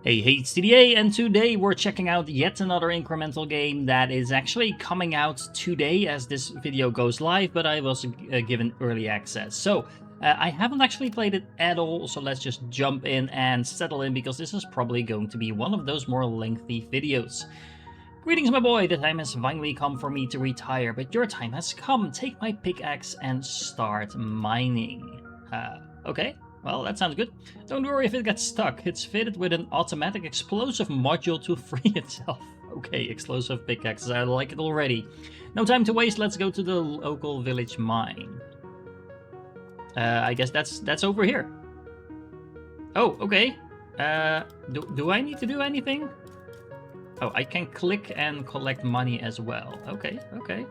Hey, it's TDA, and today we're checking out yet another incremental game that is actually coming out today as this video goes live, but I was given early access. So, I haven't actually played it at all, so let's just jump in and settle in, because this is probably going to be one of those more lengthy videos. Greetings, my boy, the time has finally come for me to retire, but your time has come. Take my pickaxe and start mining. Okay. Well, that sounds good. Don't worry if it gets stuck. It's fitted with an automatic explosive module to free itself. Okay, explosive pickaxes. I like it already. No time to waste. Let's go to the local village mine. I guess that's over here. Oh, okay. Do I need to do anything? Oh, I can click and collect money as well. Okay, okay.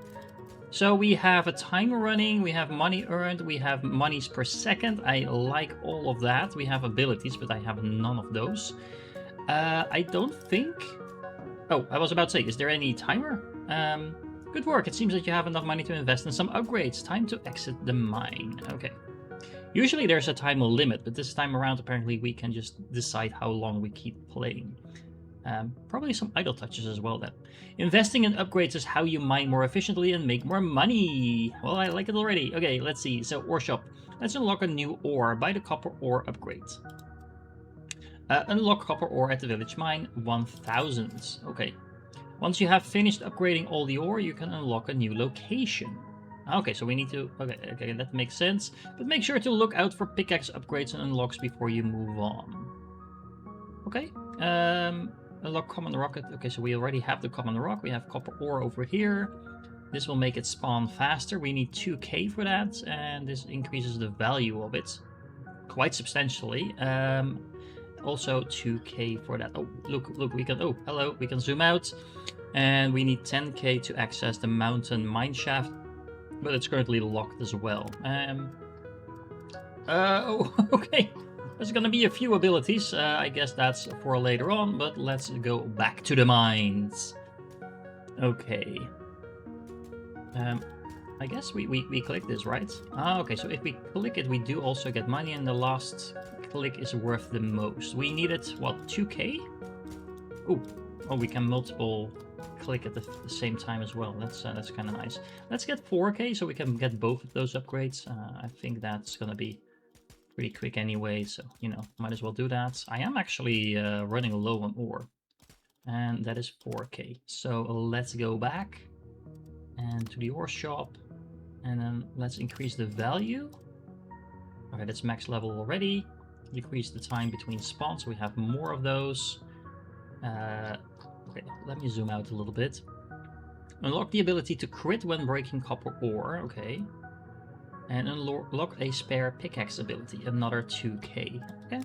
So we have a timer running, we have money earned, we have monies per second. I like all of that. We have abilities, but I have none of those. I don't think... Oh, I was about to say, is there any timer? Good work. It seems that you have enough money to invest in some upgrades. Time to exit the mine. Okay. Usually there's a time limit, but this time around apparently we can just decide how long we keep playing. Probably some idle touches as well then. Investing in upgrades is how you mine more efficiently and make more money. Well, I like it already. Okay, let's see. So, ore shop. Let's unlock a new ore. Buy the copper ore upgrade. Unlock copper ore at the village mine 1000. Okay. Once you have finished upgrading all the ore, you can unlock a new location. Okay, so we need to... Okay, that makes sense. But make sure to look out for pickaxe upgrades and unlocks before you move on. Okay. Unlock common rocket. Okay, so we already have the common rock. We have copper ore over here. This will make it spawn faster. We need 2k for that, and this increases the value of it quite substantially. Also 2k for that. Oh, look, we can... Oh, hello. We can zoom out. And we need 10k to access the mountain mine shaft, but it's currently locked as well. Oh, okay. There's gonna be a few abilities, I guess that's for later on, but let's go back to the mines. Okay. I guess we click this, right? Ah, okay, so if we click it, we do also get money, and the last click is worth the most. We needed, what, 2k? Ooh, oh, we can multiple click at the same time as well. That's kind of nice. Let's get 4k so we can get both of those upgrades. I think that's gonna be pretty quick anyway, so, you know, might as well do that. I am actually running low on ore, and that is 4k. So let's go back and to the ore shop, and then let's increase the value. Okay, that's max level already. Decrease the time between spawns, so we have more of those. Okay, let me zoom out a little bit. Unlock the ability to crit when breaking copper ore. Okay. And unlock a spare pickaxe ability, another 2k. Okay,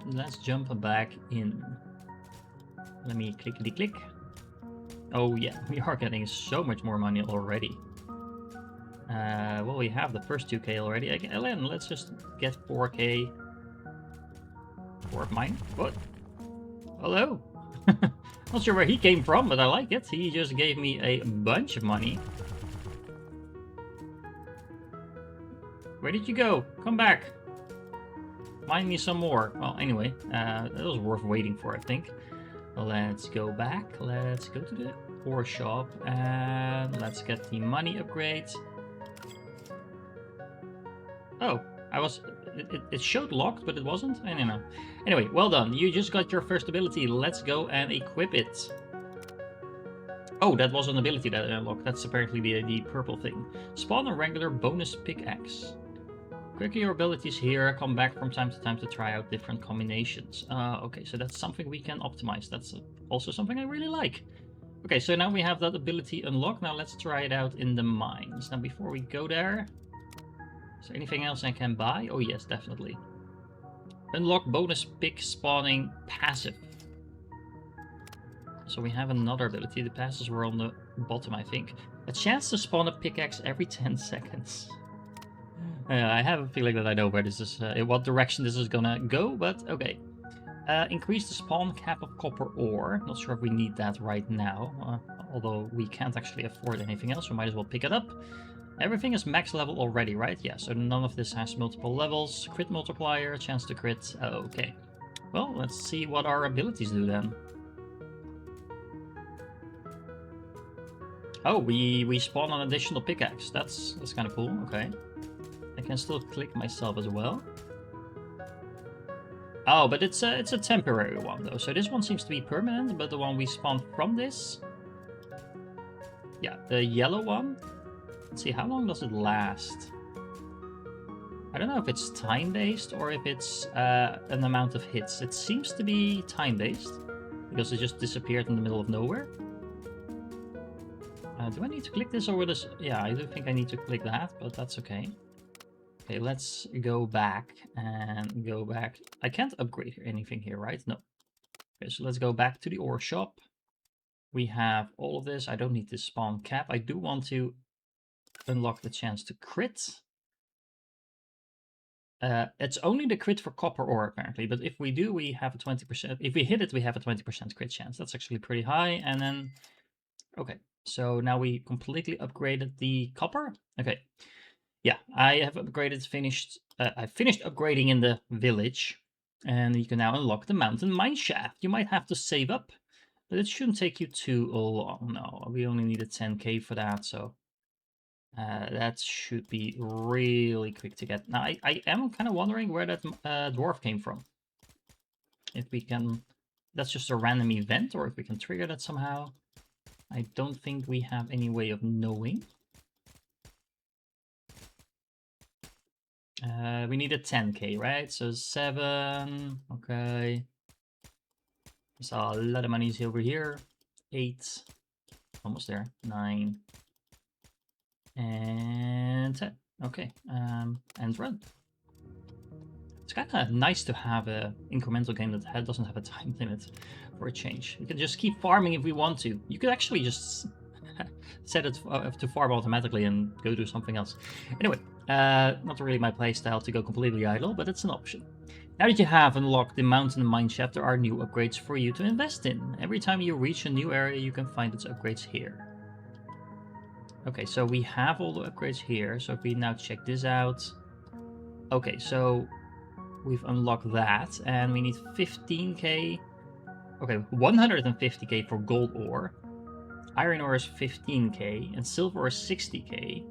let's jump back in. Let me clickety-click. Oh yeah, we are getting so much more money already. Well, we have the first 2k already. Again, let's just get 4k. For mine? What? Hello? Not sure where he came from, but I like it. He just gave me a bunch of money. Where did you go? Come back. Mine me some more. Well, anyway, that was worth waiting for, I think. Let's go back. Let's go to the ore shop and let's get the money upgrade. Oh, it showed locked, but it wasn't. I don't know. Anyway, well done. You just got your first ability. Let's go and equip it. Oh, that was an ability that I unlocked. That's apparently the purple thing. Spawn a regular bonus pickaxe. Quicker your abilities here, come back from time to time to try out different combinations. Okay, so that's something we can optimize. That's also something I really like. Okay, so now we have that ability unlocked. Now let's try it out in the mines. Now before we go there, is there anything else I can buy? Oh yes, definitely. Unlock bonus pick spawning passive. So we have another ability. The passes were on the bottom, I think. A chance to spawn a pickaxe every 10 seconds. I have a feeling that I know where this is, in what direction this is gonna go, but okay. Increase the spawn cap of copper ore. Not sure if we need that right now, although we can't actually afford anything else, we might as well pick it up. Everything is max level already, right? Yeah, so none of this has multiple levels. Crit multiplier, chance to crit. Okay. Well, let's see what our abilities do then. Oh, we spawn an additional pickaxe. That's kind of cool. Okay. I can still click myself as well. Oh, but it's a temporary one though. So this one seems to be permanent, but the one we spawned from this, yeah, the yellow one. Let's see, how long does it last? I don't know if it's time-based or if it's an amount of hits. It seems to be time-based because it just disappeared in the middle of nowhere. Do I need to click this or will this? Yeah, I do think I need to click that, but that's okay. Okay, let's go back and go back. I can't upgrade anything here, right? No. Okay, so let's go back to the ore shop. We have all of this. I don't need this spawn cap. I do want to unlock the chance to crit. It's only the crit for copper ore apparently, but if we do, we have a 20%. If we hit it, we have a 20% crit chance. That's actually pretty high. And then, okay, so now we completely upgraded the copper. Okay. Yeah, I have upgraded, I finished upgrading in the village, and you can now unlock the mountain mine shaft. You might have to save up, but it shouldn't take you too long. No, we only needed 10k for that, so that should be really quick to get. Now, I am kind of wondering where that dwarf came from. If we can, that's just a random event, or if we can trigger that somehow. I don't think we have any way of knowing. We need a 10k, right? So 7, okay. So a lot of money is over here. 8, almost there. 9, and 10. Okay, and run. It's kind of nice to have an incremental game that doesn't have a time limit for a change. You can just keep farming if we want to. You could actually just set it to farm automatically and go do something else. Anyway, not really my playstyle to go completely idle, but it's an option. Now that you have unlocked the mountain mine shaft, there are new upgrades for you to invest in. Every time you reach a new area, you can find its upgrades here. Okay, so we have all the upgrades here. So if we now check this out. Okay, so we've unlocked that, and we need 15k. Okay, 150k for gold ore. Iron ore is 15k, and silver is 60k.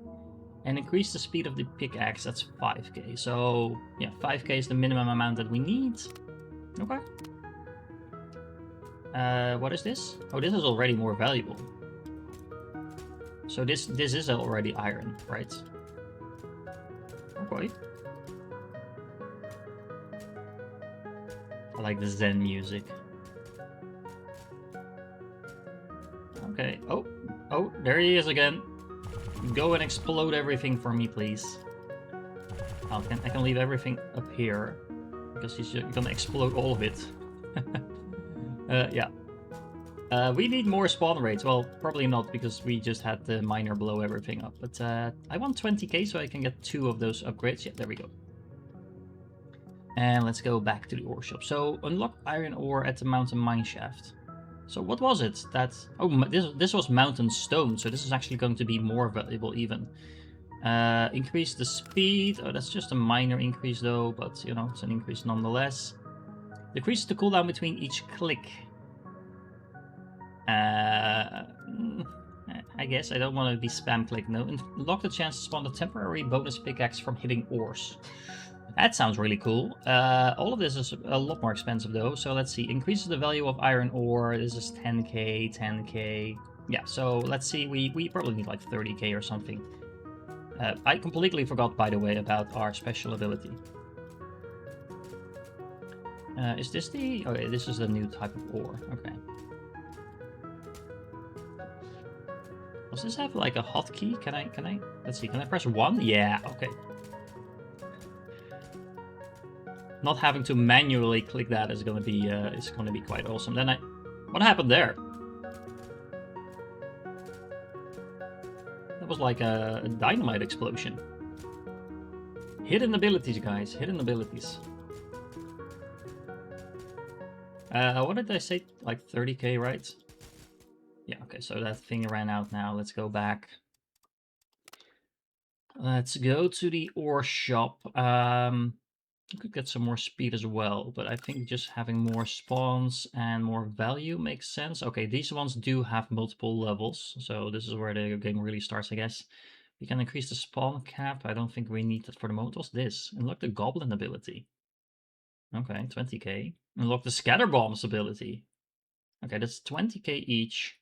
And increase the speed of the pickaxe, that's 5k. So, yeah, 5k is the minimum amount that we need. Okay. What is this? Oh, this is already more valuable. So this is already iron, right? Okay. I like the Zen music. Okay. Oh, there he is again. Go and explode everything for me, please. I can leave everything up here because he's gonna explode all of it. Yeah. We need more spawn rates. Well, probably not because we just had the miner blow everything up. But I want 20k so I can get 2 of those upgrades. Yeah, there we go. And let's go back to the ore shop. So unlock iron ore at the mountain mine shaft. So what was it? This was mountain stone. So this is actually going to be more valuable even. Increase the speed. Oh, that's just a minor increase though, but you know, it's an increase nonetheless. Decreases the cooldown between each click. I guess I don't want to be spam click. No, unlock the chance to spawn a temporary bonus pickaxe from hitting ores. That sounds really cool. All of this is a lot more expensive though. So let's see. Increases the value of iron ore. This is 10k, 10k. Yeah, so let's see. We probably need like 30k or something. I completely forgot, by the way, about our special ability. Is this the... Okay, this is the new type of ore. Okay. Does this have like a hotkey? Can I... Let's see, can I press 1? Yeah, okay. Not having to manually click that is gonna be quite awesome. Then what happened there? That was like a dynamite explosion. Hidden abilities, guys. Hidden abilities. What did I say? Like 30k, right? Yeah, okay, so that thing ran out now. Let's go back. Let's go to the ore shop. You could get some more speed as well, but I think just having more spawns and more value makes sense. Okay, these ones do have multiple levels, so this is where the game really starts, I guess. We can increase the spawn cap. I don't think we need that for the moment. What's this? Unlock the goblin ability. Okay, 20k. Unlock the scatter bombs ability. Okay, that's 20k each.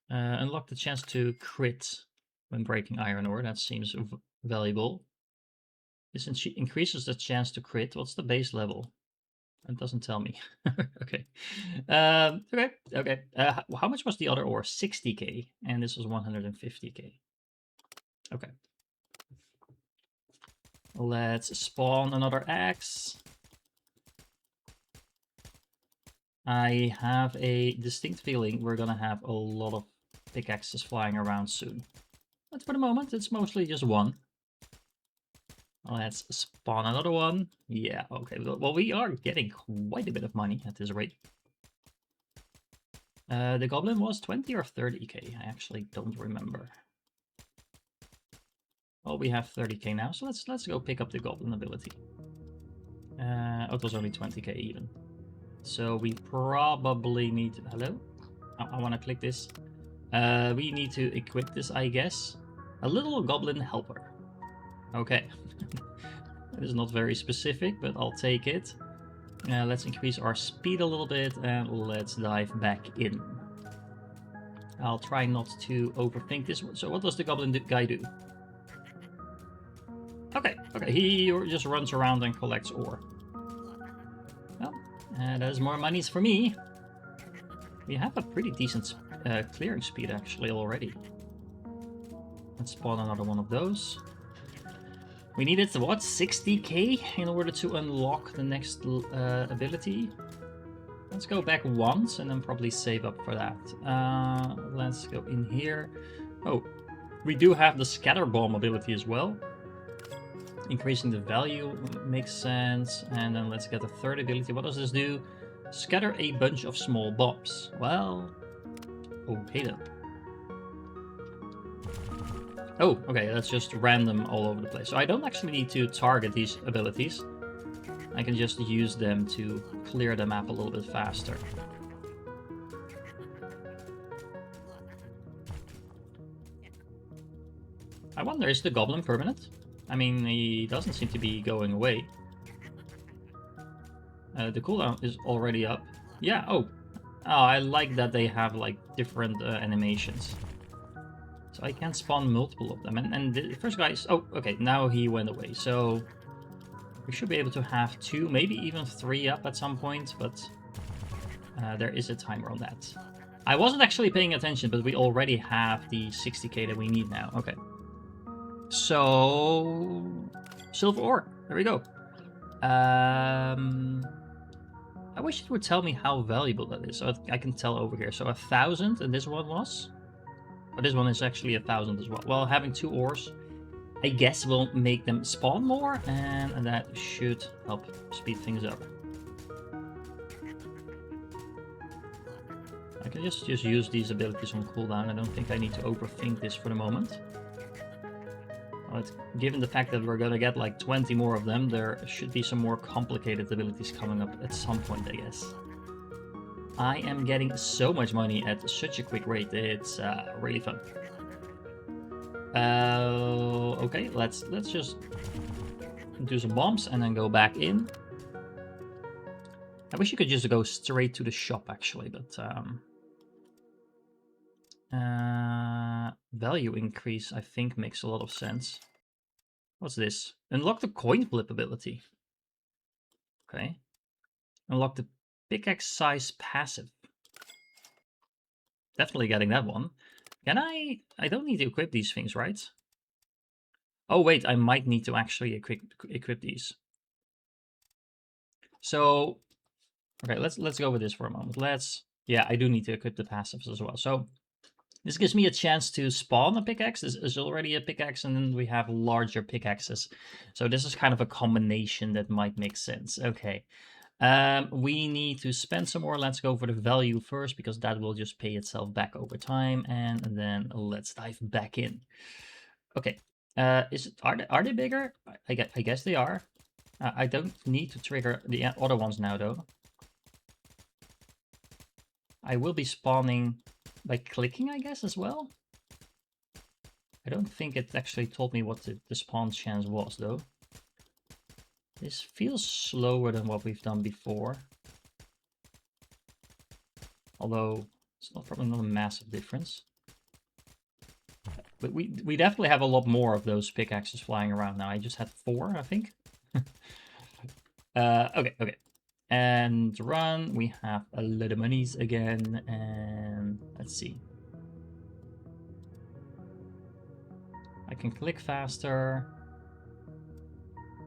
Unlock the chance to crit when breaking iron ore. That seems valuable. This increases the chance to crit. What's the base level? It doesn't tell me. Okay. Okay. How much was the other ore? 60k, and this was 150k. Okay. Let's spawn another axe. I have a distinct feeling we're gonna have a lot of pickaxes flying around soon. But for the moment, it's mostly just one. Let's spawn another one. Yeah, okay. Well, we are getting quite a bit of money at this rate. The goblin was 20 or 30k. I actually don't remember. Well, we have 30k now, so let's go pick up the goblin ability. Oh, it was only 20k even. So we probably need to... Hello? I want to click this. We need to equip this, I guess. A little goblin helper. Okay. It is not very specific, but I'll take it. Let's increase our speed a little bit and let's dive back in. I'll try not to overthink this one. So what does the goblin guy do? Okay, he just runs around and collects ore. Well, there's more monies for me. We have a pretty decent clearing speed actually already. Let's spawn another one of those. We needed, what, 60k in order to unlock the next ability? Let's go back once and then probably save up for that. Let's go in here. Oh, we do have the scatter bomb ability as well. Increasing the value makes sense. And then let's get the third ability. What does this do? Scatter a bunch of small bombs. Well, okay then. Oh, okay, that's just random all over the place. So I don't actually need to target these abilities. I can just use them to clear the map a little bit faster. I wonder, is the goblin permanent? I mean, he doesn't seem to be going away. The cooldown is already up. Yeah, oh, I like that they have like different animations. So I can spawn multiple of them. And the first guy is... Oh, okay, now he went away. So we should be able to have 2, maybe even 3 up at some point. But there is a timer on that. I wasn't actually paying attention, but we already have the 60k that we need now. Okay. So... silver ore. There we go. I wish it would tell me how valuable that is. So I can tell over here. So 1,000, and this one was... But this one is actually 1,000 as well. Well, having 2 ores, I guess, will make them spawn more, and that should help speed things up. I can just use these abilities on cooldown. I don't think I need to overthink this for the moment. But given the fact that we're gonna get like 20 more of them, there should be some more complicated abilities coming up at some point, I guess. I am getting so much money at such a quick rate. It's really fun. Okay, let's just do some bombs and then go back in. I wish you could just go straight to the shop actually, but value increase I think makes a lot of sense. What's this? Unlock the coin flip ability. Okay. Unlock the pickaxe size passive. Definitely getting that one. Can I don't need to equip these things, right? Oh wait, I might need to actually equip these. So, okay, let's go with this for a moment. Yeah, I do need to equip the passives as well. So this gives me a chance to spawn a pickaxe. This is already a pickaxe, and then we have larger pickaxes. So this is kind of a combination that might make sense. Okay. We need to spend some more. Let's go for the value first, because that will just pay itself back over time. And then let's dive back in. Okay. Are they bigger? I guess they are. I don't need to trigger the other ones now, though. I will be spawning by clicking, I guess, as well. I don't think it actually told me what the spawn chance was, though. This feels slower than what we've done before. Although, it's probably not a massive difference. But we definitely have a lot more of those pickaxes flying around now. I just had 4, I think. Okay. And run, we have a lot of monies again, and let's see. I can click faster.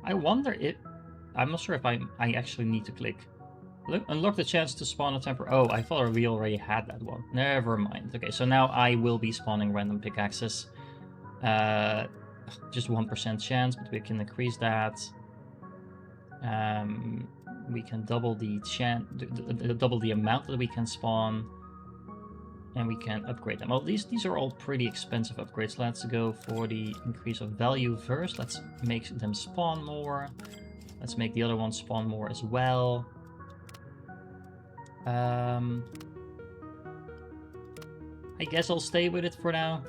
I wonder if... I'm not sure if I actually need to click. Unlock the chance to spawn a temporary... Oh, I thought we already had that one. Never mind. Okay, so now I will be spawning random pickaxes. Just 1% chance, but we can increase that. We can double the double the amount that we can spawn, and we can upgrade them. Well, these are all pretty expensive upgrades. Let's go for the increase of value first. Let's make them spawn more. Let's make the other ones spawn more as well. I guess I'll stay with it for now.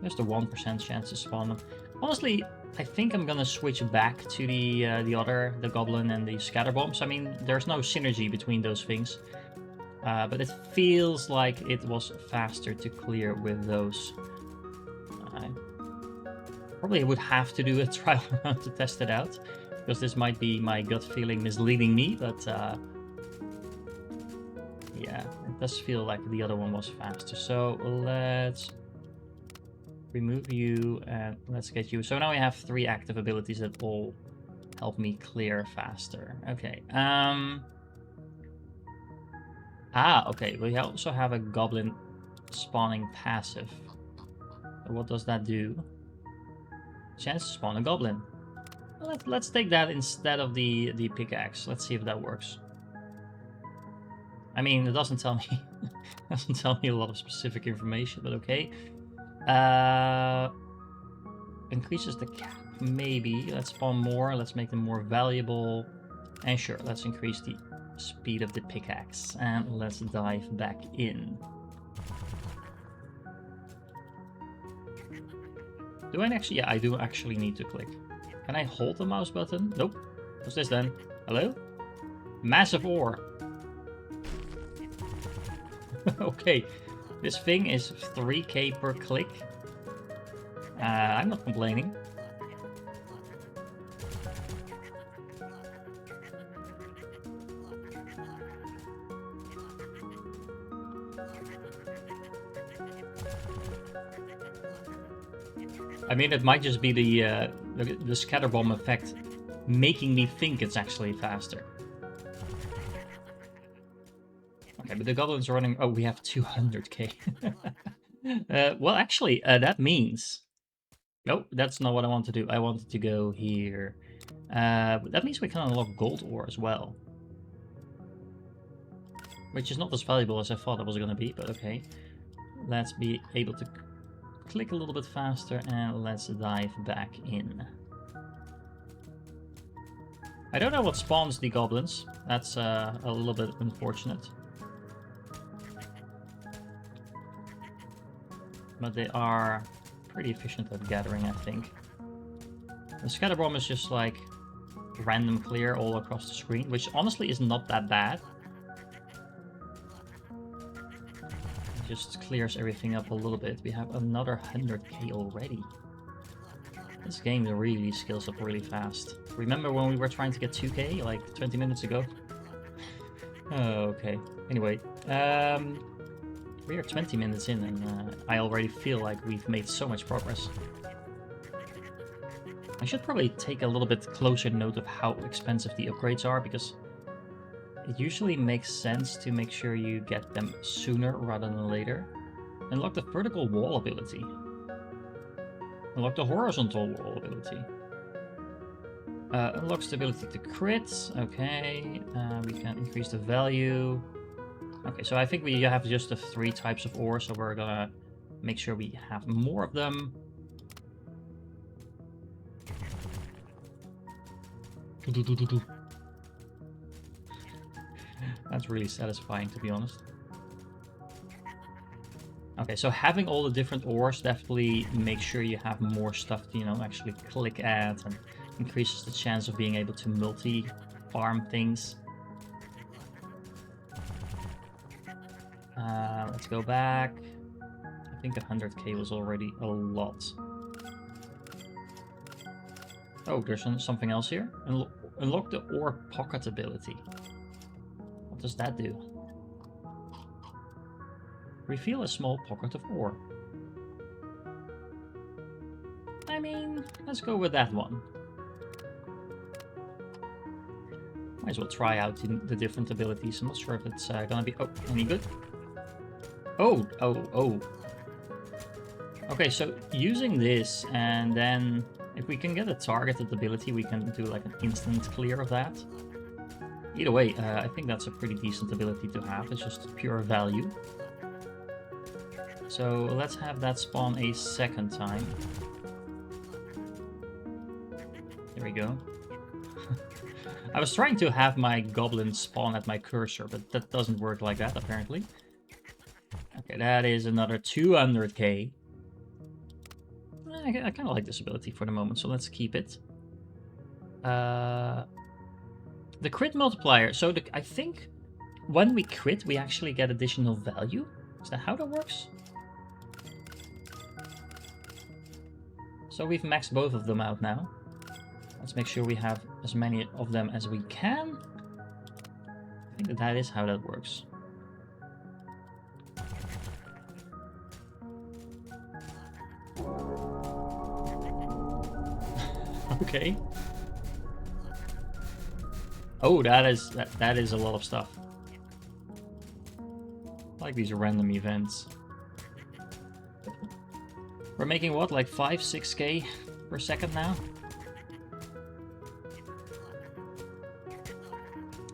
There's the 1% chance to spawn them. Honestly, I think I'm gonna switch back to the goblin and the scatterbombs. I mean, there's no synergy between those things, but it feels like it was faster to clear with those. I probably would have to do a trial run to test it out, because this might be my gut feeling misleading me, but yeah, it does feel like the other one was faster. So let's remove you and let's get you. So now we have 3 active abilities that all help me clear faster. Okay. Okay. We also have a goblin spawning passive. So what does that do? Chance to spawn a goblin. Well, let's take that instead of the pickaxe. Let's see if that works. I mean, it doesn't tell me doesn't tell me a lot of specific information, but okay. Increases the cap, maybe. Let's spawn more. Let's make them more valuable. And sure, let's increase the speed of the pickaxe. And let's dive back in. Do I actually? Yeah, I do actually need to click. Can I hold the mouse button? Nope. What's this then? Hello? Massive ore. Okay. This thing is 3k per click. I'm not complaining. I mean, it might just be the scatterbomb effect making me think it's actually faster. Okay, but the goblin's running... Oh, we have 200k. Well, actually, that means... Nope, that's not what I want to do. I wanted to go here. That means we can unlock gold ore as well. Which is not as valuable as I thought it was going to be, but okay. Let's be able to click a little bit faster and let's dive back in. I don't know what spawns the goblins. That's a little bit unfortunate. But they are pretty efficient at gathering, I think. The scatterbomb is just like random clear all across the screen, which honestly is not that bad. It just clears everything up a little bit. We have another 100k already. This game really scales up really fast. Remember when we were trying to get 2k like 20 minutes ago? Oh, okay. Anyway, we are 20 minutes in and I already feel like we've made so much progress. I should probably take a little bit closer note of how expensive the upgrades are, because it usually makes sense to make sure you get them sooner rather than later. Unlock the vertical wall ability. Unlock the horizontal wall ability. Unlocks the ability to crit. Okay, we can increase the value. Okay, so I think we have just the 3 types of ore, so we're gonna make sure we have more of them. That's really satisfying, to be honest. Okay, so having all the different ores definitely makes sure you have more stuff to, you know, actually click at, and increases the chance of being able to multi-farm things. Let's go back. I think 100k was already a lot. Oh, there's something else here. Unlock the ore pocket ability. What does that do? Reveal a small pocket of ore. I mean, let's go with that one. Might as well try out the different abilities. I'm not sure if it's gonna be any good. Oh. Okay, so using this, and then if we can get a targeted ability, we can do like an instant clear of that. Either way, I think that's a pretty decent ability to have. It's just pure value. So let's have that spawn a second time. There we go. I was trying to have my goblin spawn at my cursor, but that doesn't work like that, apparently. Okay, that is another 200k. I kind of like this ability for the moment, so let's keep it. The crit multiplier. So I think when we crit, we actually get additional value. Is that how that works? So we've maxed both of them out now. Let's make sure we have as many of them as we can. I think that is how that works. Okay. Oh, that is a lot of stuff. I like these random events. We're making what, like 5-6k per second now?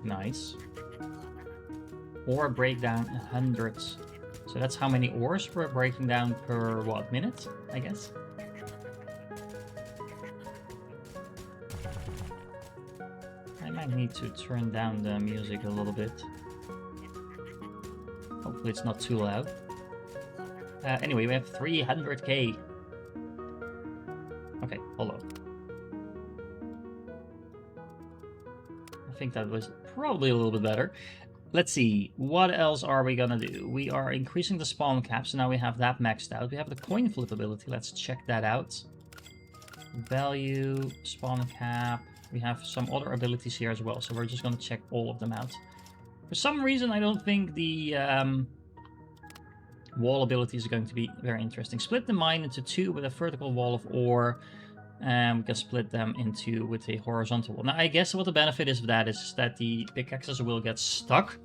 Nice. Ore breakdown 100. So that's how many ores we're breaking down per, what, minute, I guess? I might need to turn down the music a little bit. Hopefully it's not too loud. Anyway, we have 300k. Okay, hold on. I think that was probably a little bit better. Let's see, what else are we gonna do? We are increasing the spawn cap, so now we have that maxed out. We have the coin flip ability, let's check that out. Value, spawn cap. We have some other abilities here as well, so we're just gonna check all of them out. For some reason, I don't think the wall abilities are going to be very interesting. Split the mine into two with a vertical wall of ore, and we can split them into with a horizontal wall. Now, I guess what the benefit is of that is that the pickaxes will get stuck.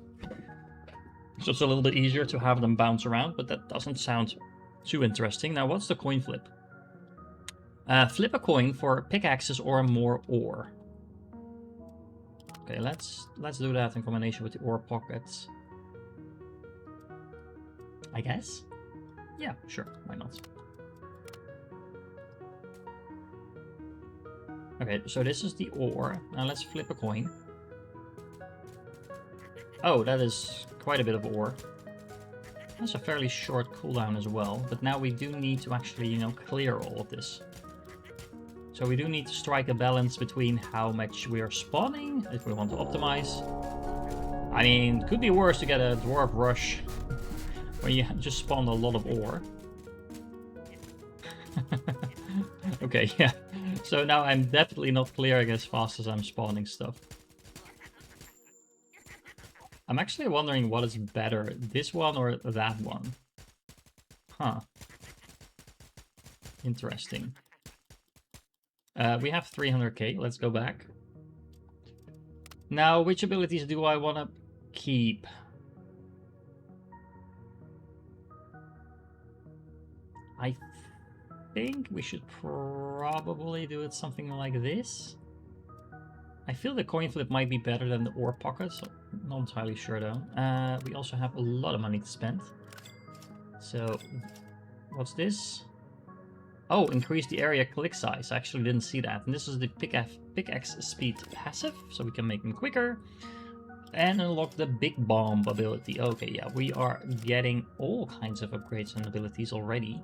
So it's a little bit easier to have them bounce around, but that doesn't sound too interesting. Now, what's the coin flip? Flip a coin for pickaxes or more ore. Okay, let's do that in combination with the ore pockets. I guess? Yeah, sure, why not? Okay, so this is the ore. Now let's flip a coin. Oh, that is quite a bit of ore. That's a fairly short cooldown as well, but now we do need to actually, you know, clear all of this. So we do need to strike a balance between how much we are spawning, if we want to optimize. I mean, it could be worse to get a dwarf rush when you just spawn a lot of ore. Okay, yeah. So now I'm definitely not clearing as fast as I'm spawning stuff. I'm actually wondering what is better, this one or that one. Huh. Interesting. We have 300k, let's go back. Now, which abilities do I want to keep? I think we should probably do it something like this. I feel the coin flip might be better than the ore pocket, so not entirely sure though. We also have a lot of money to spend. So What's this? Oh, increase the area click size. I actually didn't see that. And this is the pickaxe speed passive, so we can make them quicker. And unlock the big bomb ability. Okay, yeah, we are getting all kinds of upgrades and abilities already.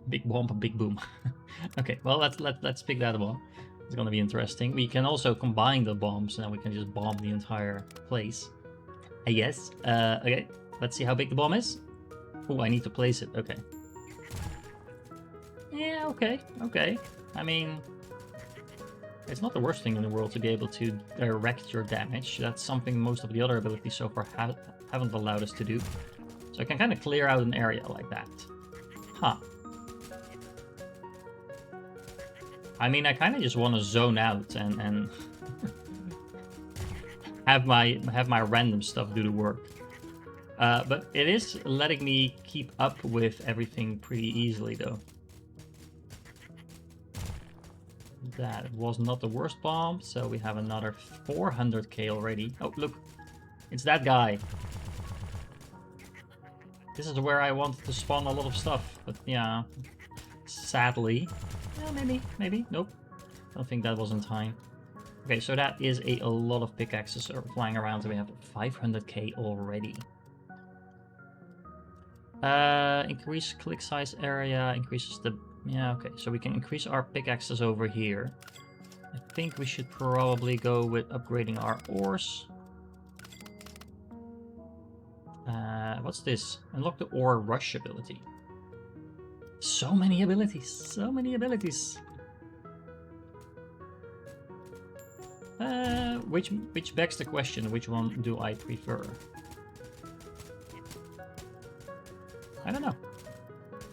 Big bomb, big boom. Okay, well let's pick that one. It's gonna be interesting. We can also combine the bombs, and then we can just bomb the entire place. Yes. Okay, let's see how big the bomb is. Oh, I need to place it. Okay. Yeah. Okay. I mean, it's not the worst thing in the world to be able to direct your damage. That's something most of the other abilities so far haven't allowed us to do. So I can kind of clear out an area like that. Huh. I mean, I kind of just want to zone out and have my random stuff do the work. But it is letting me keep up with everything pretty easily, though. That was not the worst bomb, so we have another 400k already. Oh, look. It's that guy. This is where I wanted to spawn a lot of stuff, but yeah, sadly. Yeah, maybe. Nope. Don't think that was in time. Okay, so that is a lot of pickaxes flying around, so we have 500k already. Increase click size area, increases the... Yeah, okay, so we can increase our pickaxes over here. I think we should probably go with upgrading our ores. What's this? Unlock the ore rush ability. So many abilities, so many abilities. Which begs the question, which one do I prefer? I don't know.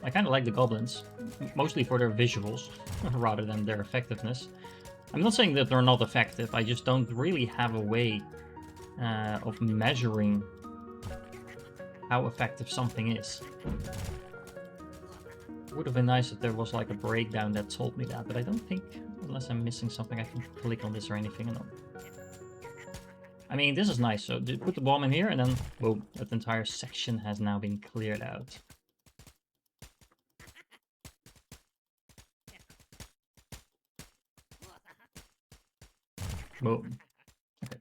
I kind of like the goblins, mostly for their visuals, rather than their effectiveness. I'm not saying that they're not effective, I just don't really have a way of measuring how effective something is. It would have been nice if there was like a breakdown that told me that, but I don't think, unless I'm missing something, I can click on this or anything. No. I mean, this is nice, so put the bomb in here and then, boom, that entire section has now been cleared out. Boom. Okay.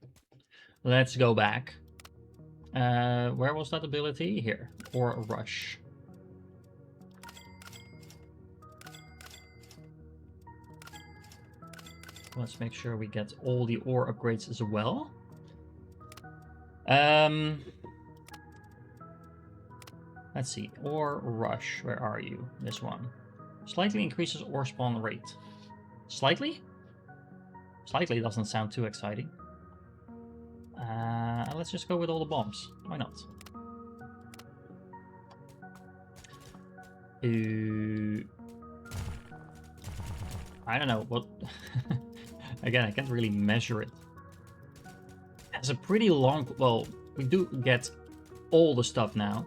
Let's go back. Where was that ability? Here. Or a rush. Let's make sure we get all the ore upgrades as well. Let's see. Ore rush. Where are you? This one. Slightly increases ore spawn rate. Slightly? Slightly doesn't sound too exciting. Let's just go with all the bombs. Why not? I don't know what. Again, I can't really measure it. It's a pretty long. Well, we do get all the stuff now.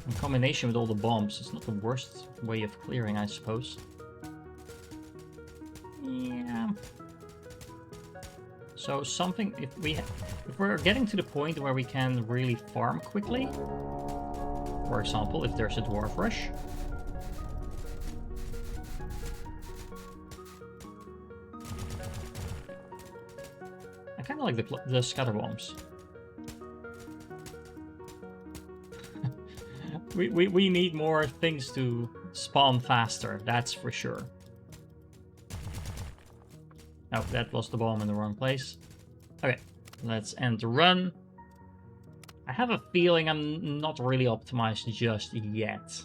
In combination with all the bombs, it's not the worst way of clearing, I suppose. Yeah. So something, if we're getting to the point where we can really farm quickly, for example, if there's a dwarf rush. I kind of like the scatter bombs. we need more things to spawn faster, that's for sure. Oh, that was the bomb in the wrong place. Okay, let's end the run. I have a feeling I'm not really optimized just yet.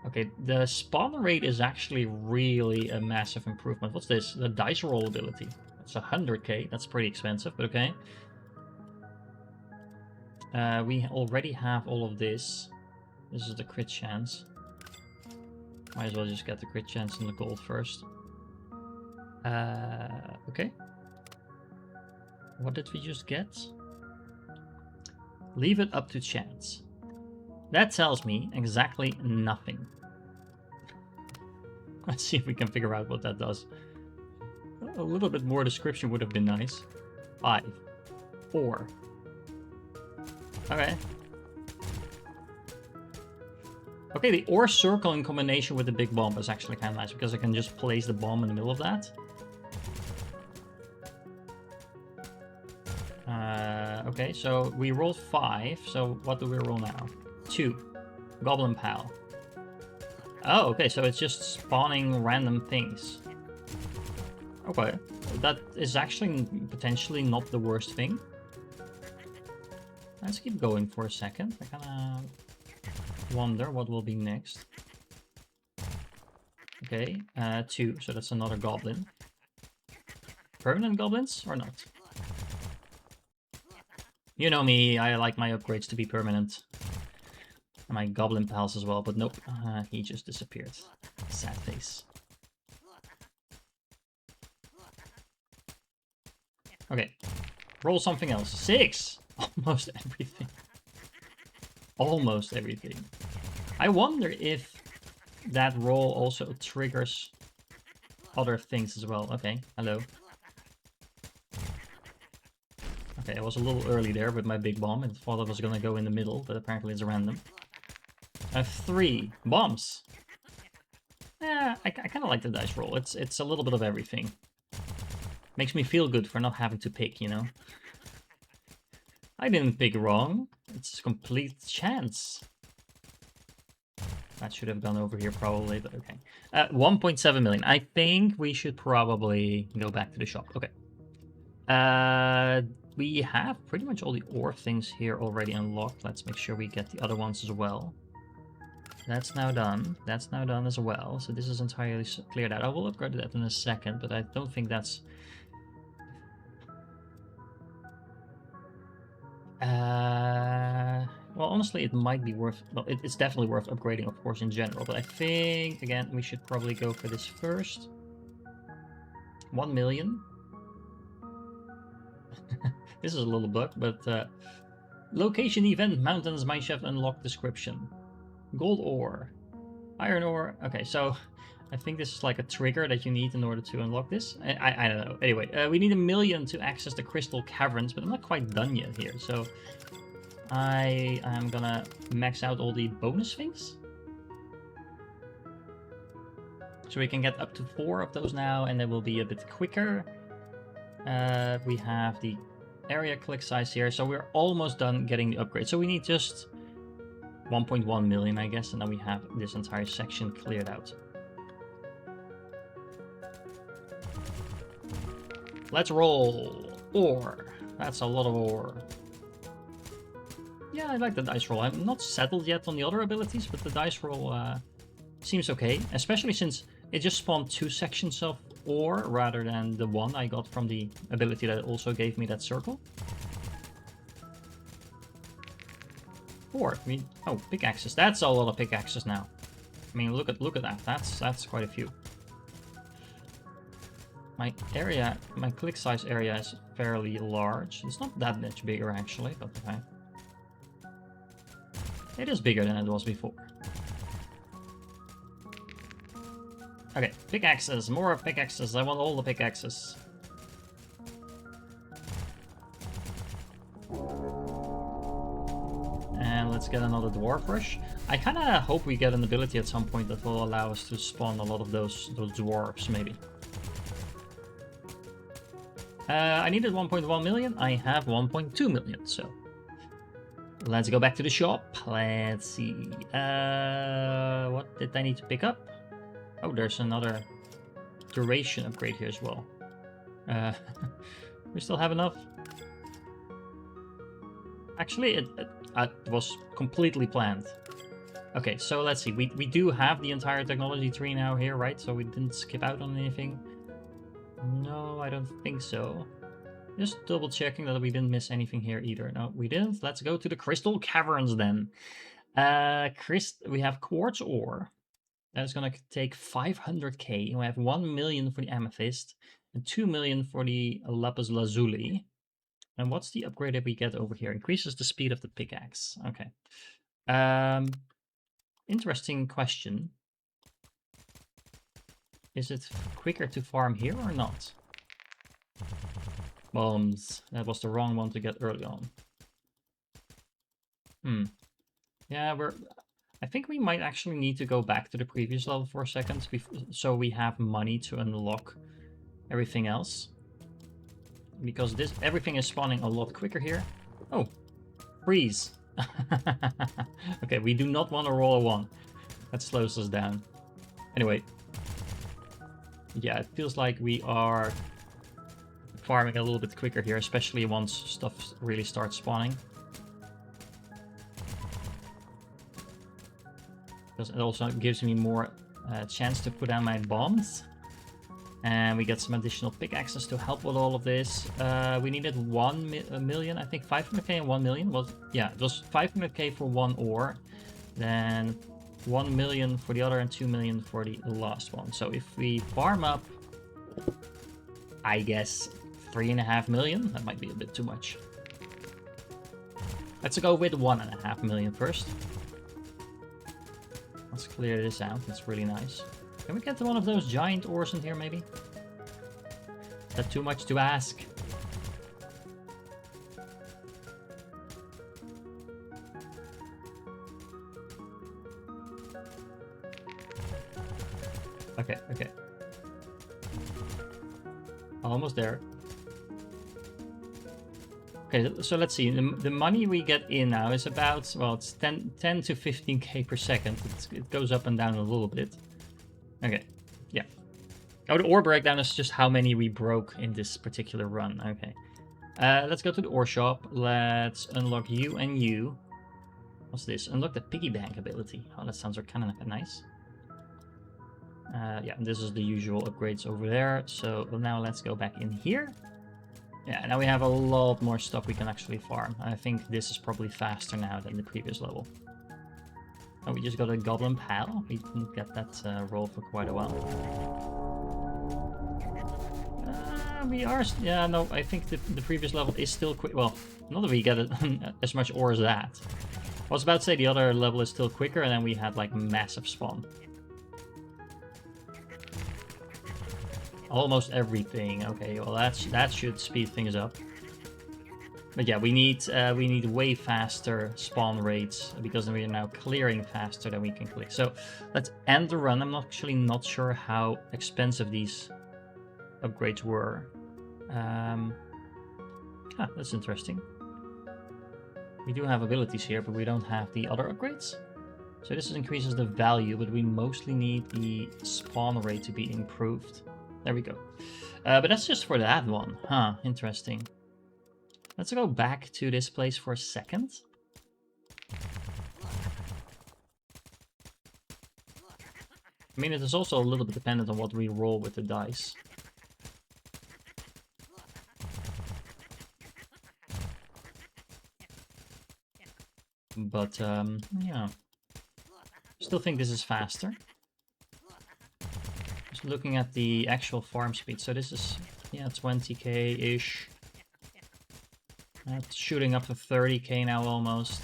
Okay, the spawn rate is actually really a massive improvement. What's this? The dice roll ability. That's 100k. That's pretty expensive, but okay. We already have all of this. This is the crit chance. Might as well just get the crit chance and the gold first. Okay. What did we just get? Leave it up to chance. That tells me exactly nothing. Let's see if we can figure out what that does. A little bit more description would have been nice. 5, 4, Okay. Okay, the ore circle in combination with the big bomb is actually kind of nice because I can just place the bomb in the middle of that. Okay, so we rolled 5. So what do we roll now? 2. Goblin Pal. Oh, okay, so it's just spawning random things. Okay, that is actually potentially not the worst thing. Let's keep going for a second. I kind of wonder what will be next. Okay, 2, so that's another goblin. Permanent goblins or not? You know me, I like my upgrades to be permanent. And my goblin pals as well, but nope, he just disappeared. Sad face. Okay, roll something else. 6! Almost everything. Almost everything. I wonder if that roll also triggers other things as well. Okay, hello. Okay, I was a little early there with my big bomb. I thought I was gonna go in the middle, but apparently it's random. I have 3 bombs. Yeah, I kind of like the dice roll. It's a little bit of everything. Makes me feel good for not having to pick, you know? I didn't pick wrong. It's a complete chance. That should have gone over here probably, but okay. 1.7 million. I think we should probably go back to the shop. Okay. We have pretty much all the ore things here already unlocked. Let's make sure we get the other ones as well. That's now done. That's now done as well. So this is entirely cleared out. I will upgrade that in a second, but I don't think that's... well, honestly, it might be worth... Well, it's definitely worth upgrading, of course, in general. But I think, again, we should probably go for this first. 1 million. This is a little bug, but... location event, mountains, mineshaft, unlock description. Gold ore. Iron ore. Okay, so... I think this is like a trigger that you need in order to unlock this. I don't know. Anyway, we need 1 million to access the crystal caverns, but I'm not quite done yet here. So I am gonna max out all the bonus things. So we can get up to 4 of those now, and they will be a bit quicker. We have the area click size here, so we're almost done getting the upgrade. So we need just 1.1 million, I guess, and then we have this entire section cleared out. Let's roll. Ore. That's a lot of ore. Yeah, I like the dice roll. I'm not settled yet on the other abilities, but the dice roll seems okay. Especially since it just spawned 2 sections of ore rather than the one I got from the ability that also gave me that circle. 4. Oh, pickaxes. That's a lot of pickaxes now. I mean, look at that. That's quite a few. My area, my click size area is fairly large. It's not that much bigger actually, but okay. It is bigger than it was before. Okay, pickaxes, more pickaxes. I want all the pickaxes. And let's get another dwarf rush. I kind of hope we get an ability at some point that will allow us to spawn a lot of those dwarves, maybe. I needed 1.1 million. I have 1.2 million, so let's go back to the shop. Let's see. What did I need to pick up? Oh, there's another duration upgrade here as well. We still have enough. Actually, it was completely planned. Okay, so let's see. We do have the entire technology tree now here, right? So we didn't skip out on anything. No, I don't think so. Just double checking that we didn't miss anything here either. No, we didn't. Let's go to the crystal caverns then. We have quartz ore. That's gonna take 500k. We have 1 million for the amethyst and 2 million for the lapis lazuli. And what's the upgrade that we get over here? Increases the speed of the pickaxe. Okay. Interesting question. Is it quicker to farm here or not? Bombs. That was the wrong one to get early on. Yeah, I think we might actually need to go back to the previous level for a second, so we have money to unlock everything else. Because everything is spawning a lot quicker here. Oh, freeze. Okay, we do not want to roll a 1. That slows us down. Anyway. Yeah, it feels like we are farming a little bit quicker here, especially once stuff really starts spawning. Because it also gives me more chance to put down my bombs. And we get some additional pickaxes to help with all of this. We needed 1 million, I think 500k and 1 million. Well, yeah, it was 500k for one ore. Then 1 million for the other and 2 million for the last one. So if we farm up, I guess 3.5 million, that might be a bit too much. Let's go with 1.5 million first. Let's clear this out. That's really nice. Can we get one of those giant ores in here, maybe? Is that too much to ask? Okay, okay. Almost there. Okay, so let's see. The money we get in now is about, well, it's 10 to 15k per second. It goes up and down a little bit. Okay, yeah. Oh, the ore breakdown is just how many we broke in this particular run. Okay. Let's go to the ore shop. Let's unlock you and you. What's this? Unlock the piggy bank ability. Oh, that sounds kind of nice. Yeah, this is the usual upgrades over there. So now let's go back in here. Yeah, now we have a lot more stuff we can actually farm. I think this is probably faster now than the previous level. Oh, we just got a goblin pal. We didn't get that roll for quite a while. We are... Yeah, no, I think the previous level is still quick. Well, not that we get as much ore as that. I was about to say the other level is still quicker, and then we had like massive spawn. Almost everything. Okay, well that should speed things up. But yeah, we need way faster spawn rates because we are now clearing faster than we can clear. So let's end the run. I'm actually not sure how expensive these upgrades were. That's interesting. We do have abilities here, but we don't have the other upgrades. So this increases the value, but we mostly need the spawn rate to be improved. There we go. But that's just for that one. Huh, interesting. Let's go back to this place for a second. I mean, it is also a little bit dependent on what we roll with the dice. But, yeah. Still think this is faster. Just looking at the actual farm speed. So this is, yeah, 20k-ish. That's shooting up to 30k now almost.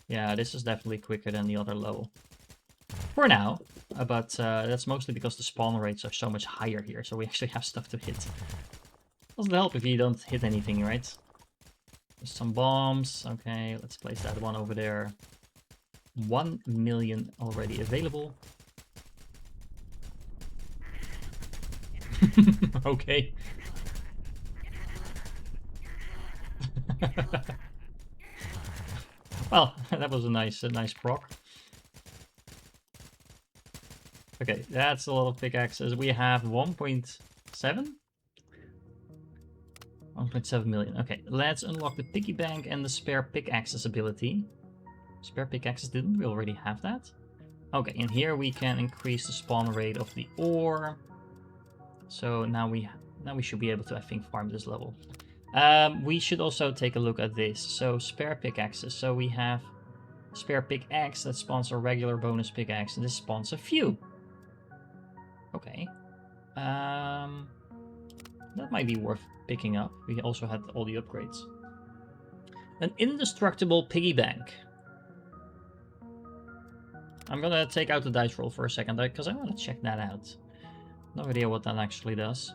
Yeah, this is definitely quicker than the other level. For now, but that's mostly because the spawn rates are so much higher here, so we actually have stuff to hit. Doesn't help if you don't hit anything, right? There's some bombs. Okay, let's place that one over there. 1 million already available. Okay. Well, that was a nice proc. Okay, that's a lot of pickaxes. We have 1.7? 1.7 million. Okay, let's unlock the piggy bank and the spare pickaxes ability. Spare pickaxes, didn't we already have that? Okay, and here we can increase the spawn rate of the ore. So now we should be able to, I think, farm this level. We should also take a look at this. So spare pickaxes. So we have spare pickaxe that spawns a regular bonus pickaxe, and this spawns a few. Okay. That might be worth picking up. We also had all the upgrades. An indestructible piggy bank. I'm gonna take out the dice roll for a second, because I want to check that out. No idea what that actually does.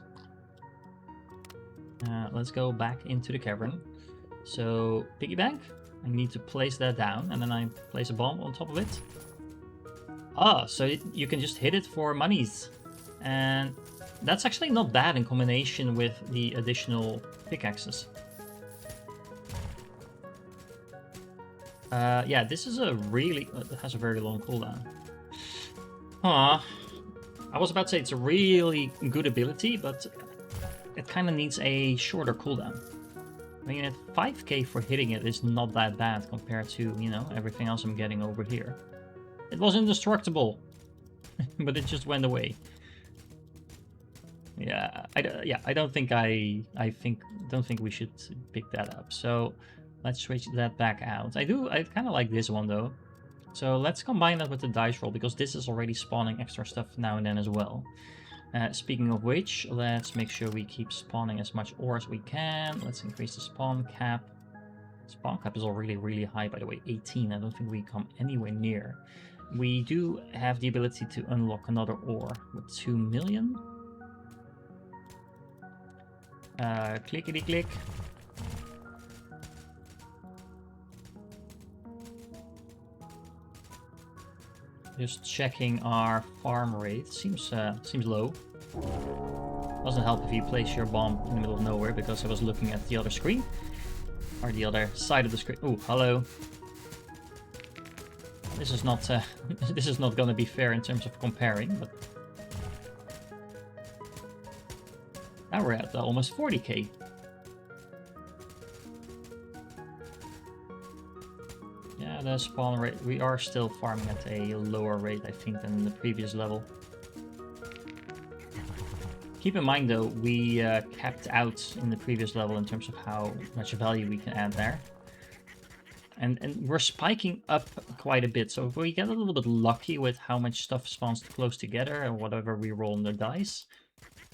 Let's go back into the cavern. So, piggy bank. I need to place that down, and then I place a bomb on top of it. Ah, so you can just hit it for monies. And that's actually not bad in combination with the additional pickaxes. Yeah, this is a really... it has a very long cooldown. Aw. I was about to say it's a really good ability, but it kind of needs a shorter cooldown. I mean, at 5k for hitting it is not that bad compared to, you know, everything else I'm getting over here. It was indestructible, but it just went away. Yeah, I don't think don't think we should pick that up. So let's switch that back out. I kind of like this one though. So let's combine that with the dice roll because this is already spawning extra stuff now and then as well. Speaking of which, let's make sure we keep spawning as much ore as we can. Let's increase the spawn cap. Spawn cap is already really high, by the way, 18. I don't think we come anywhere near. We do have the ability to unlock another ore with 2 million. Clickety click. Just checking our farm rate. Seems low. Doesn't help if you place your bomb in the middle of nowhere because I was looking at the other screen. Or the other side of the screen. Oh, hello. This is not this is not gonna be fair in terms of comparing, but now we're at almost 40k. Yeah, the spawn rate, we are still farming at a lower rate, I think, than the previous level. Keep in mind, though, we capped out in the previous level in terms of how much value we can add there. And we're spiking up quite a bit, so if we get a little bit lucky with how much stuff spawns close together and whatever we roll on the dice,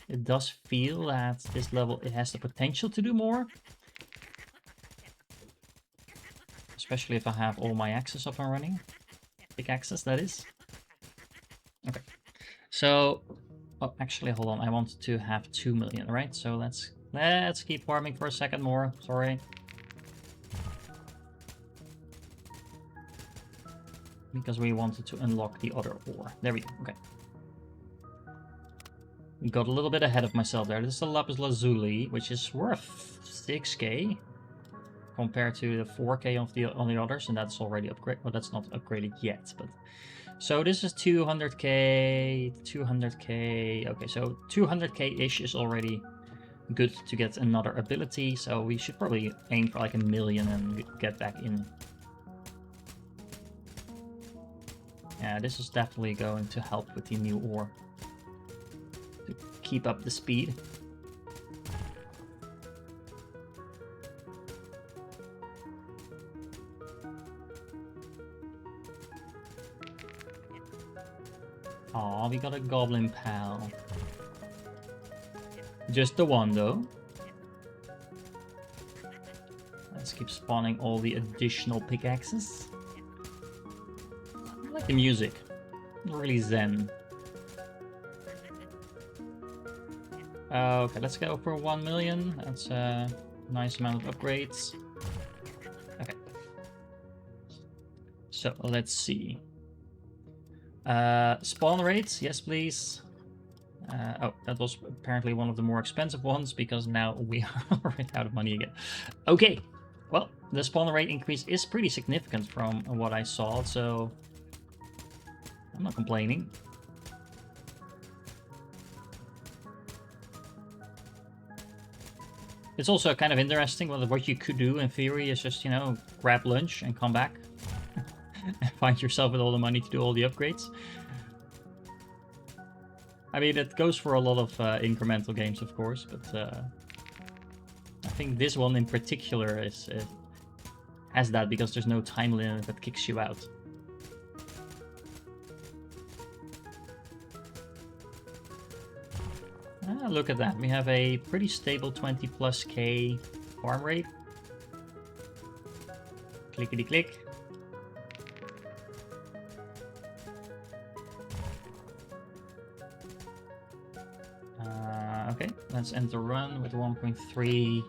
it does feel that this level, it has the potential to do more. Especially if I have all my axes up and running. Pickaxes, that is. Okay. So, oh, actually, hold on. I want to have 2 million, right? So let's keep farming for a second more. Sorry. Because we wanted to unlock the other ore. There we go. Okay. Got a little bit ahead of myself there. This is the lapis lazuli, which is worth 6k compared to the 4k on the others, and that's already upgraded. Well, that's not upgraded yet, but so this is 200k, 200k. Okay, so 200k-ish is already good to get another ability. So we should probably aim for like 1 million and get back in. Yeah, this is definitely going to help with the new ore to keep up the speed. Aw, we got a goblin pal. Just the one, though. Let's keep spawning all the additional pickaxes. I like the music. Really zen. Okay, let's go for 1 million. That's a nice amount of upgrades. Okay. So, let's see. Spawn rates, yes please. Oh, that was apparently one of the more expensive ones because now we are right out of money again. Okay, well, the spawn rate increase is pretty significant from what I saw, so I'm not complaining. It's also kind of interesting. Well, what you could do in theory is just, you know, grab lunch and come back and find yourself with all the money to do all the upgrades. I mean, it goes for a lot of incremental games, of course, but I think this one in particular has that because there's no time limit that kicks you out. Ah, look at that. We have a pretty stable 20+k farm rate. Clickety click. Okay, let's end the run with 1.3.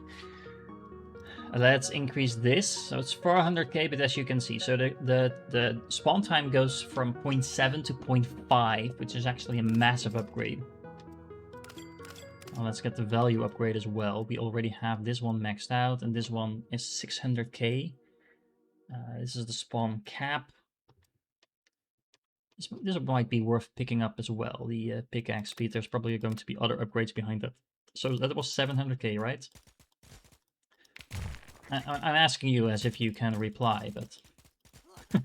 Let's increase this. So it's 400k, but as you can see, so the spawn time goes from 0.7 to 0.5, which is actually a massive upgrade. Well, let's get the value upgrade as well. We already have this one maxed out, and this one is 600k. This is the spawn cap. This might be worth picking up as well, the pickaxe speed. There's probably going to be other upgrades behind that. So that was 700k, right? I'm asking you as if you can reply, but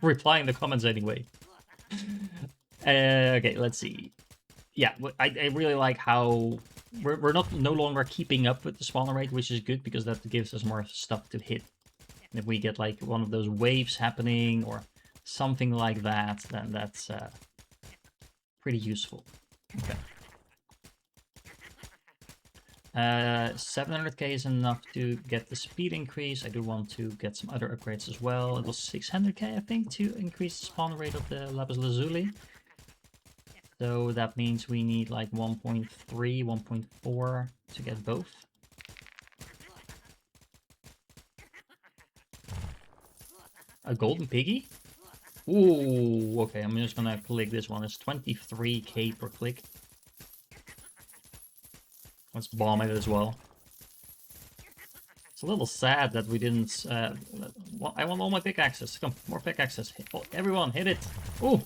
reply in the comments anyway. Okay, let's see. Yeah, I really like how we're no longer keeping up with the spawner rate, which is good because that gives us more stuff to hit. And if we get like one of those waves happening or something like that, then that's pretty useful. Okay. 700k is enough to get the speed increase. I do want to get some other upgrades as well. It was 600k, I think, to increase the spawn rate of the lapis lazuli. So that means we need like 1.3, 1.4 to get both. A golden piggy? Ooh, okay, I'm just gonna click this one. It's 23k per click. Let's bomb it as well. It's a little sad that we didn't... I want all my pickaxes. Come, more pickaxes. Everyone, hit it. Ooh!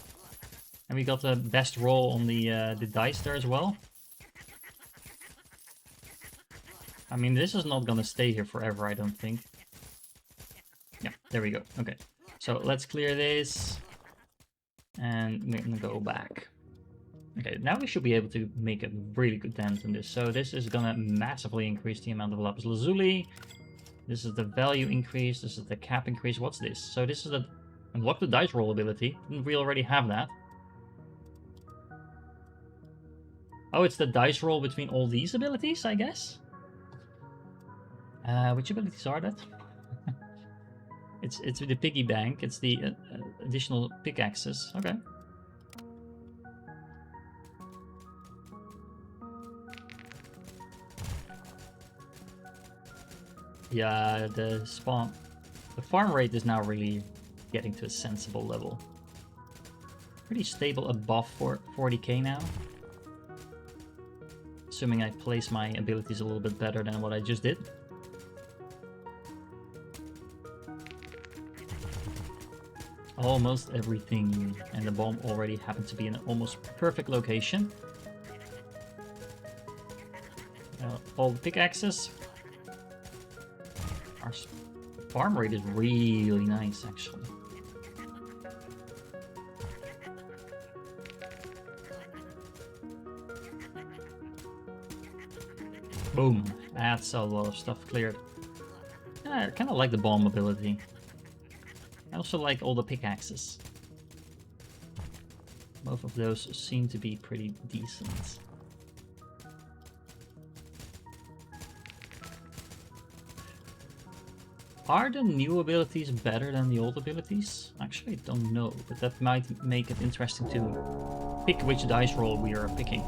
And we got the best roll on the dice there as well. I mean, this is not gonna stay here forever, I don't think. Yeah, there we go. Okay. So let's clear this. And we're gonna go back. Okay, now we should be able to make a really good dent in this. So this is gonna massively increase the amount of lapis lazuli. This is the value increase. This is the cap increase. What's this? So this is the unlock the dice roll ability. Didn't we already have that? Oh, it's the dice roll between all these abilities, I guess? Which abilities are that? It's the piggy bank. It's the additional pickaxes. Okay. Yeah, the farm rate is now really getting to a sensible level. Pretty stable above 40k now. Assuming I place my abilities a little bit better than what I just did. Almost everything, and the bomb already happened to be in an almost perfect location. All the pickaxes. Our farm rate is really nice, actually. Boom. That's a lot of stuff cleared. Yeah, I kind of like the bomb ability. I also like all the pickaxes. Both of those seem to be pretty decent. Are the new abilities better than the old abilities? Actually, I don't know, but that might make it interesting to pick which dice roll we are picking.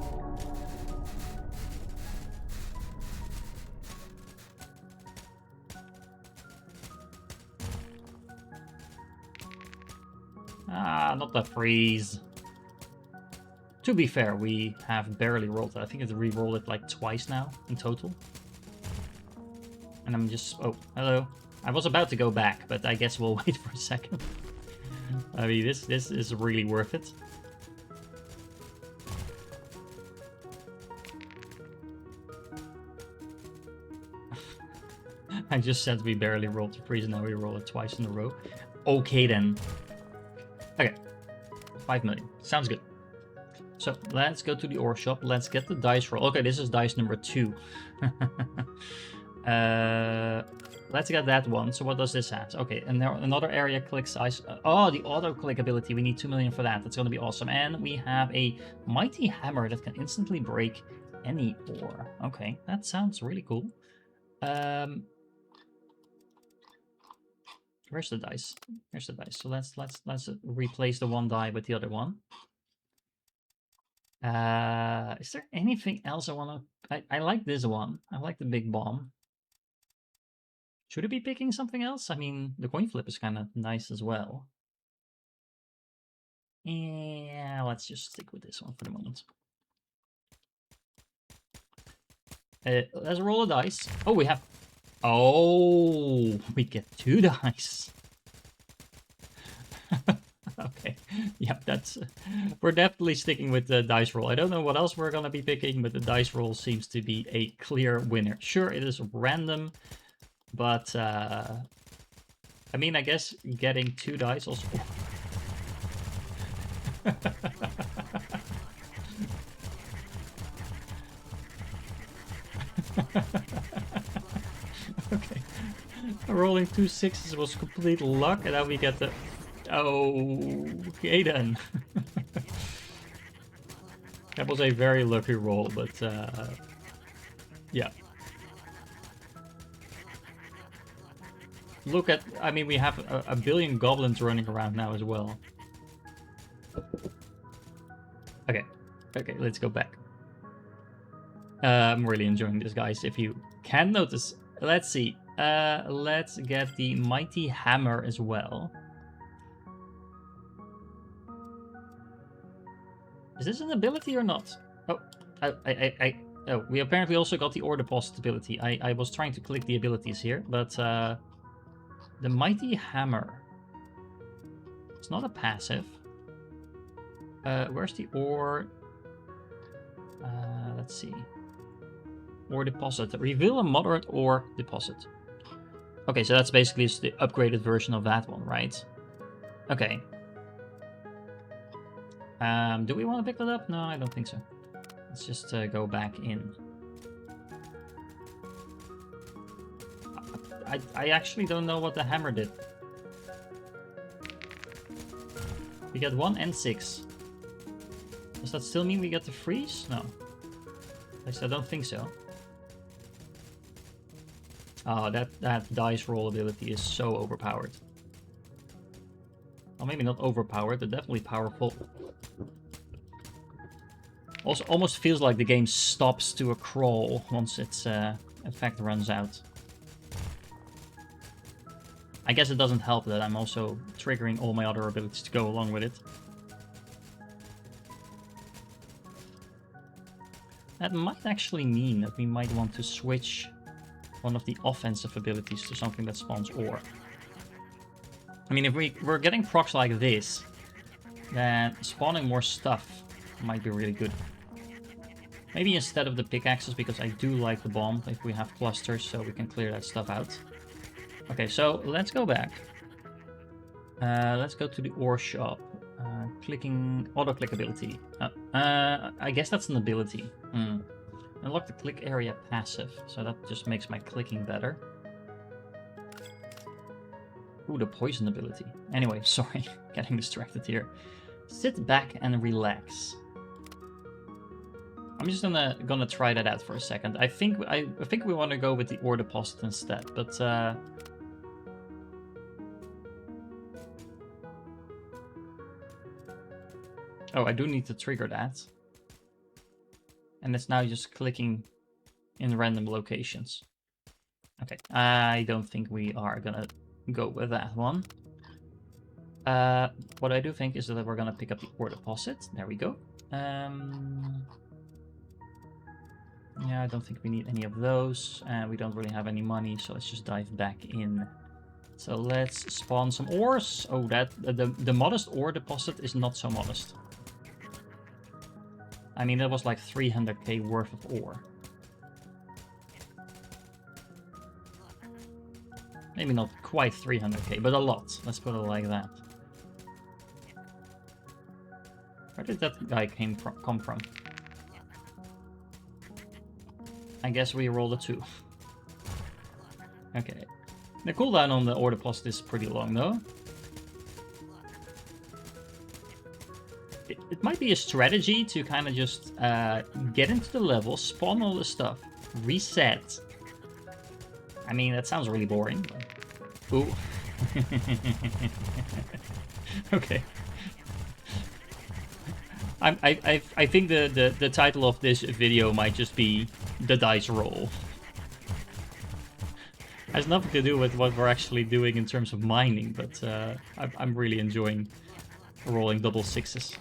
Ah, not the freeze. To be fair, we have barely rolled it. I think I've re-rolled it like twice now in total. And I'm just... Oh, hello. I was about to go back, but I guess we'll wait for a second. I mean, this is really worth it. I just said we barely rolled the freeze, and now we roll it twice in a row. Okay, then. Okay. 5 million. Sounds good. So, let's go to the ore shop. Let's get the dice roll. Okay, this is dice number 2. Let's get that one. So what does this have? Okay, and now another area clicks ice. Oh, the auto click ability. We need 2 million for that. That's going to be awesome. And we have a mighty hammer that can instantly break any ore. Okay, that sounds really cool. Where's the dice? Here's the dice. So let's replace the one die with the other one. Is there anything else I want to... I like this one. I like the big bomb. Should I be picking something else? I mean, the coin flip is kind of nice as well. Yeah, let's just stick with this one for the moment. Let's roll a dice. Oh, we have... Oh, we get 2 dice. Okay, yep, that's... we're definitely sticking with the dice roll. I don't know what else we're gonna be picking, but the dice roll seems to be a clear winner. Sure, it is random, but... I mean, I guess getting 2 dice also... Okay. Rolling 2 6s was complete luck, and now we get the... Okay then. That was a very lucky roll, but yeah. Look at... I mean, we have a billion goblins running around now as well. Okay. Okay, let's go back. I'm really enjoying this, guys. If you can notice... Let's see. Let's get the Mighty Hammer as well. Is this an ability or not? Oh, oh, we apparently also got the Ore Deposit ability. I was trying to click the abilities here, but the Mighty Hammer. It's not a passive. Where's the Ore? Let's see. Ore Deposit. Reveal a moderate Ore Deposit. Okay, so that's basically just the upgraded version of that one, right? Okay. Do we want to pick that up? No, I don't think so. Let's just go back in. I actually don't know what the hammer did. We get 1 and 6. Does that still mean we get the freeze? No. At least I don't think so. Oh, that dice roll ability is so overpowered. Well, maybe not overpowered, but definitely powerful. Also, almost feels like the game stops to a crawl once its effect runs out. I guess it doesn't help that I'm also triggering all my other abilities to go along with it. That might actually mean that we might want to switch one of the offensive abilities to something that spawns ore. I mean, if we're getting procs like this, then spawning more stuff might be really good. Maybe instead of the pickaxes, because I do like the bomb if we have clusters, so we can clear that stuff out. Okay, so let's go back. Let's go to the ore shop. Clicking auto-click ability. I guess that's an ability. Unlock the click area passive, so that just makes my clicking better. Ooh, the poison ability. Anyway, sorry, getting distracted here. Sit back and relax. I'm just gonna try that out for a second. I think we want to go with the ore deposit instead, but oh, I do need to trigger that. And it's now just clicking in random locations. Okay, I don't think we are gonna go with that one. What I do think is that we're gonna pick up the ore deposit. There we go. Yeah, I don't think we need any of those. We don't really have any money, so let's just dive back in. So let's spawn some ores. Oh, the modest ore deposit is not so modest. I mean, that was like 300k worth of ore. Maybe not quite 300k, but a lot. Let's put it like that. Where did that guy come from? I guess we rolled a 2. Okay. The cooldown on the ore deposit is pretty long, though. It might be a strategy to kind of just get into the level, spawn all the stuff, reset. I mean, that sounds really boring. But... Ooh. Okay. I think the title of this video might just be the dice roll. Has nothing to do with what we're actually doing in terms of mining, but I'm really enjoying rolling double sixes.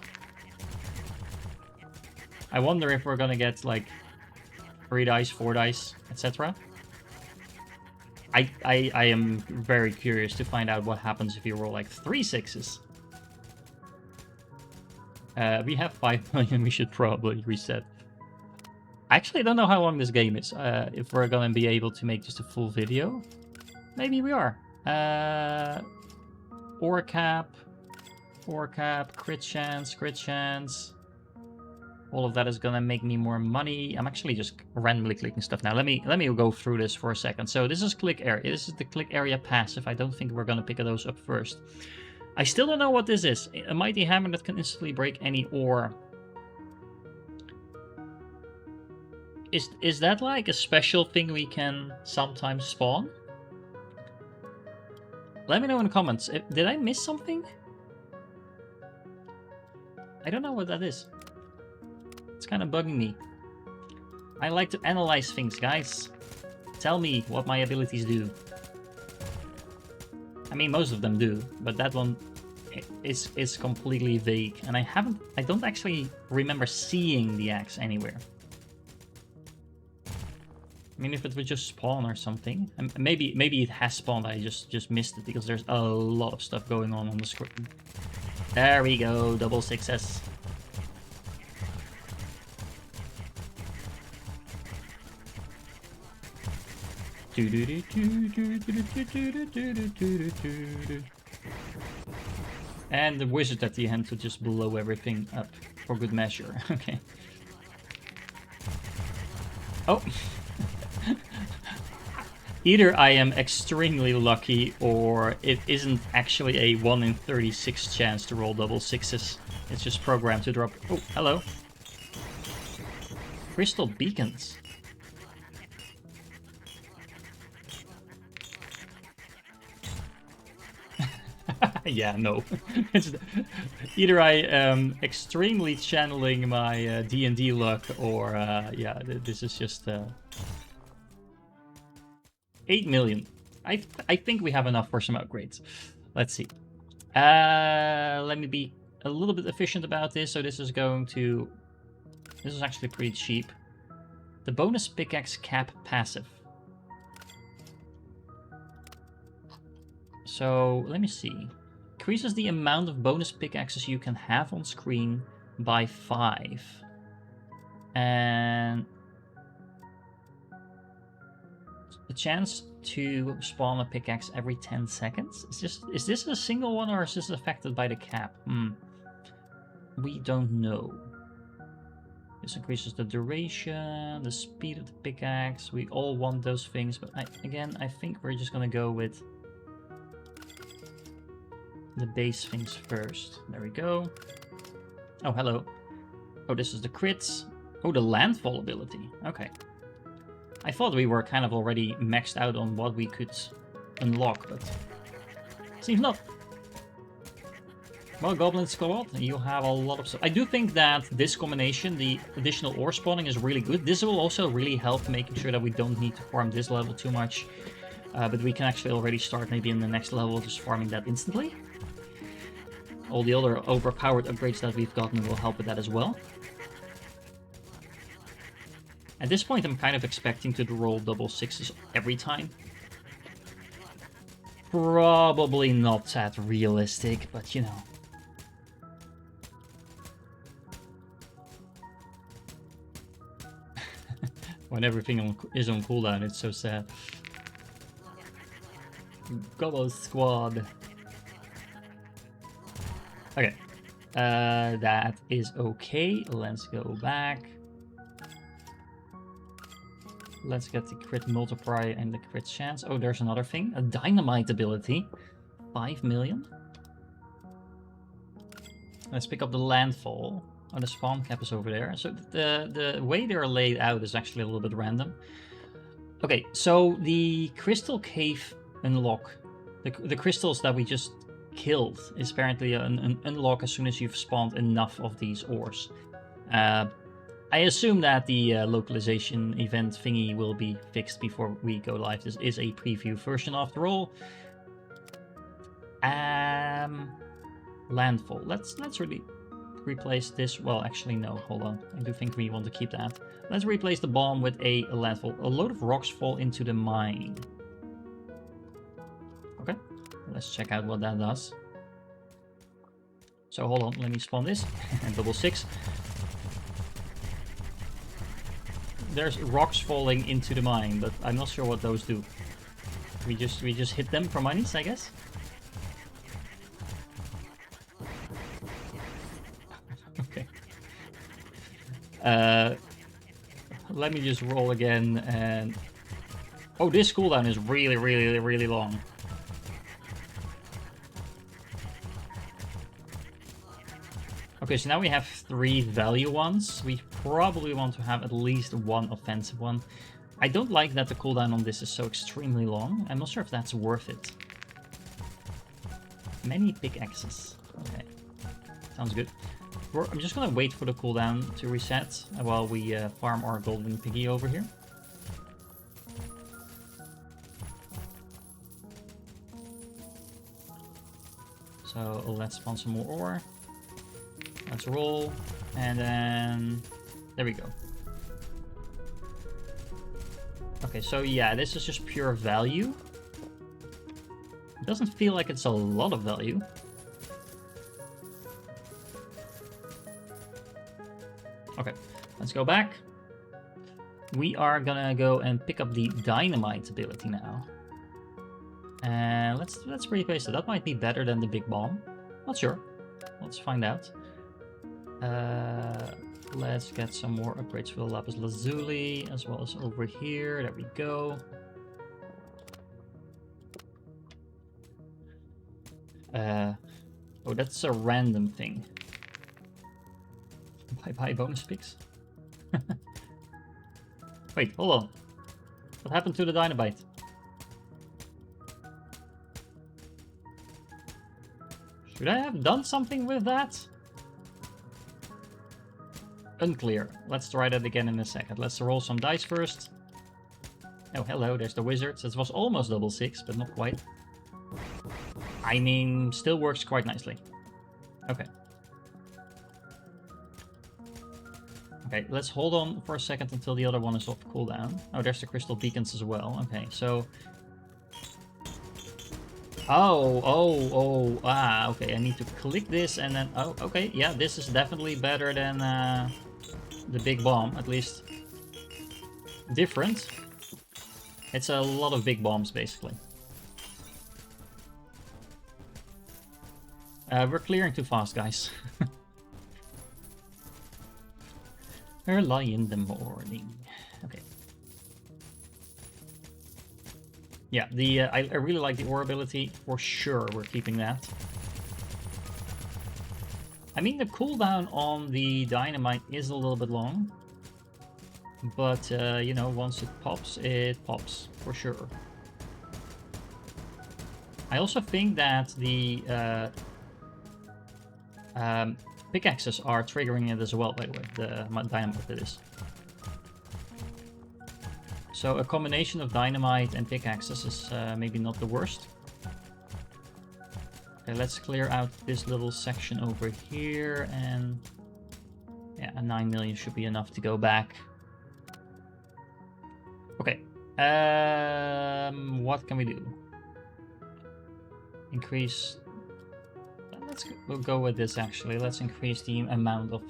I wonder if we're gonna get like 3 dice, 4 dice, etc. I am very curious to find out what happens if you roll like 3 sixes. We have 5 million, we should probably reset. I actually don't know how long this game is. If we're gonna be able to make just a full video. Maybe we are. Ore cap, crit chance. All of that is gonna make me more money. I'm actually just randomly clicking stuff now. Let me go through this for a second. So this is click area. This is the click area passive. I don't think we're gonna pick those up first. I still don't know what this is. A mighty hammer that can instantly break any ore. Is that like a special thing we can sometimes spawn? Let me know in the comments. Did I miss something? I don't know what that is. It's kind of bugging me. I like to analyze things, guys. Tell me what my abilities do. I mean, most of them do, but that one is completely vague, and I don't actually remember seeing the axe anywhere. I mean, if it would just spawn or something, and maybe it has spawned. I just missed it because there's a lot of stuff going on the screen. There we go, double success. And the wizard at the end to just blow everything up for good measure. Okay. Oh. Either I am extremely lucky or it isn't actually a 1 in 36 chance to roll double sixes. It's just programmed to drop. Oh, hello. Crystal beacons. Yeah, no. It's either I am extremely channeling my D&D luck or yeah, this is just 8 million. I think we have enough for some upgrades. Let's see. Let me be a little bit efficient about this. So this is going to... This is actually pretty cheap. The bonus pickaxe cap passive. So let me see. Increases the amount of bonus pickaxes you can have on screen by 5. And the chance to spawn a pickaxe every 10 seconds. Is this a single one or is this affected by the cap? We don't know. This increases the duration, the speed of the pickaxe. We all want those things, but again, I think we're just gonna go with the base things first. There we go. Oh, hello. Oh, this is the crits. Oh, the landfall ability. Okay. I thought we were kind of already maxed out on what we could unlock, but seems not. Well, Goblin Squad, you have a lot of stuff. I do think that this combination, the additional ore spawning, is really good. This will also really help making sure that we don't need to farm this level too much. But we can actually already start maybe in the next level just farming that instantly. All the other overpowered upgrades that we've gotten will help with that as well. At this point, I'm kind of expecting to roll double sixes every time. Probably not that realistic, but you know. When everything is on cooldown, it's so sad. Gobbo Squad. Okay. That is okay. Let's go back. Let's get the crit multiplier and the crit chance. Oh, there's another thing. A dynamite ability. 5 million. Let's pick up the landfall. Oh, the spawn cap is over there. So the way they're laid out is actually a little bit random. Okay, so the crystal cave unlock. The crystals that we just killed is apparently an unlock as soon as you've spawned enough of these ores. I assume that the localization event thingy will be fixed before we go live. This is a preview version after all. Landfall. Let's really replace this. Well, actually, no. Hold on. I do think we want to keep that. Let's replace the bomb with a landfall. A load of rocks fall into the mine. Okay. Let's check out what that does. So hold on. Let me spawn this and double 6. There's rocks falling into the mine, but I'm not sure what those do. We just hit them for monies, I guess. Okay. Let me just roll again and... Oh, this cooldown is really long. Okay, so now we have 3 value ones. We probably want to have at least 1 offensive one. I don't like that the cooldown on this is so extremely long. I'm not sure if that's worth it. Many pickaxes. Okay, sounds good. I'm just gonna wait for the cooldown to reset while we farm our golden piggy over here. So let's spawn some more ore. Let's roll, and then there we go. Okay, so yeah, this is just pure value. It doesn't feel like it's a lot of value. Okay, let's go back. We are gonna go and pick up the dynamite ability now. And let's replace it. That might be better than the big bomb. Not sure. Let's find out. Let's get some more upgrades for the lapis lazuli, as well as over here. There we go. Oh, that's a random thing. Bye-bye bonus picks. Wait, hold on. What happened to the dynamite? Should I have done something with that? Unclear. Let's try that again in a second. Let's roll some dice first. Oh, hello, there's the wizards. It was almost double 6, but not quite. I mean, still works quite nicely. Okay. Okay, let's hold on for a second until the other one is off cooldown. Oh, there's the crystal beacons as well. Okay, so... okay, I need to click this and then... Oh, okay, yeah, this is definitely better than the big bomb, at least different. It's a lot of big bombs, basically. We're clearing too fast, guys. Early in the morning. Okay. Yeah, the I really like the ore ability. For sure, we're keeping that. I mean, the cooldown on the dynamite is a little bit long. But, you know, once it pops, for sure. I also think that the pickaxes are triggering it as well, by the way, the dynamite that is. So a combination of dynamite and pickaxes is maybe not the worst. Okay, let's clear out this little section over here, and yeah, a 9 million should be enough to go back. Okay, what can we do? Increase... We'll go with this actually. Let's increase the amount of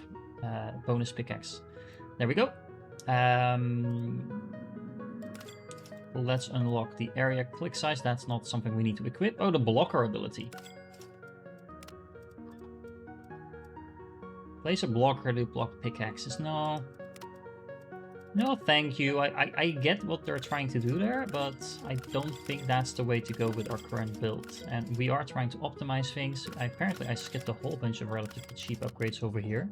bonus pickaxe. There we go. Let's unlock the area click size. That's not something we need to equip. Oh, the blocker ability. Place a blocker to block pickaxes. No. No, thank you. I get what they're trying to do there, but I don't think that's the way to go with our current build. And we are trying to optimize things. Apparently, I skipped a whole bunch of relatively cheap upgrades over here.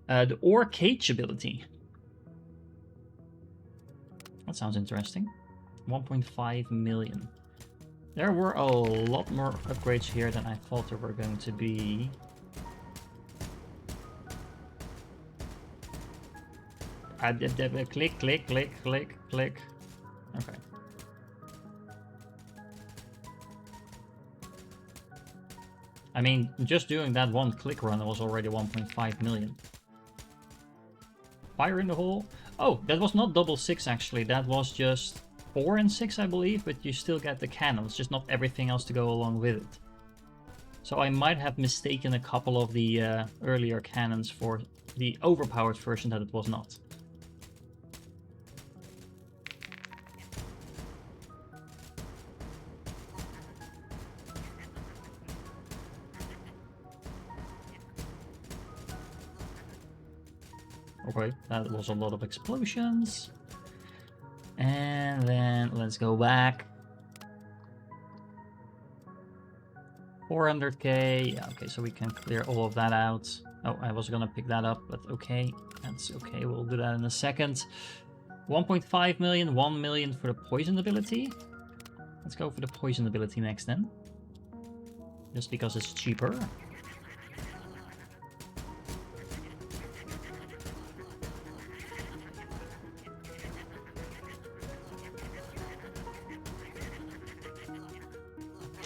The ore cage ability. That sounds interesting. 1.5 million. There were a lot more upgrades here than I thought there were going to be. Click, click, click, click, click. Okay. I mean, just doing that one click run was already 1.5 million. Fire in the hole. Oh, that was not double 6 actually. That was just 4 and 6, I believe, but you still get the cannons, just not everything else to go along with it. So I might have mistaken a couple of the earlier cannons for the overpowered version that it was not. Okay, that was a lot of explosions. And then let's go back. 400k. Yeah, okay, so we can clear all of that out. Oh, I was gonna pick that up, but okay. That's okay, we'll do that in a second. 1.5 million, 1 million for the poison ability. Let's go for the poison ability next then. Just because it's cheaper.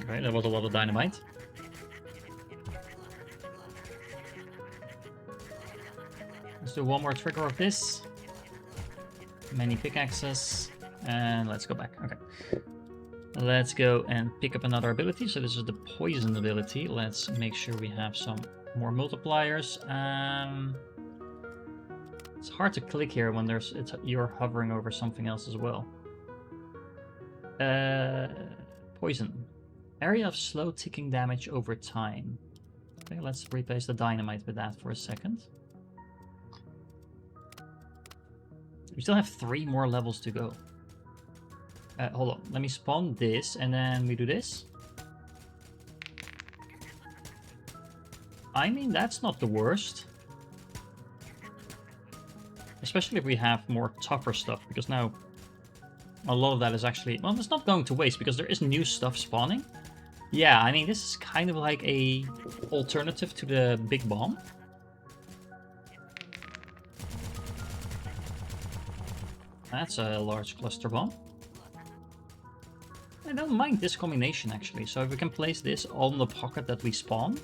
Okay, that was a lot of dynamite. Let's do one more trigger of this. Many pickaxes. And let's go back. Okay. Let's go and pick up another ability. So this is the poison ability. Let's make sure we have some more multipliers. It's hard to click here when you're hovering over something else as well. Poison. Area of slow ticking damage over time. Okay, let's replace the dynamite with that for a second. We still have 3 more levels to go. Hold on, let me spawn this and then we do this. I mean, that's not the worst. Especially if we have more tougher stuff, because now a lot of that is actually... Well, it's not going to waste because there is new stuff spawning. Yeah, I mean, this is kind of like a alternative to the big bomb. That's a large cluster bomb. I don't mind this combination actually. So if we can place this on the pocket that we spawn,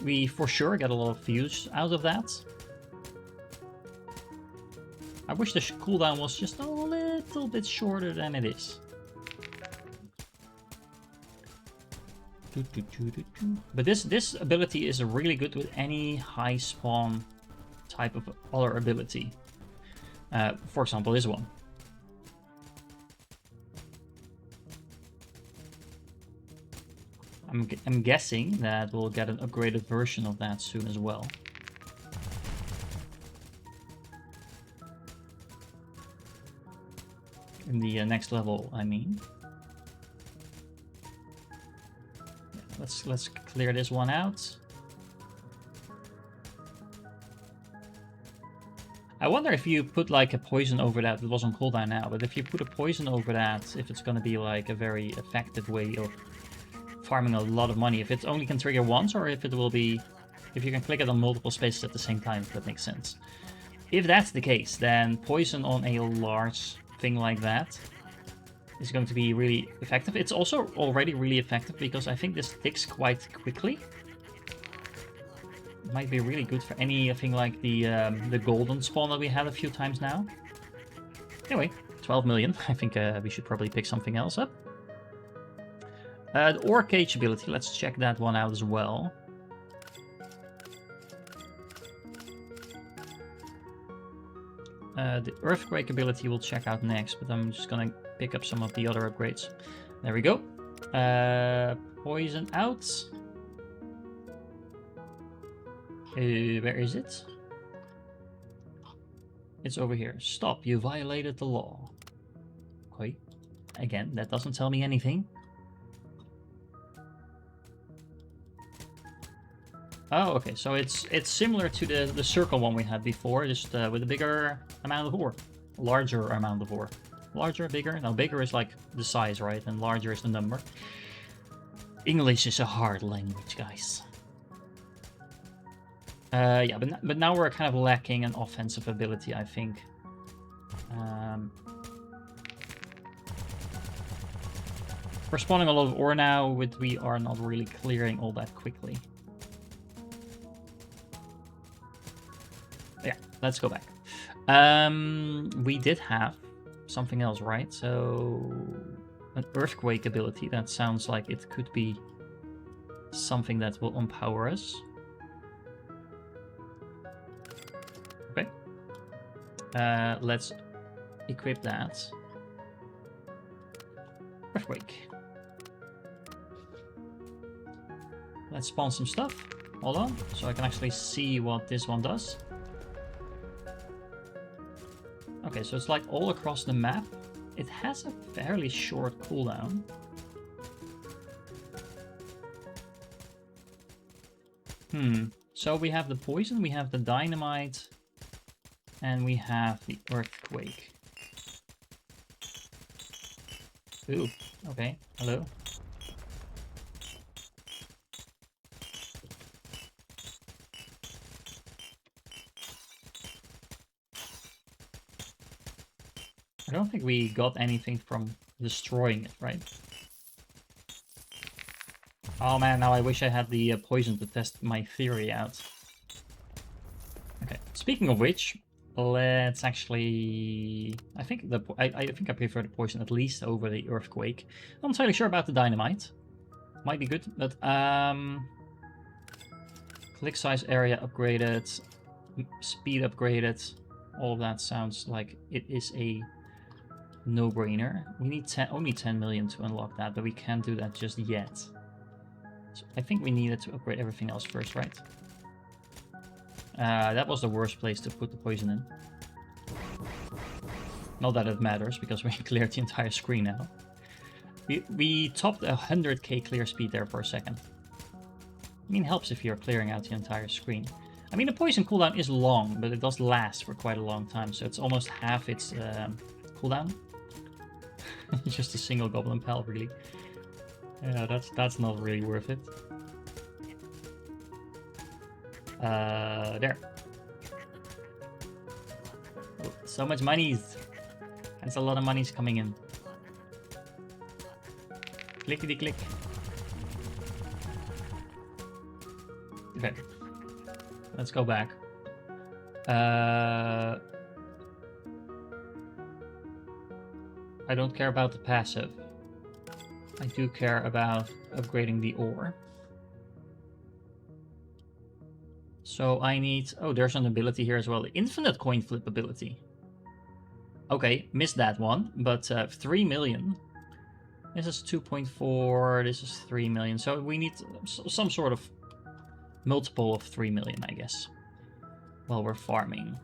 we for sure get a lot of views out of that. I wish the cooldown was just a little bit shorter than it is. But this ability is really good with any high spawn type of other ability. For example, this one. I'm guessing that we'll get an upgraded version of that soon as well. In the next level, I mean. Yeah, let's clear this one out. I wonder if you put like a poison over that. It was on cooldown now, but if you put a poison over that, if it's gonna be like a very effective way of farming a lot of money. If it only can trigger once, or if it will be, if you can click it on multiple spaces at the same time, if that makes sense. If that's the case, then poison on a large thing like that is going to be really effective. It's also already really effective because I think this ticks quite quickly. It might be really good for anything like the golden spawn that we had a few times now. Anyway, 12 million. I think we should probably pick something else up. The ore cage ability, let's check that one out as well. The earthquake ability we'll check out next, but I'm just gonna pick up some of the other upgrades. There we go. Poison out. Where is it? It's over here. Stop, you violated the law. Okay. Again, that doesn't tell me anything. Oh, okay, so it's similar to the circle one we had before, just with a bigger amount of ore. Larger amount of ore. Larger, bigger? No, bigger is like the size, right? And larger is the number. English is a hard language, guys. Yeah, but now we're kind of lacking an offensive ability, I think. We're spawning a lot of ore now, but we are not really clearing all that quickly. Yeah, let's go back. We did have something else, right? So an earthquake ability. That sounds like it could be something that will empower us. Okay. Let's equip that. Earthquake. Let's spawn some stuff. Hold on, so I can actually see what this one does. Okay, so it's like all across the map. It has a fairly short cooldown. So we have the poison, we have the dynamite, and we have the earthquake. Ooh, okay, hello. I don't think we got anything from destroying it, right? Oh man, now I wish I had the poison to test my theory out. Okay, speaking of which, let's actually... I think I think I prefer the poison at least over the earthquake. I'm not entirely sure about the dynamite. Might be good, but click size area upgraded, speed upgraded. All of that sounds like it is a no-brainer. We need only 10 million to unlock that, but we can't do that just yet. So I think we needed to upgrade everything else first, right? That was the worst place to put the poison in. Not that it matters, because we cleared the entire screen now. We topped 100k clear speed there for a second. I mean, it helps if you're clearing out the entire screen. I mean, the poison cooldown is long, but it does last for quite a long time, so it's almost half its cooldown. Just a single goblin pal, really. Yeah, that's not really worth it. There. Oh, so much monies. That's a lot of monies coming in. Clickety click. Okay. Let's go back. I don't care about the passive. I do care about upgrading the ore. So I need... Oh, there's an ability here as well. The infinite coin flip ability. Okay, missed that one. But 3 million. This is 2.4. This is 3 million. So we need some sort of multiple of 3 million, I guess. While we're farming.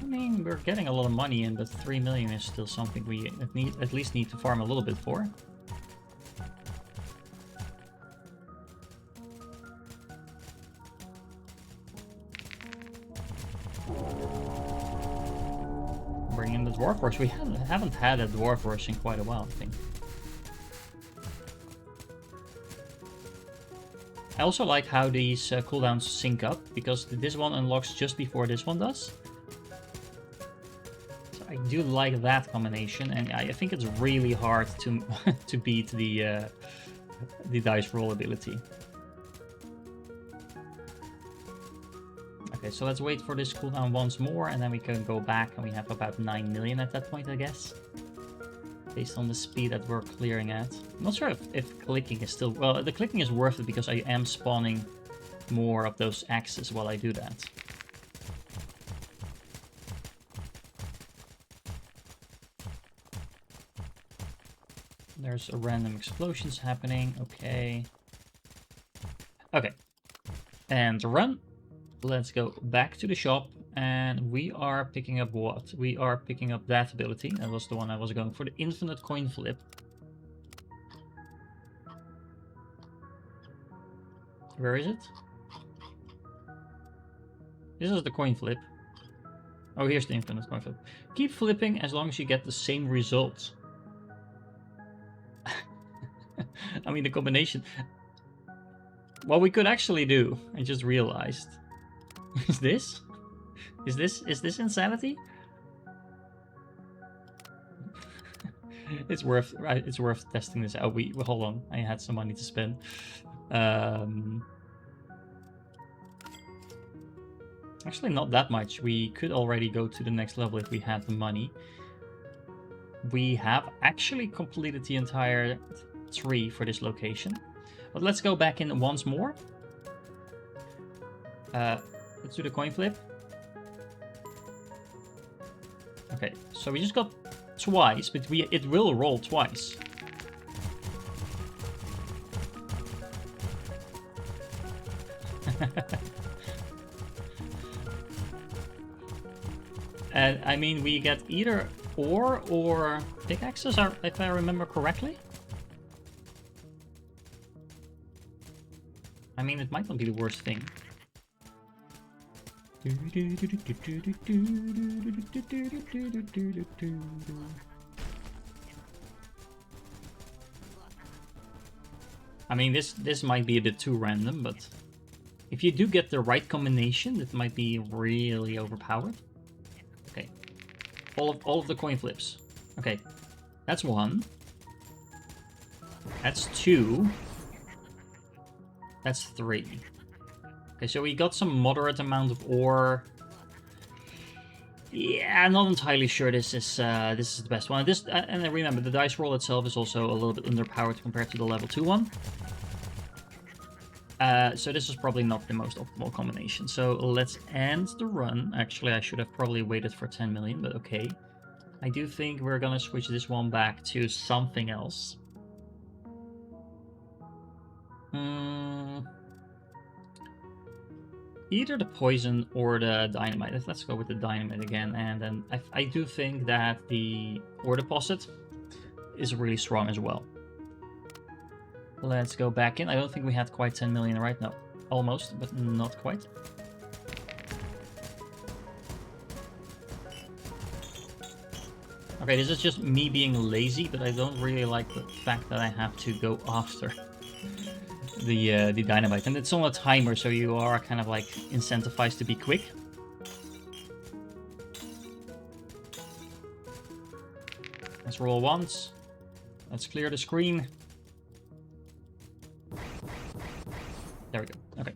I mean, we're getting a lot of money in, but 3 million is still something we at least need to farm a little bit for. Bring in the dwarf horse. We haven't had a dwarf horse in quite a while, I think. I also like how these cooldowns sync up, because this one unlocks just before this one does. So I do like that combination, and I think it's really hard to to beat the dice roll ability. Okay, so let's wait for this cooldown once more, and then we can go back, and we have about 9 million at that point, I guess. Based on the speed that we're clearing at. I'm not sure if clicking is still... Well, the clicking is worth it because I am spawning more of those axes while I do that. There's a random explosions happening. Okay. Okay. And run. Let's go back to the shop. And we are picking up what? We are picking up that ability. That was the one I was going for. The infinite coin flip. Where is it? This is the coin flip. Oh, here's the infinite coin flip. Keep flipping as long as you get the same result. I mean, the combination... What we could actually do, I just realized, is this. Is this insanity? It's worth testing this out. Hold on. I had some money to spend. Actually, not that much. We could already go to the next level if we had the money. We have actually completed the entire tree for this location. But let's go back in once more. Let's do the coin flip. Okay, so we just got twice, but it will roll twice. And I mean, we get either ore or pickaxes, if I remember correctly. I mean, it might not be the worst thing. I mean, this might be a bit too random, but if you do get the right combination, it might be really overpowered. Okay, all of the coin flips. Okay, that's one. That's two. That's three. Okay, so we got some moderate amount of ore. Yeah, I'm not entirely sure this is the best one. And remember, the dice roll itself is also a little bit underpowered compared to the level 2 one. So this is probably not the most optimal combination. So let's end the run. Actually, I should have probably waited for 10 million, but okay. I do think we're gonna switch this one back to something else. Either the poison or the dynamite. Let's go with the dynamite again. And then I do think that the ore deposit is really strong as well. Let's go back in. I don't think we had quite 10 million right now. Almost, but not quite. Okay, this is just me being lazy, but I don't really like the fact that I have to go after the dynamite. And it's on a timer, so you are kind of like incentivized to be quick. Let's roll once. Let's clear the screen. There we go. Okay.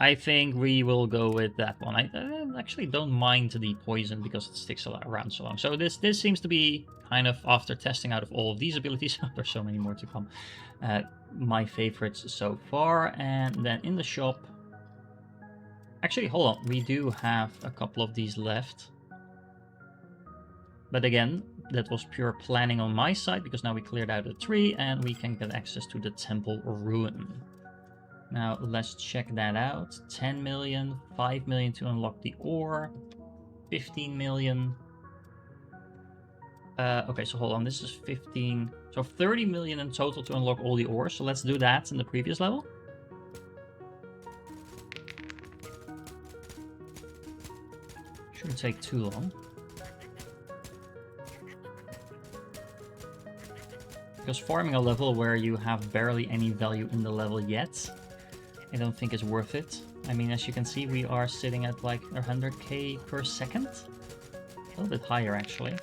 I think we will go with that one. I actually don't mind the poison because it sticks around so long. So this seems to be kind of, after testing out of all of these abilities, there's so many more to come, my favorites so far. And then in the shop, actually, hold on, we do have a couple of these left. But again, that was pure planning on my side, because now we cleared out the tree and we can get access to the temple ruin. Now let's check that out. 10 million, 5 million to unlock the ore, 15 million. Okay, so hold on, this is 15. So 30 million in total to unlock all the ores. So let's do that in the previous level. Shouldn't take too long. Because farming a level where you have barely any value in the level yet, I don't think is worth it. I mean, as you can see, we are sitting at like 100k per second. A little bit higher, actually.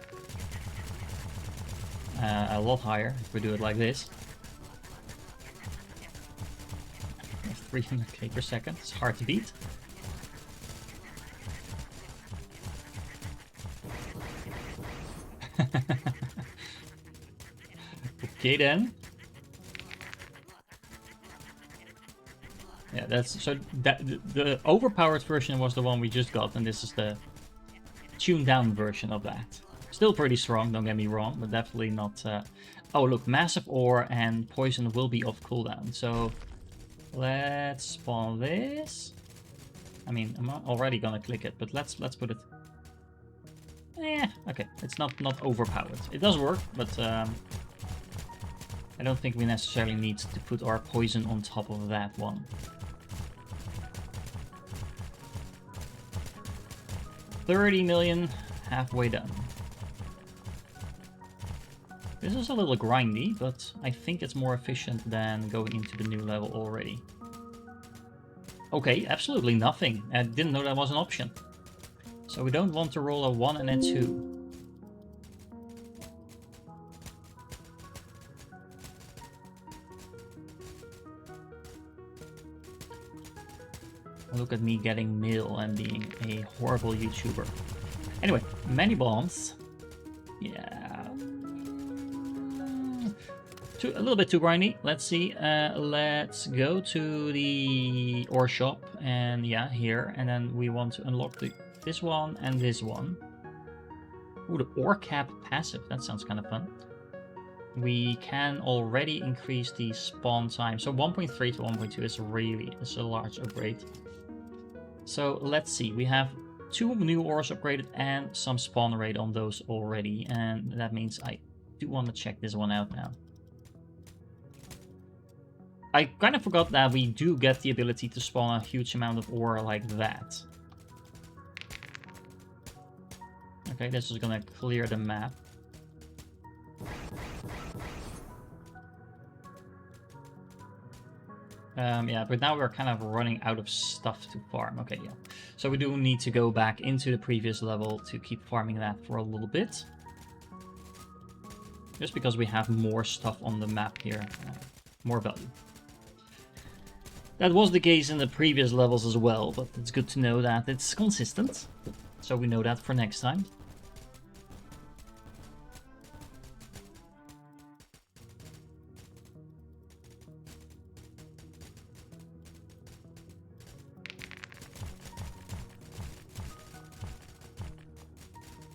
A lot higher if we do it like this. 300k per second. It's hard to beat. Okay then. Yeah, that's so that the overpowered version was the one we just got, and this is the tuned down version of that. Still pretty strong, don't get me wrong, but definitely not. Oh look, massive ore and poison will be off cooldown. So let's spawn this. I mean, I'm already gonna click it, but let's put it. Yeah, okay, it's not overpowered. It does work, but I don't think we necessarily need to put our poison on top of that one. $30 million, halfway done. This is a little grindy, but I think it's more efficient than going into the new level already. Okay, absolutely nothing. I didn't know that was an option. So we don't want to roll a 1 and a 2. Look at me getting mail and being a horrible YouTuber. Anyway, many bombs. Yeah. A little bit too grindy. Let's see. Let's go to the ore shop. And yeah, here. And then we want to unlock this one and this one. Ooh, the ore cap passive. That sounds kind of fun. We can already increase the spawn time. So 1.3 to 1.2 is a large upgrade. So let's see, we have 2 new ores upgraded and some spawn rate on those already, and that means I do want to check this one out now. I kind of forgot that we do get the ability to spawn a huge amount of ore like that. Okay, this is gonna clear the map. Yeah, but now we're kind of running out of stuff to farm. Okay, yeah. So we do need to go back into the previous level to keep farming that for a little bit. Just because we have more stuff on the map here. More value. That was the case in the previous levels as well, but it's good to know that it's consistent. So we know that for next time.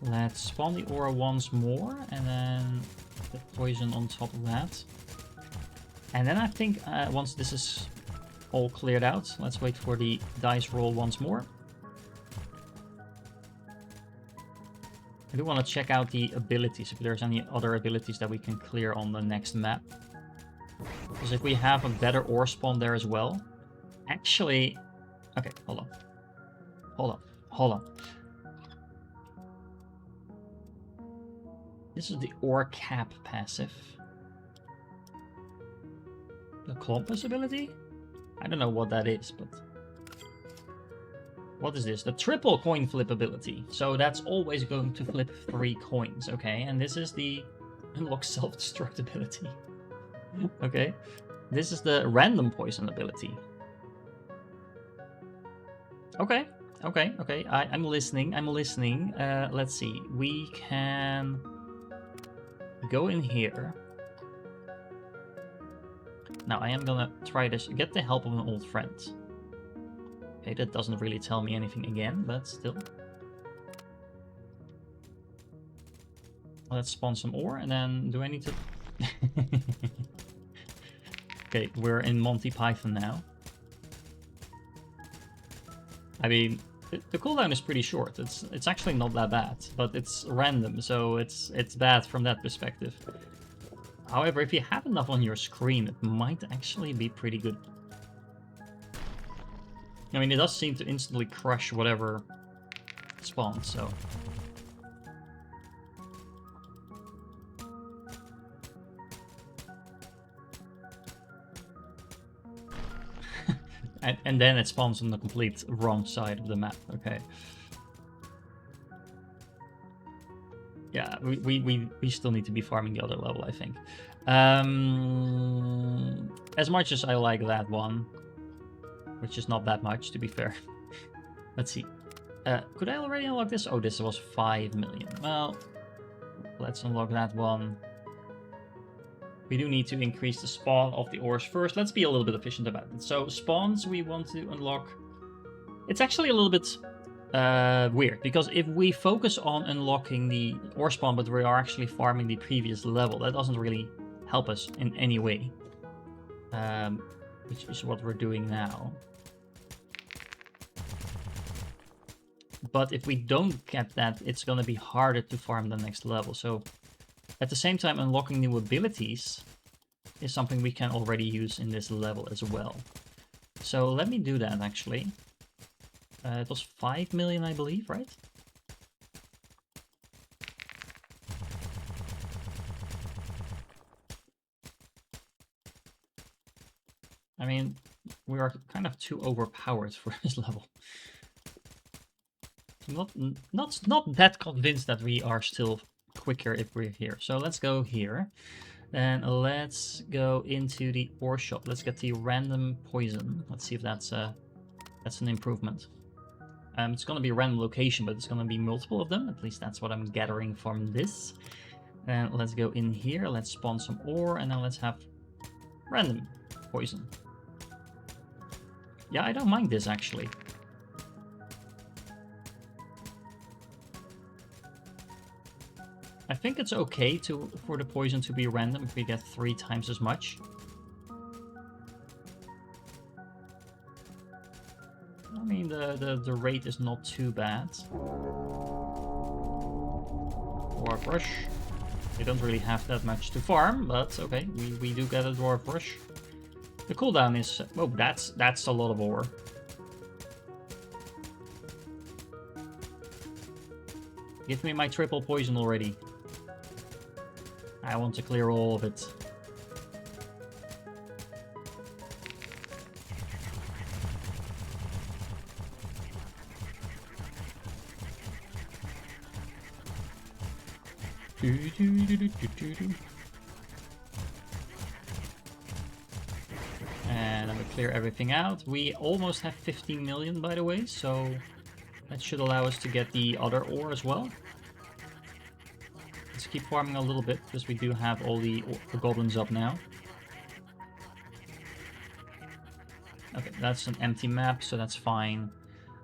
Let's spawn the ore once more, and then the poison on top of that. And then I think once this is all cleared out, let's wait for the dice roll once more. I do want to check out the abilities, if there's any other abilities that we can clear on the next map. Because if we have a better ore spawn there as well... Actually... Okay, hold on. Hold on. This is the ore cap passive. The compass ability? I don't know what that is, but... What is this? The triple coin flip ability. So that's always going to flip 3 coins, okay? And this is the unlock self-destruct ability. Okay. This is the random poison ability. Okay. I'm listening. Let's see. We can go in here. Now I am gonna try this. Get the help of an old friend. Okay, that doesn't really tell me anything again, but still. Let's spawn some ore, and then do I need to... Okay, we're in Monty Python now. I mean, the cooldown is pretty short. It's actually not that bad, but it's random, so it's bad from that perspective. However, if you have enough on your screen, it might actually be pretty good. I mean, it does seem to instantly crush whatever spawns, so... and then it spawns on the complete wrong side of the map, okay. Yeah, we still need to be farming the other level, I think. As much as I like that one, which is not that much, to be fair. Let's see. Could I already unlock this? Oh, this was 5 million. Well, let's unlock that one. We do need to increase the spawn of the ores first. Let's be a little bit efficient about it. So, spawns we want to unlock. It's actually a little bit weird, because if we focus on unlocking the ore spawn, but we are actually farming the previous level, that doesn't really help us in any way. Which is what we're doing now. But if we don't get that, it's going to be harder to farm the next level. So at the same time, unlocking new abilities is something we can already use in this level as well. So let me do that, actually. It was 5 million, I believe, right? I mean, We are kind of too overpowered for this level. Not that convinced that we are still quicker if we're here. So let's go here. And let's go into the ore shop. Let's get the random poison. Let's see if that's an improvement. It's going to be a random location, but it's going to be multiple of them. At least that's what I'm gathering from this. And let's go in here. Let's spawn some ore, and now let's have random poison. Yeah, I don't mind this actually. I think it's okay for the poison to be random if we get 3 times as much. I mean, the rate is not too bad. Dwarf Rush. We don't really have that much to farm, but okay, we do get a Dwarf Rush. The cooldown is... oh, that's a lot of ore. Give me my triple poison already. I want to clear all of it. And I'm gonna clear everything out. We almost have 15 million, by the way, so that should allow us to get the other ore as well. Let's keep farming a little bit, because we do have all the goblins up now. Okay, that's an empty map, so that's fine.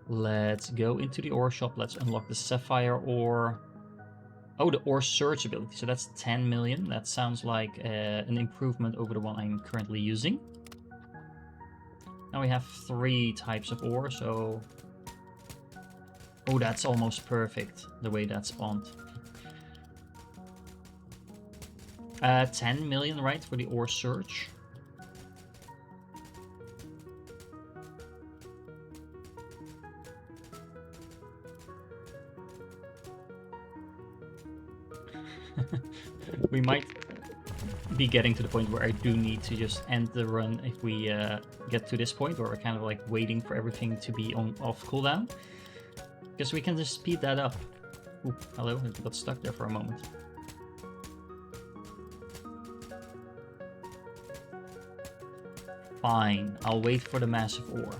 Let's go into the ore shop. Let's unlock the sapphire ore. Oh, the ore search ability. So that's 10 million. That sounds like an improvement over the one I'm currently using. Now we have 3 types of ore, so... oh, that's almost perfect, the way that spawned. 10 million, right, for the ore search. We might be getting to the point where I do need to just end the run if we get to this point where we're kind of like waiting for everything to be off cooldown. Because we can just speed that up. Ooh, hello, it got stuck there for a moment. Fine, I'll wait for the massive ore.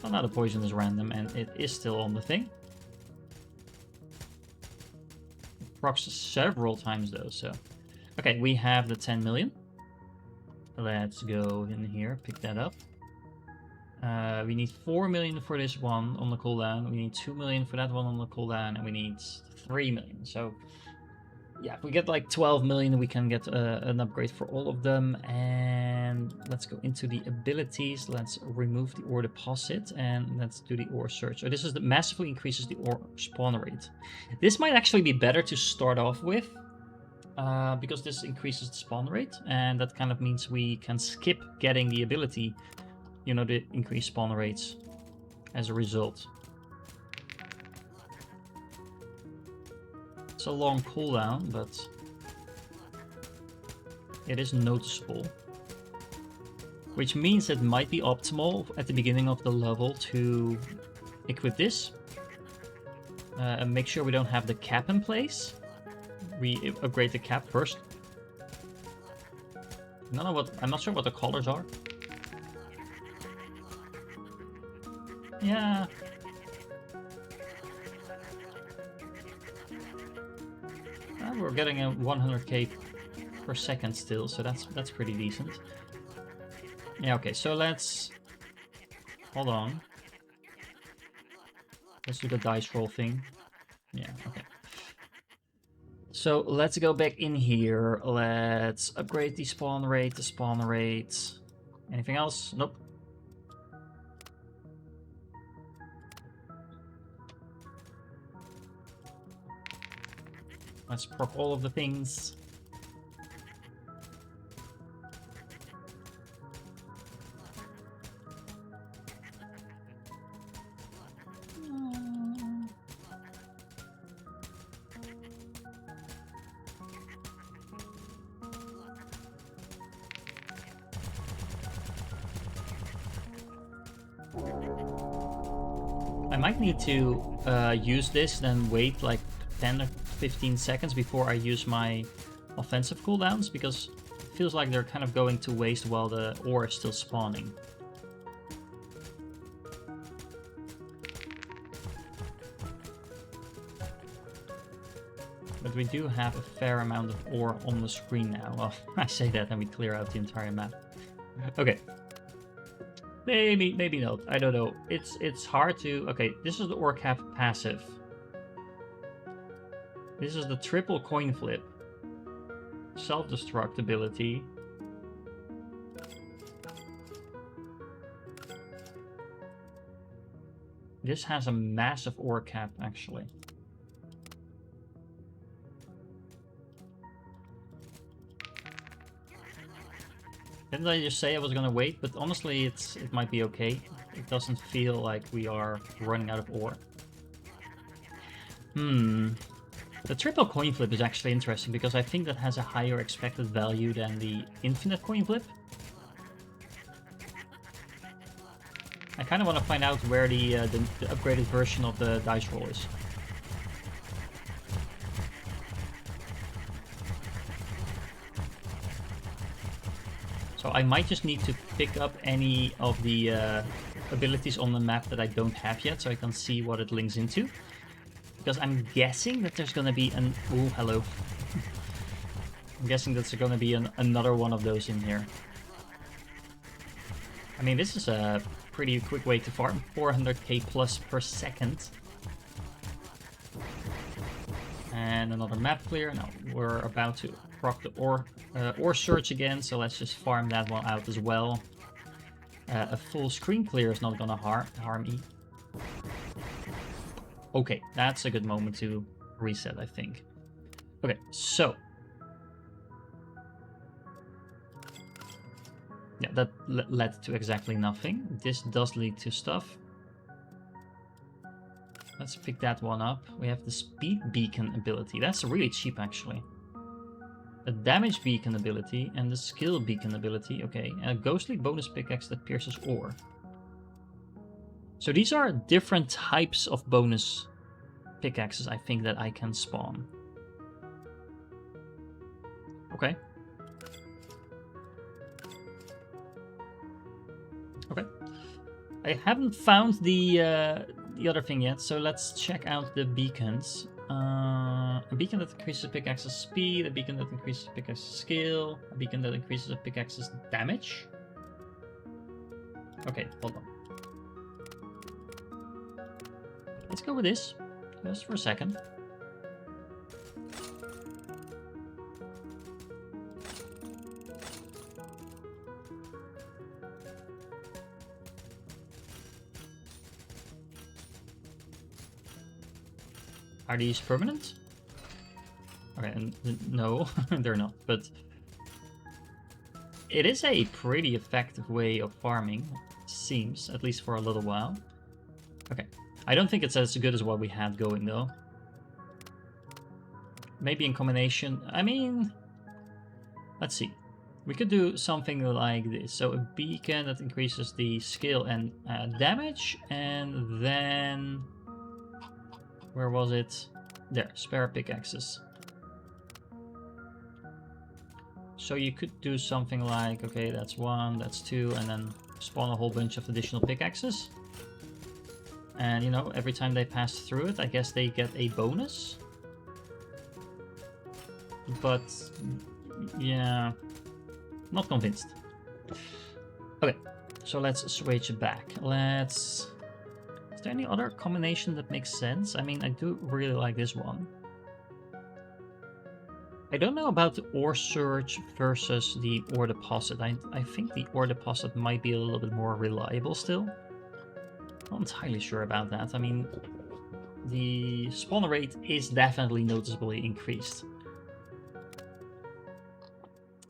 Oh, now the poison is random and it is still on the thing. It procs several times though, so... okay, we have the 10 million. Let's go in here, pick that up. We need 4 million for this one on the cooldown. We need 2 million for that one on the cooldown, and we need 3 million. So, yeah, if we get like 12 million, we can get an upgrade for all of them. And let's go into the abilities. Let's remove the ore deposit, and let's do the ore search. So this is the massively increases the ore spawn rate. This might actually be better to start off with, because this increases the spawn rate, and that kind of means we can skip getting the ability, you know, the increased spawn rates as a result. It's a long cooldown, but it is noticeable. Which means it might be optimal at the beginning of the level to equip this. And make sure we don't have the cap in place. We upgrade the cap first. I'm not sure what the colors are. Yeah. We're getting a 100k per second still, so that's pretty decent. Yeah, okay, so let's... hold on. Let's do the dice roll thing. Yeah, okay. So let's go back in here. Let's upgrade the spawn rate, Anything else? Nope. Let's proc all of the things. I might need to use this, then wait like 10 or 15 seconds before I use my offensive cooldowns, because it feels like they're kind of going to waste while the ore is still spawning. But we do have a fair amount of ore on the screen now. Well, I say that and we clear out the entire map. Okay. Maybe not. I don't know. It's hard to... Okay, this is the ore cap passive. This is the triple coin flip. Self-destruct ability. This has a massive ore cap, actually. Didn't I just say I was gonna wait? But honestly, it might be okay. It doesn't feel like we are running out of ore. The triple coin flip is actually interesting because I think that has a higher expected value than the infinite coin flip. I kind of want to find out where the upgraded version of the dice roll is. So I might just need to pick up any of the abilities on the map that I don't have yet, so I can see what it links into. Because I'm guessing that there's gonna be an... Oh, hello. I'm guessing that there's gonna be another one of those in here. I mean, this is a pretty quick way to farm. 400k plus per second. And another map clear. Now we're about to proc the ore search again, so let's just farm that one out as well. A full screen clear is not gonna harm me. Okay, that's a good moment to reset, I think. Okay, so. Yeah, that led to exactly nothing. This does lead to stuff. Let's pick that one up. We have the speed beacon ability. That's really cheap, actually. A damage beacon ability and the skill beacon ability. Okay, and a ghostly bonus pickaxe that pierces ore. So these are different types of bonus pickaxes, I think, that I can spawn. Okay. Okay. I haven't found the other thing yet, so let's check out the beacons. A beacon that increases pickaxe's speed, a beacon that increases pickaxe's skill, a beacon that increases a pickaxe's damage. Okay, hold on. Let's go with this, just for a second. Are these permanent? Okay, and no, they're not, but it is a pretty effective way of farming, seems, at least for a little while. Okay, I don't think it's as good as what we had going, though. Maybe in combination, I mean, let's see. We could do something like this. So a beacon that increases the skill and damage, and then... Where was it? There, spare pickaxes. So you could do something like, okay, that's 1, that's 2, and then spawn a whole bunch of additional pickaxes. And, you know, every time they pass through it, I guess they get a bonus. But, yeah, not convinced. Okay, so let's switch it back. Let's... Is there any other combination that makes sense? I mean, I do really like this one. I don't know about the ore search versus the ore deposit. I think the ore deposit might be a little bit more reliable still. Not entirely sure about that. I mean, the spawn rate is definitely noticeably increased.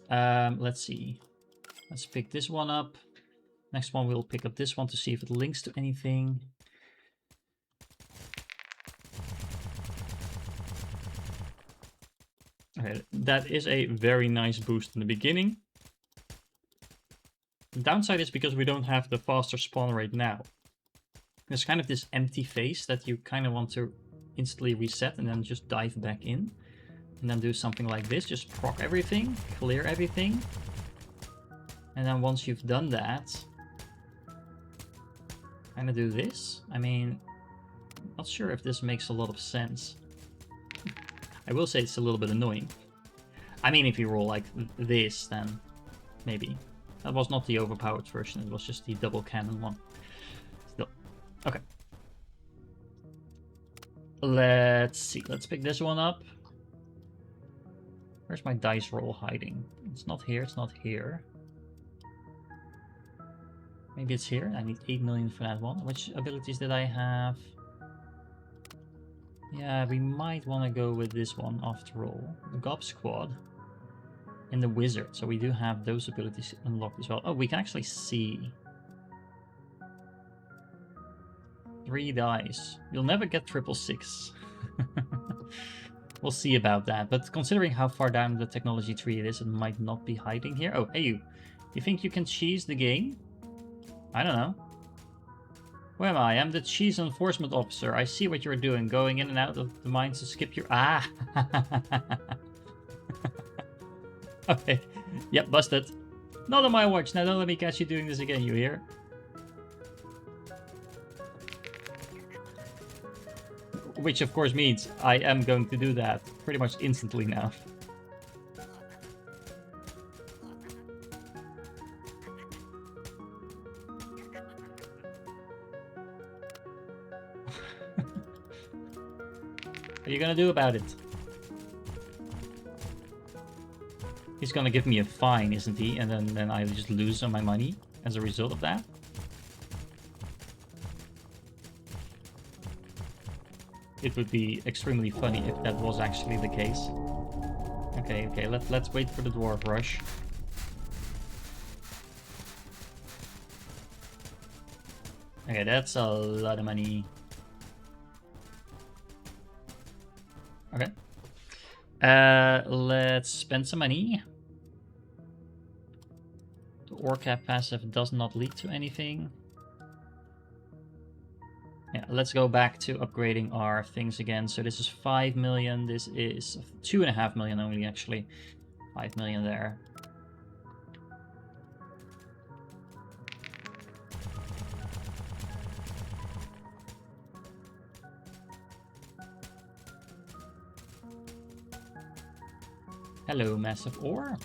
Let's see. Let's pick this one up. Next one, we'll pick up this one to see if it links to anything. Okay, that is a very nice boost in the beginning. The downside is because we don't have the faster spawn rate now. there's kind of this empty face that you kind of want to instantly reset and then just dive back in. And then do something like this, just proc everything, clear everything. And then once you've done that, kind of do this. I mean, not sure if this makes a lot of sense. I will say it's a little bit annoying. I mean, if you roll like this, then maybe. That was not the overpowered version, it was just the double cannon one. Still. Okay. Let's see, let's pick this one up. Where's my dice roll hiding? It's not here, it's not here. Maybe it's here. I need 8 million for that one. Which abilities did I have? Yeah, we might want to go with this one after all. The Gob Squad and the Wizard. So we do have those abilities unlocked as well. Oh, we can actually see. 3 dice. You'll never get 666. We'll see about that. But considering how far down the technology tree it is, it might not be hiding here. Oh, hey you. You think you can cheese the game? I don't know. Where am I? I'm the cheese enforcement officer. I see what you're doing. Going in and out of the mines to skip your... Ah! Okay. Yep, busted. Not on my watch. Now don't let me catch you doing this again, you hear? Which of course means I am going to do that pretty much instantly now. What are you gonna do about it? He's gonna give me a fine, isn't he? And then I just lose on my money as a result of that. It would be extremely funny if that was actually the case. Okay, let's wait for the dwarf rush. Okay, that's a lot of money. Okay. Let's spend some money. The Orcap passive does not lead to anything. Yeah, let's go back to upgrading our things again. So this is 5 million. This is 2.5 million only, actually. 5 million there. Hello, massive ore.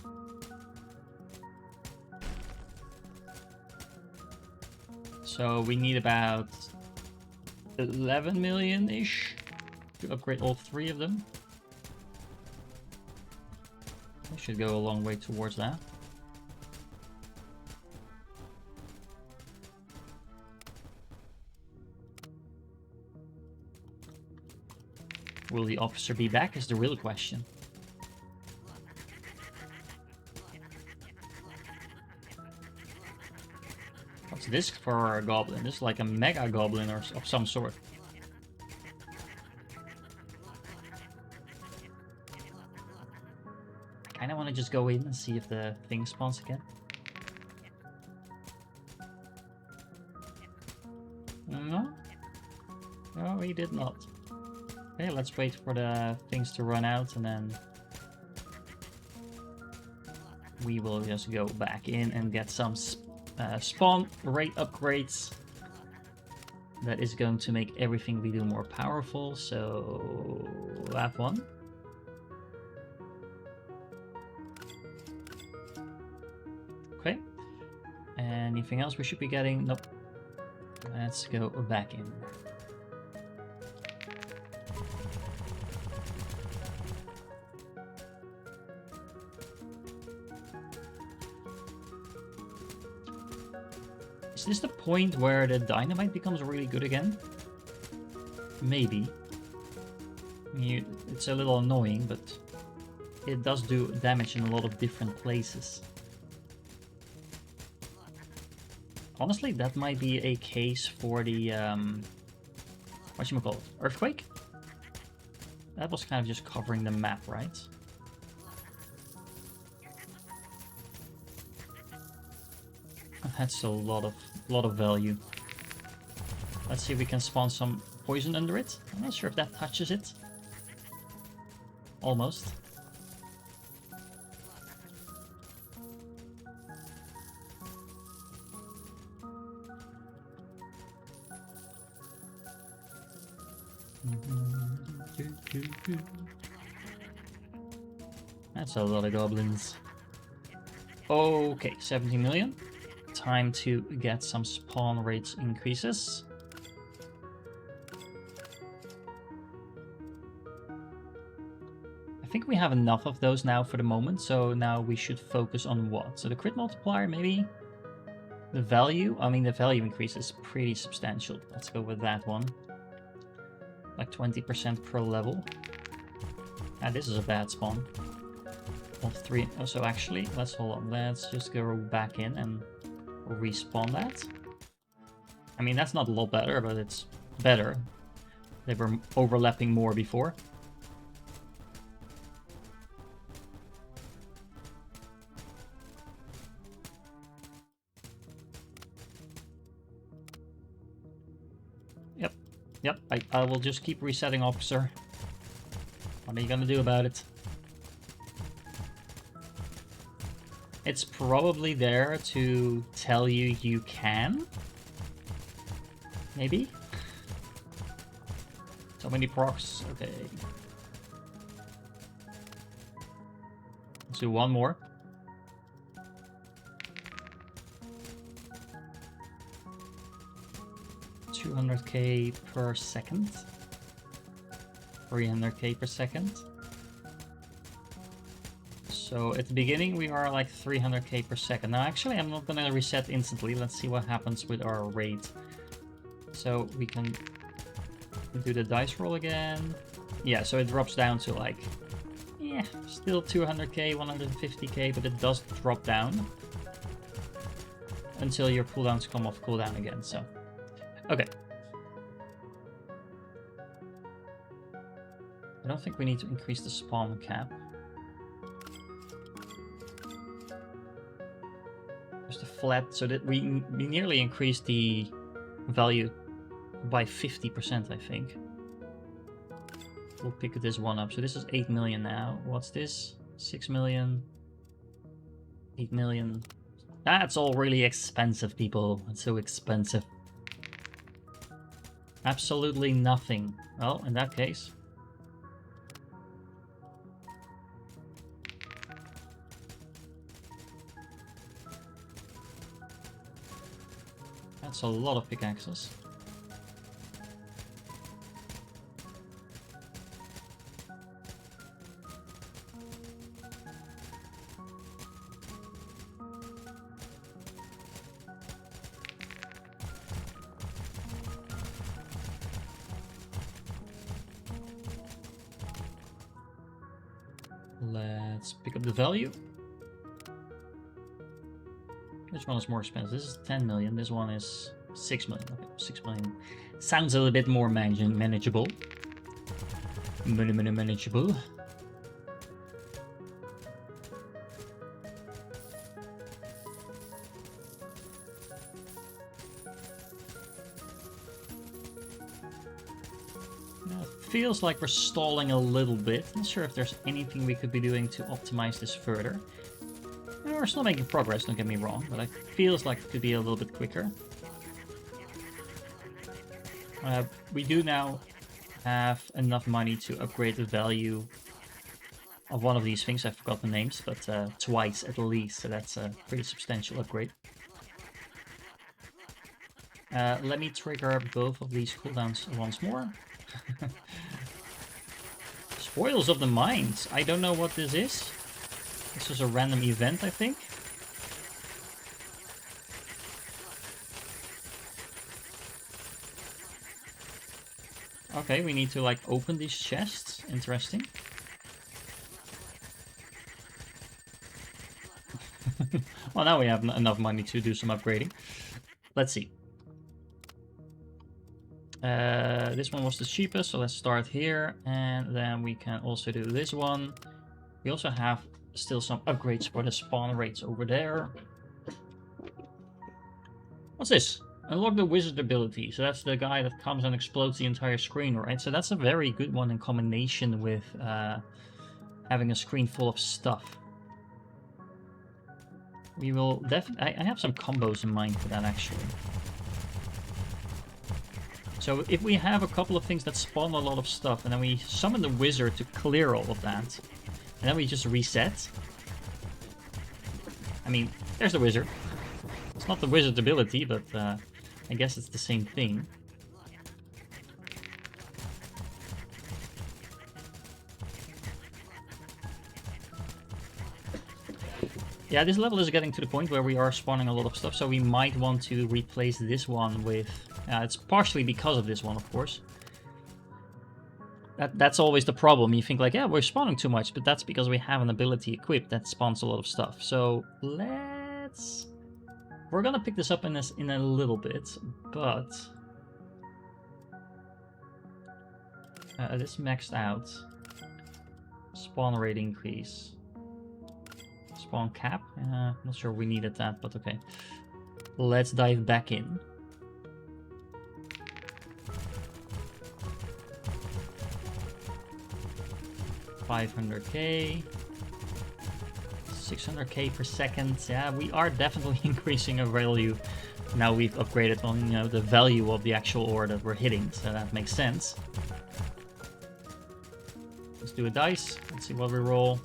So we need about 11 million-ish to upgrade all 3 of them. We should go a long way towards that. Will the officer be back is the real question. What's this for a goblin? This is like a mega goblin or of some sort. I kind of want to just go in and see if the thing spawns again. No? No, he did not. Okay, let's wait for the things to run out and then we will just go back in and get some spawn rate upgrades. That is going to make everything we do more powerful, so have one. Okay. Anything else we should be getting? Nope. Let's go back in. Is this the point where the dynamite becomes really good again? Maybe. It's a little annoying, but it does do damage in a lot of different places. Honestly, that might be a case for the, whatchamacallit, earthquake? That was kind of just covering the map, right? That's a lot of value. Let's see if we can spawn some poison under it. I'm not sure if that touches it. Almost. That's a lot of goblins. Okay, 70 million. Time to get some spawn rates increases. I think we have enough of those now for the moment, so now we should focus on what? So the crit multiplier, maybe? The value? I mean, the value increase is pretty substantial. Let's go with that one. Like 20% per level. Ah, this is a bad spawn. Of 3. Oh, so actually, let's hold on. Let's just go back in and respawn that. I mean, that's not a lot better, but it's better. They were overlapping more before. Yep, I will just keep resetting, officer. What are you gonna do about it? It's probably there to tell you you can. Maybe? So many procs. Okay. Let's do one more. $200k per second. 300k per second. So at the beginning we are like 300k per second. Now actually I'm not gonna reset instantly. Let's see what happens with our rate. So we can do the dice roll again. Yeah, so it drops down to like, yeah, still 200k, 150k, but it does drop down until your cooldowns come off cooldown again, so. Okay. I don't think we need to increase the spawn cap. Just a flat, so that we nearly increased the value by 50%, I think. We'll pick this one up. So this is 8 million now. What's this? 6 million. 8 million. That's all really expensive, people. It's so expensive. Absolutely nothing. Well, in that case. That's a lot of pickaxes. Let's pick up the value. Which one is more expensive? This is 10 million. This one is 6 million. Okay, 6 million. Sounds a little bit more manageable. Manageable. Feels like we're stalling a little bit. Not sure if there's anything we could be doing to optimize this further. We're still making progress, don't get me wrong, but it feels like it could be a little bit quicker. We do now have enough money to upgrade the value of one of these things. I forgot the names, but twice at least, so that's a pretty substantial upgrade. Let me trigger both of these cooldowns once more. Spoils of the Mines. I don't know what this is. This is a random event, I think. Okay, we need to like open these chests. Interesting. Well, now we have enough money to do some upgrading. Let's see. This one was the cheapest, so let's start here, and then we can also do this one. We also have still some upgrades for the spawn rates over there. What's this? Unlock the wizard ability. So that's the guy that comes and explodes the entire screen, right? So that's a very good one in combination with having a screen full of stuff. We will definitely... I have some combos in mind for that, actually. So if we have a couple of things that spawn a lot of stuff, and then we summon the wizard to clear all of that, and then we just reset. I mean, there's the wizard. It's not the wizard ability, but I guess it's the same thing. Yeah, this level is getting to the point where we are spawning a lot of stuff, so we might want to replace this one with... it's partially because of this one, of course. That's always the problem. You think like, yeah, we're spawning too much, but that's because we have an ability equipped that spawns a lot of stuff. So let's... We're gonna pick this up in a little bit, but... this maxed out. Spawn rate increase. Spawn cap? Not sure we needed that, but okay. Let's dive back in. $500k. 600k per second. Yeah, we are definitely increasing our value. Now we've upgraded on, you know, the value of the actual ore that we're hitting, so that makes sense. Let's do a dice. Let's see what we roll.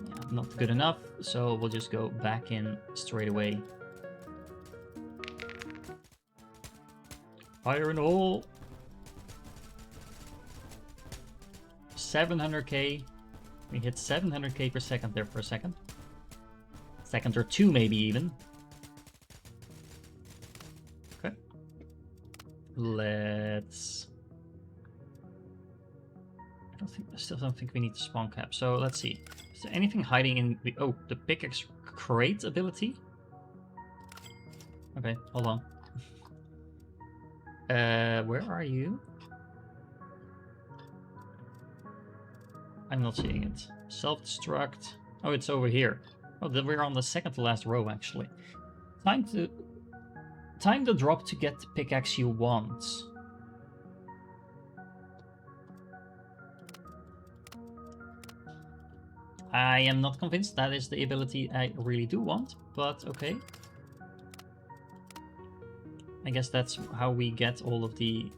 Yeah, not good enough, so we'll just go back in straight away. Iron ore. 700k. We hit 700k per second there for a second. Second or two, maybe even. Okay. Let's... I still don't think we need the spawn cap. So let's see. Is there anything hiding in the... Oh, the pickaxe crate ability? Okay, hold on. Where are you? I'm not seeing it. Self-destruct. Oh, it's over here. Oh, we're on the second to last row, actually. Time to drop to get the pickaxe you want. I am not convinced that is the ability I really do want, but okay. I guess that's how we get all of the...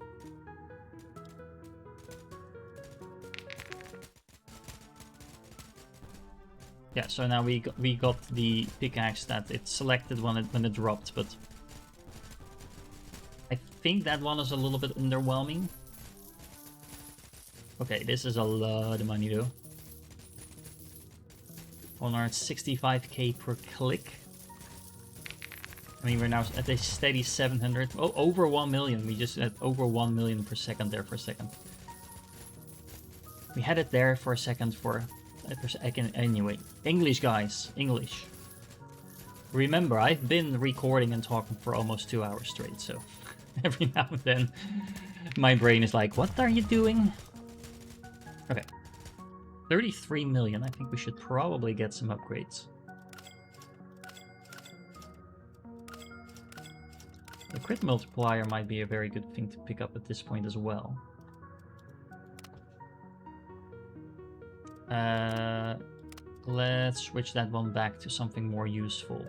Yeah, so now we got the pickaxe that it selected when it dropped, but I think that one is a little bit underwhelming. Okay, this is a lot of money though. 165k per click. I mean, we're now at a steady 700. Oh, over 1 million. We just had over 1 million per second there for a second. We had it there for a second for... Anyway, English guys, English. Remember, I've been recording and talking for almost 2 hours straight, so every now and then my brain is like, what are you doing? Okay, 33 million. I think we should probably get some upgrades. The crit multiplier might be a very good thing to pick up at this point as well. Let's switch that one back to something more useful.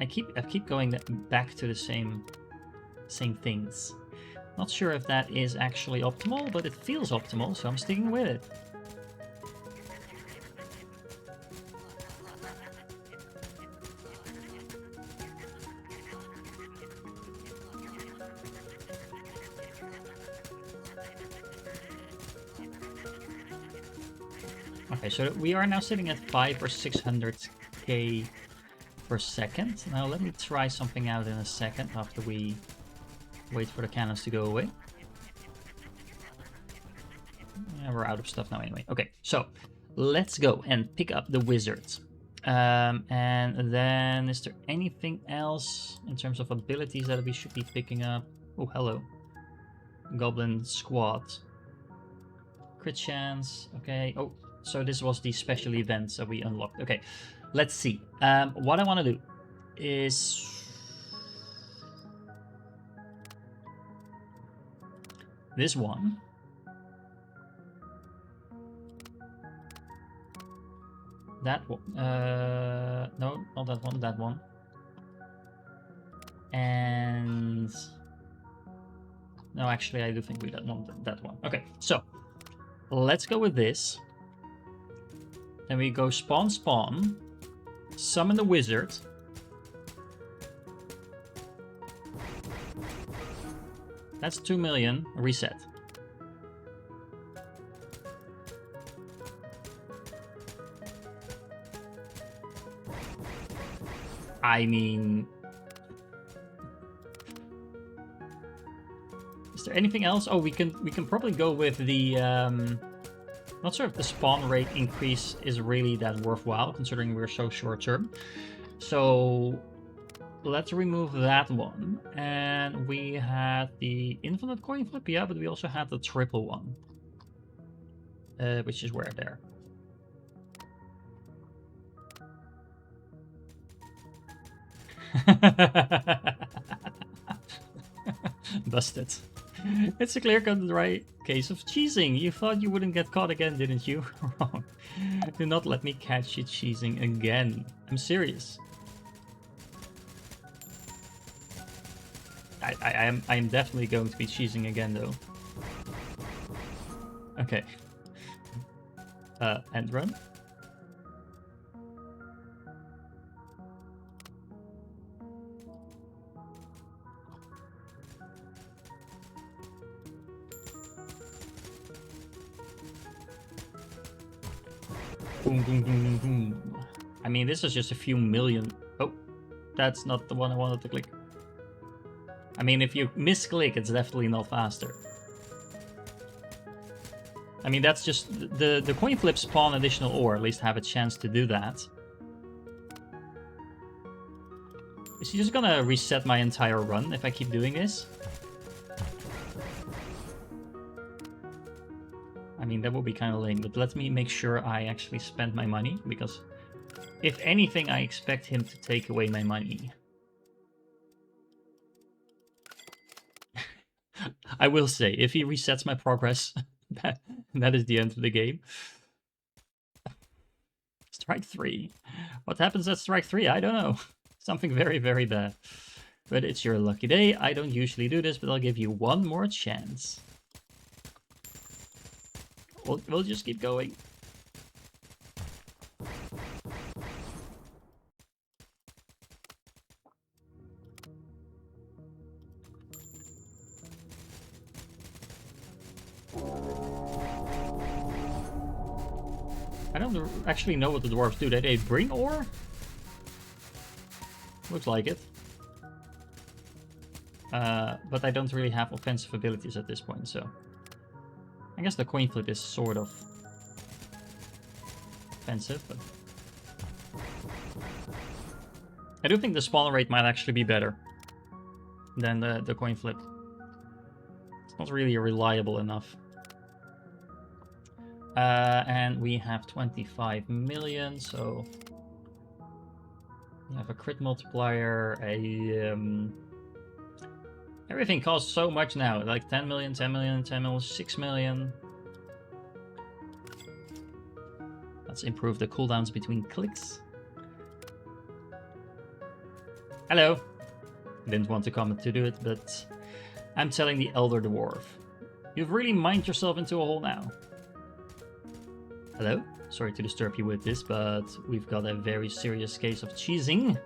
I keep going back to the same things. Not sure if that is actually optimal, but it feels optimal, so I'm sticking with it. Okay, so we are now sitting at 500 or 600k per second. Now let me try something out in a second after we wait for the cannons to go away. Yeah, we're out of stuff now anyway. Okay, so let's go and pick up the wizards. And then is there anything else in terms of abilities that we should be picking up? Oh, hello. Goblin squad. Crit chance. Okay. Oh, so this was the special events that we unlocked. Okay, let's see. What I want to do is this one. That one. No, not that one. That one. And no, actually, I do think we don't want that one. Okay, so let's go with this. Then we go spawn, spawn, summon the wizard. That's 2 million. Reset. I mean, is there anything else? Oh, we can probably go with the. Not sure if the spawn rate increase is really that worthwhile, considering we're so short term. So let's remove that one. And we had the infinite coin flip, yeah, but we also had the triple one. Which is where there. Busted. It's a clear-cut right case of cheesing. You thought you wouldn't get caught again, didn't you? Wrong. Do not let me catch you cheesing again. I'm serious. I am definitely going to be cheesing again, though. Okay. End run. Boom, boom, boom, boom, boom. I mean, this is just a few million. Oh, that's not the one I wanted to click. I mean, if you misclick, it's definitely not faster. I mean, that's just the coin flip spawn additional ore, at least have a chance to do that. Is he just gonna reset my entire run if I keep doing this? I mean, that would be kind of lame, but let me make sure I actually spend my money, because if anything, I expect him to take away my money. I will say, if he resets my progress, that is the end of the game. Strike 3. What happens at strike 3? I don't know. Something very, very bad. But it's your lucky day. I don't usually do this, but I'll give you one more chance. We'll just keep going. I don't actually know what the dwarves do. They bring ore? Looks like it. But I don't really have offensive abilities at this point, so... I guess the coin flip is sort of offensive, but... I do think the spawn rate might actually be better than the coin flip. It's not really reliable enough. And we have 25 million, so... We have a crit multiplier, everything costs so much now, like 10 million, 10 million, 10 million, 6 million. Let's improve the cooldowns between clicks. Hello. I didn't want to comment to do it, but I'm telling the Elder Dwarf. You've really mined yourself into a hole now. Hello? Sorry to disturb you with this, but we've got a very serious case of cheesing.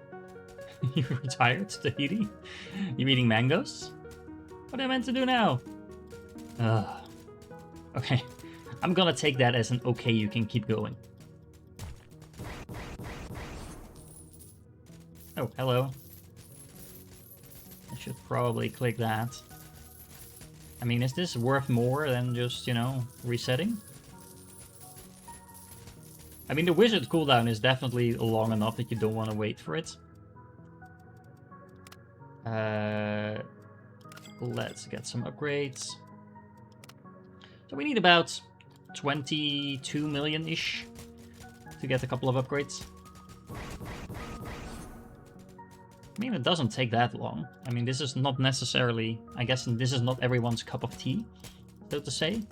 You retired, Tahiti? You eating mangoes? What am I meant to do now? Okay, I'm gonna take that as an okay, you can keep going. Oh, hello. I should probably click that. I mean, is this worth more than just, you know, resetting? I mean, the wizard cooldown is definitely long enough that you don't want to wait for it. Let's get some upgrades. So we need about 22 million-ish to get a couple of upgrades. I mean, it doesn't take that long. I mean, this is not necessarily... I guess this is not everyone's cup of tea. so to say.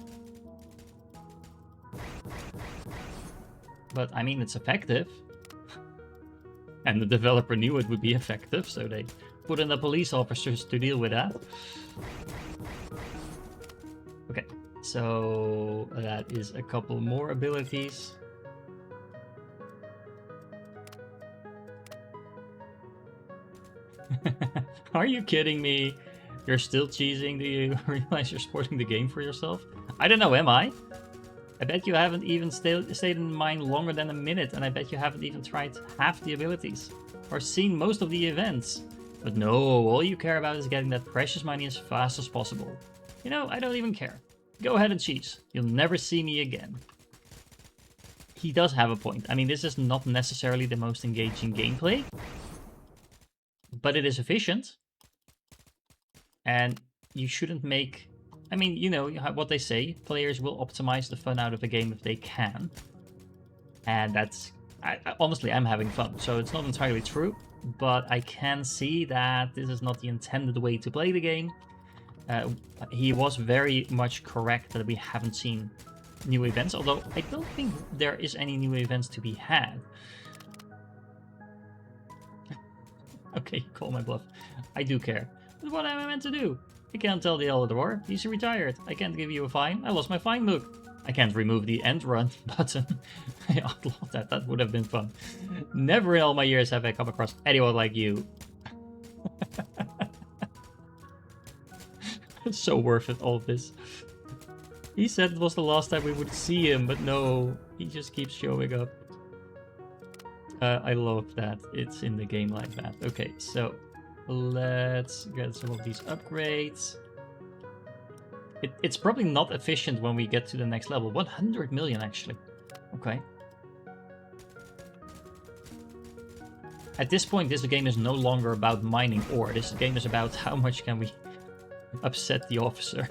But I mean, it's effective. And the developer knew it would be effective, so they put in the police officers to deal with that. Okay, so that is a couple more abilities. Are you kidding me? You're still cheesing? Do you realize you're spoiling the game for yourself? I don't know, am I? I bet you haven't even stayed in mine longer than a minute, and I bet you haven't even tried half the abilities, or seen most of the events. But no, all you care about is getting that precious money as fast as possible. You know, I don't even care. Go ahead and cheese. You'll never see me again. He does have a point. I mean, this is not necessarily the most engaging gameplay, but it is efficient. And you shouldn't make... I mean, you know what they say. Players will optimize the fun out of a game if they can. And that's... honestly, I'm having fun. So it's not entirely true. But I can see that this is not the intended way to play the game. He was very much correct that we haven't seen new events. Although I don't think there is any new events to be had. Okay, call my bluff. I do care. But what am I meant to do? I can't tell the Eldor. He's retired. I can't give you a fine. I lost my fine book. I can't remove the end run button. I outlawed that. That would have been fun. Never in all my years have I come across anyone like you. It's so worth it, all of this. He said it was the last time we would see him, but no. He just keeps showing up. I love that it's in the game like that. Okay, so let's get some of these upgrades. It's probably not efficient when we get to the next level. 100 million, actually. Okay. At this point, this game is no longer about mining ore. This game is about how much can we upset the officer.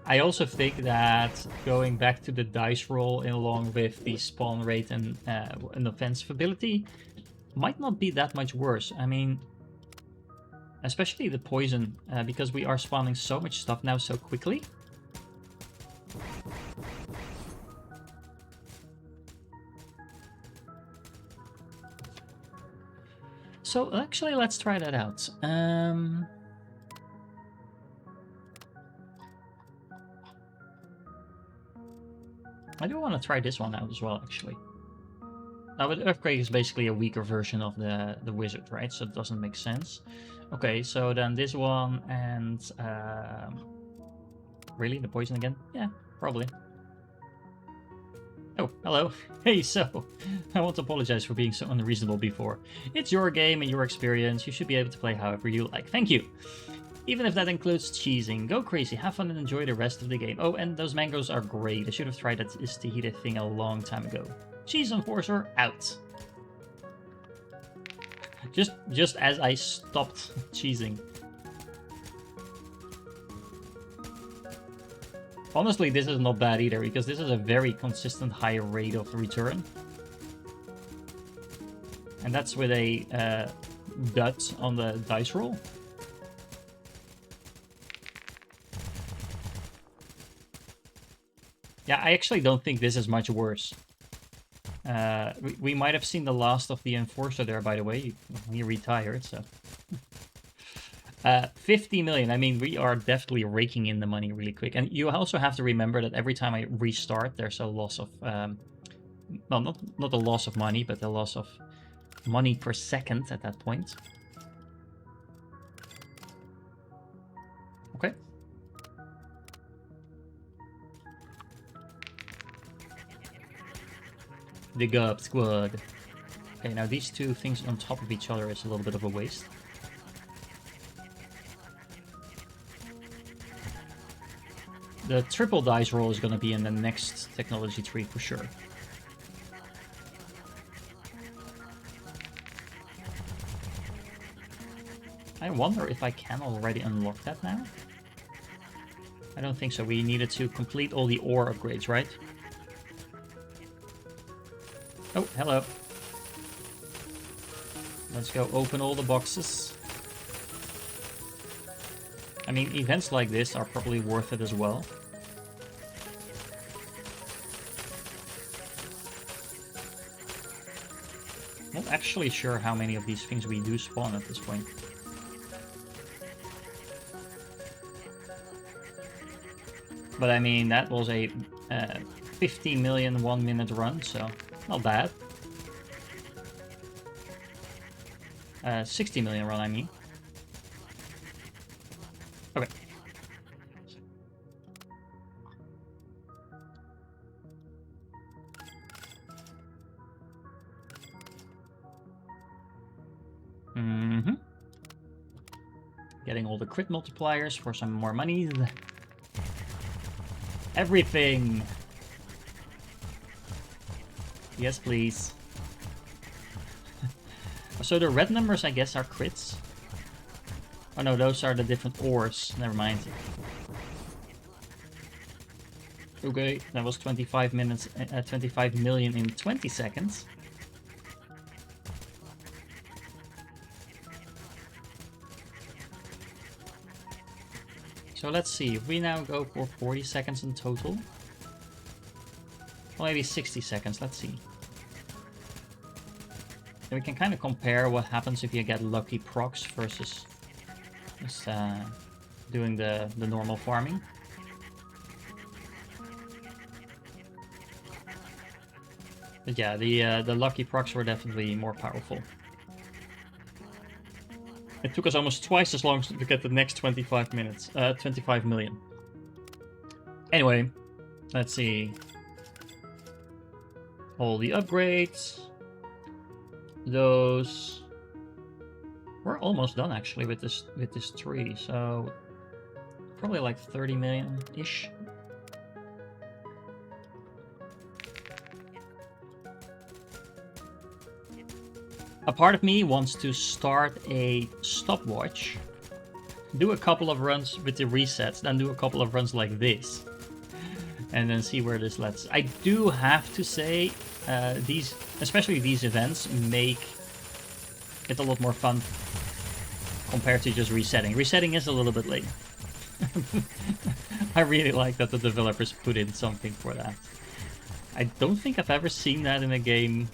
I also think that going back to the dice roll along with the spawn rate and an offensive ability might not be that much worse. I mean, especially the poison, because we are spawning so much stuff now so quickly. So actually, let's try that out. I do want to try this one out as well, actually. Now, but Earthquake is basically a weaker version of the wizard, right? So it doesn't make sense. Okay, so then this one and... really? The poison again? Yeah, probably. Oh, hello. Hey, so, I want to apologize for being so unreasonable before. It's your game and your experience. You should be able to play however you like. Thank you. Even if that includes cheesing. Go crazy, have fun and enjoy the rest of the game. Oh, and those mangoes are great. I should have tried that Istihida thing a long time ago. Cheese Enforcer, out. Just as I stopped cheesing. Honestly, this is not bad either, because this is a very consistent high rate of return. And that's with a dot on the dice roll. Yeah, I actually don't think this is much worse. We might have seen the last of the Enforcer there, by the way. He retired, so... 50 million. I mean, we are definitely raking in the money really quick. And you also have to remember that every time I restart, there's a loss of... well, not a loss of money, but a loss of money per second at that point. Okay. Dig up, squad. Okay, now these two things on top of each other is a little bit of a waste. The triple dice roll is going to be in the next technology tree for sure. I wonder if I can already unlock that now? I don't think so. We needed to complete all the ore upgrades, right? Oh, hello. Let's go open all the boxes. I mean, events like this are probably worth it as well. Not actually sure how many of these things we do spawn at this point. But I mean, that was a 50 million 1 minute run, so not bad. 60 million run, I mean. Okay. Getting all the crit multipliers for some more money. Everything. Yes, please. So the red numbers, I guess, are crits. Oh no, those are the different ores. Never mind. Okay, that was 25 minutes, 25 million in 20 seconds. So let's see, if we now go for 40 seconds in total. Well, maybe 60 seconds, let's see. And we can kind of compare what happens if you get lucky procs versus just doing the normal farming. But yeah, the lucky procs were definitely more powerful. It took us almost twice as long to get the next 25 minutes, 25 million. Anyway, let's see. All the upgrades. Those. We're almost done actually with this tree, so probably like 30 million-ish. A part of me wants to start a stopwatch, do a couple of runs with the resets, then do a couple of runs like this, and then see where this lets. I do have to say, especially these events, make it a lot more fun compared to just resetting. Resetting is a little bit late. I really like that the developers put in something for that. I don't think I've ever seen that in a game.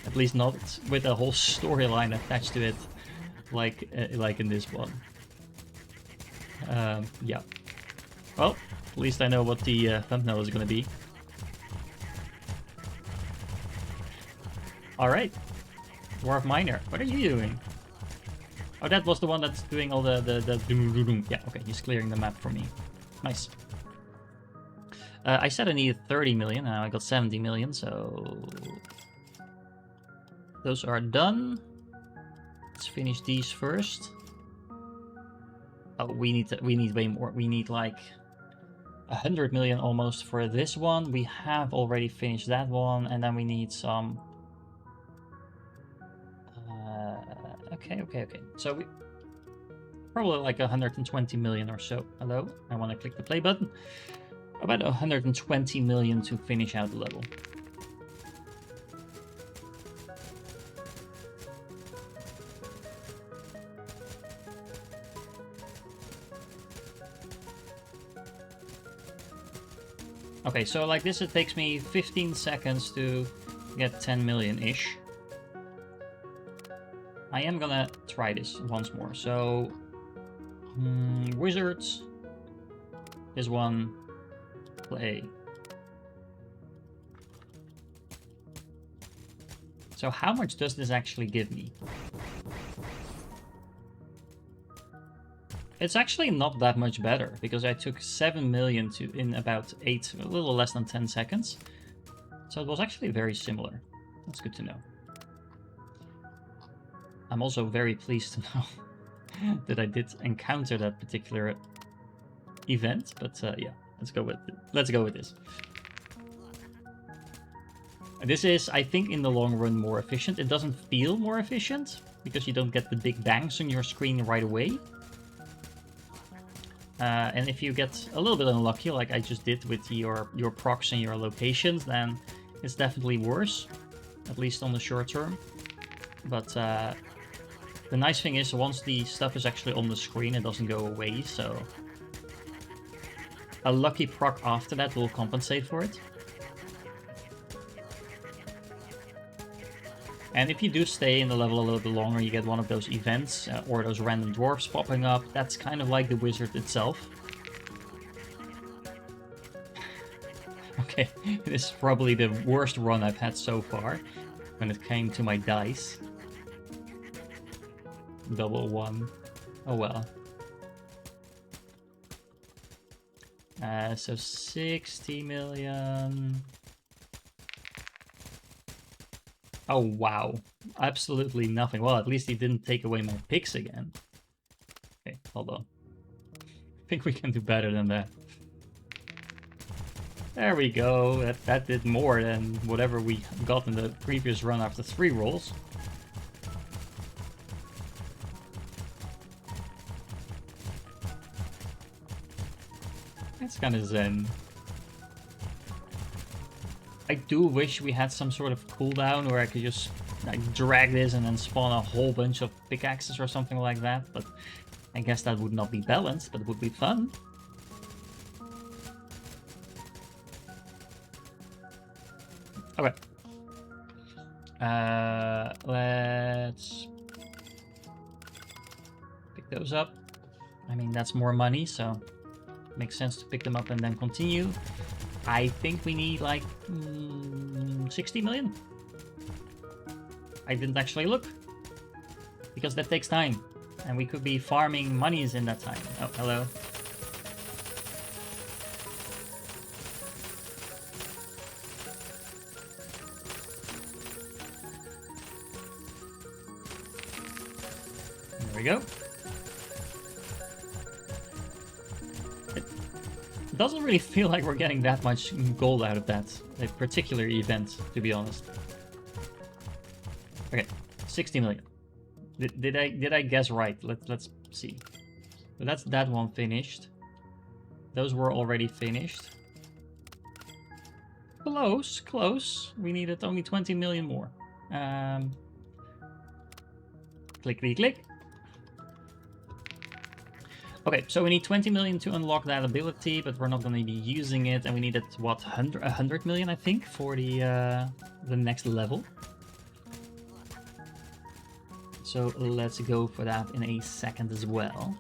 At least not with a whole storyline attached to it, like in this one. Yeah. Well, at least I know what the thumbnail is going to be. All right, Dwarf Miner, what are you doing? Oh, that was the one that's doing all the yeah. Okay, he's clearing the map for me. Nice. I said I needed 30 million. Now I got 70 million, so. Those are done. Let's finish these first. Oh, we need way more. We need like 100 million almost for this one. We have already finished that one, and then we need some. Okay. So we probably like 120 million or so. Hello, I want to click the play button. About 120 million to finish out the level. Okay, so like this, it takes me 15 seconds to get 10 million-ish. I am gonna try this once more. So, wizards is one, play. So how much does this actually give me? It's actually not that much better, because I took 7 million in about 8, a little less than 10 seconds. So it was actually very similar. That's good to know. I'm also very pleased to know that I did encounter that particular event, but yeah, let's go with this. This is, I think, in the long run more efficient. It doesn't feel more efficient because you don't get the big bangs on your screen right away. And if you get a little bit unlucky, like I just did with your procs and your locations, then it's definitely worse, at least on the short term. But The nice thing is, once the stuff is actually on the screen, it doesn't go away, so a lucky proc after that will compensate for it. And if you do stay in the level a little bit longer, you get one of those events or those random dwarfs popping up. That's kind of like the wizard itself. Okay, this is probably the worst run I've had so far when it came to my dice. Double one. Oh well. So 60 million. Oh, wow. Absolutely nothing. Well, at least he didn't take away my picks again. Okay, hold on. I think we can do better than that. There we go. That did more than whatever we got in the previous run after 3 rolls. That's kind of zen. I do wish we had some sort of cooldown where I could just like drag this and then spawn a whole bunch of pickaxes or something like that, but I guess that would not be balanced, but it would be fun. Okay. Let's pick those up. I mean, that's more money, so it makes sense to pick them up and then continue. I think we need like 60 million. I didn't actually look because that takes time and we could be farming monies in that time. Oh, hello. There we go. It doesn't really feel like we're getting that much gold out of that particular event, to be honest. Okay, 60 million. Did I guess right? Let's see. So that's that one finished. Those were already finished. Close, close. We needed only 20 million more. Click, click, click. Okay, so we need 20 million to unlock that ability, but we're not going to be using it, and we needed, what, 100 million, I think, for the next level. So let's go for that in a second as well.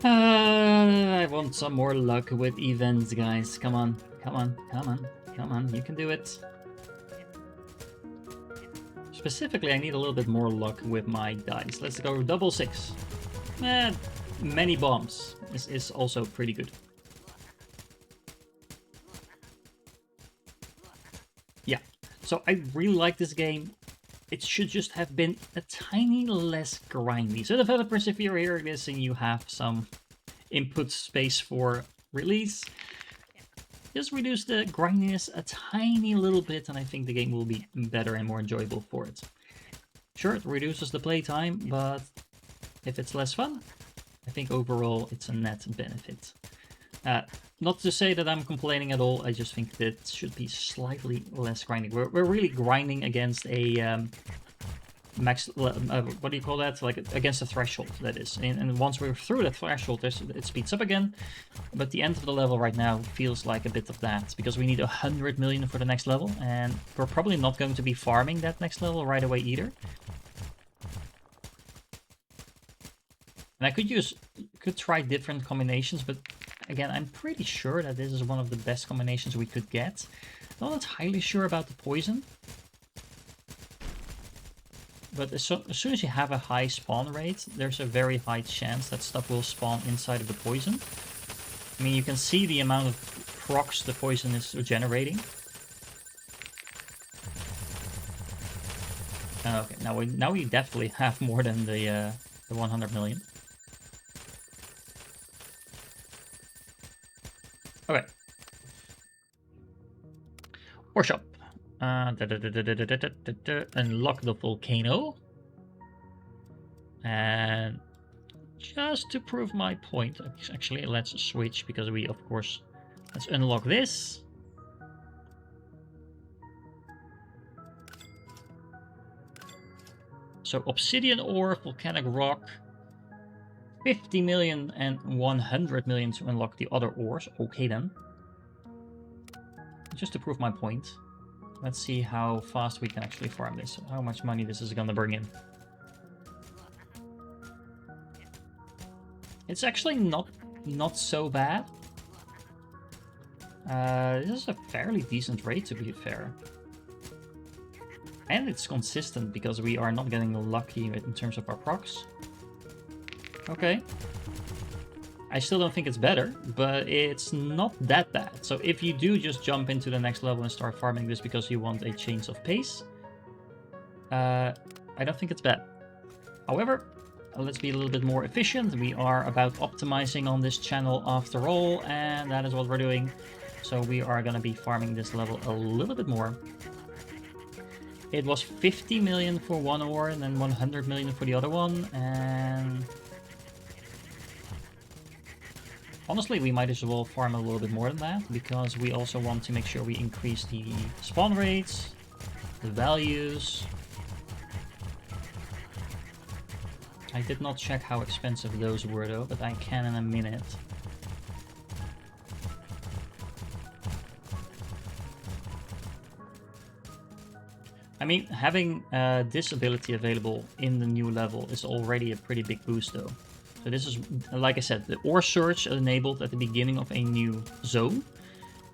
I want some more luck with events, guys. Come on, come on, come on, come on. You can do it. Specifically, I need a little bit more luck with my dice. Let's go double 6. Many bombs is also pretty good. Yeah, so I really like this game. It should just have been a tiny less grindy. So developers, if you're hearing this and you have some input space for release, just reduce the grindiness a tiny little bit, and I think the game will be better and more enjoyable for it. Sure, it reduces the playtime, but if it's less fun, I think overall it's a net benefit. Not to say that I'm complaining at all, I just think that it should be slightly less grinding. We're really grinding against a max, what do you call that? Like against a threshold, that is. And once we're through that threshold, it speeds up again. But the end of the level right now feels like a bit of that, because we need 100 million for the next level, and we're probably not going to be farming that next level right away either. And I could try different combinations, but again, I'm pretty sure that this is one of the best combinations we could get. Not entirely sure about the poison. But as soon as you have a high spawn rate, there's a very high chance that stuff will spawn inside of the poison. I mean, you can see the amount of procs the poison is generating. Okay, now we definitely have more than the 100 million. Okay. Workshop. Unlock the volcano. And just to prove my point, actually, let's switch because we, of course, let's unlock this. So obsidian ore, volcanic rock, 50 million and 100 million to unlock the other ores. Okay then. Just to prove my point. Let's see how fast we can actually farm this. How much money this is gonna bring in. It's actually not so bad. This is a fairly decent rate, to be fair. And it's consistent because we are not getting lucky in terms of our procs. Okay. I still don't think it's better, but it's not that bad. So if you do just jump into the next level and start farming this because you want a change of pace, I don't think it's bad. However, let's be a little bit more efficient. We are about optimizing on this channel after all, and that is what we're doing. So we are going to be farming this level a little bit more. It was 50 million for one ore and then 100 million for the other one, and honestly, we might as well farm a little bit more than that, because we also want to make sure we increase the spawn rates, the values. I did not check how expensive those were though, but I can in a minute. I mean, having this ability available in the new level is already a pretty big boost though. So this is, like I said, the ore search enabled at the beginning of a new zone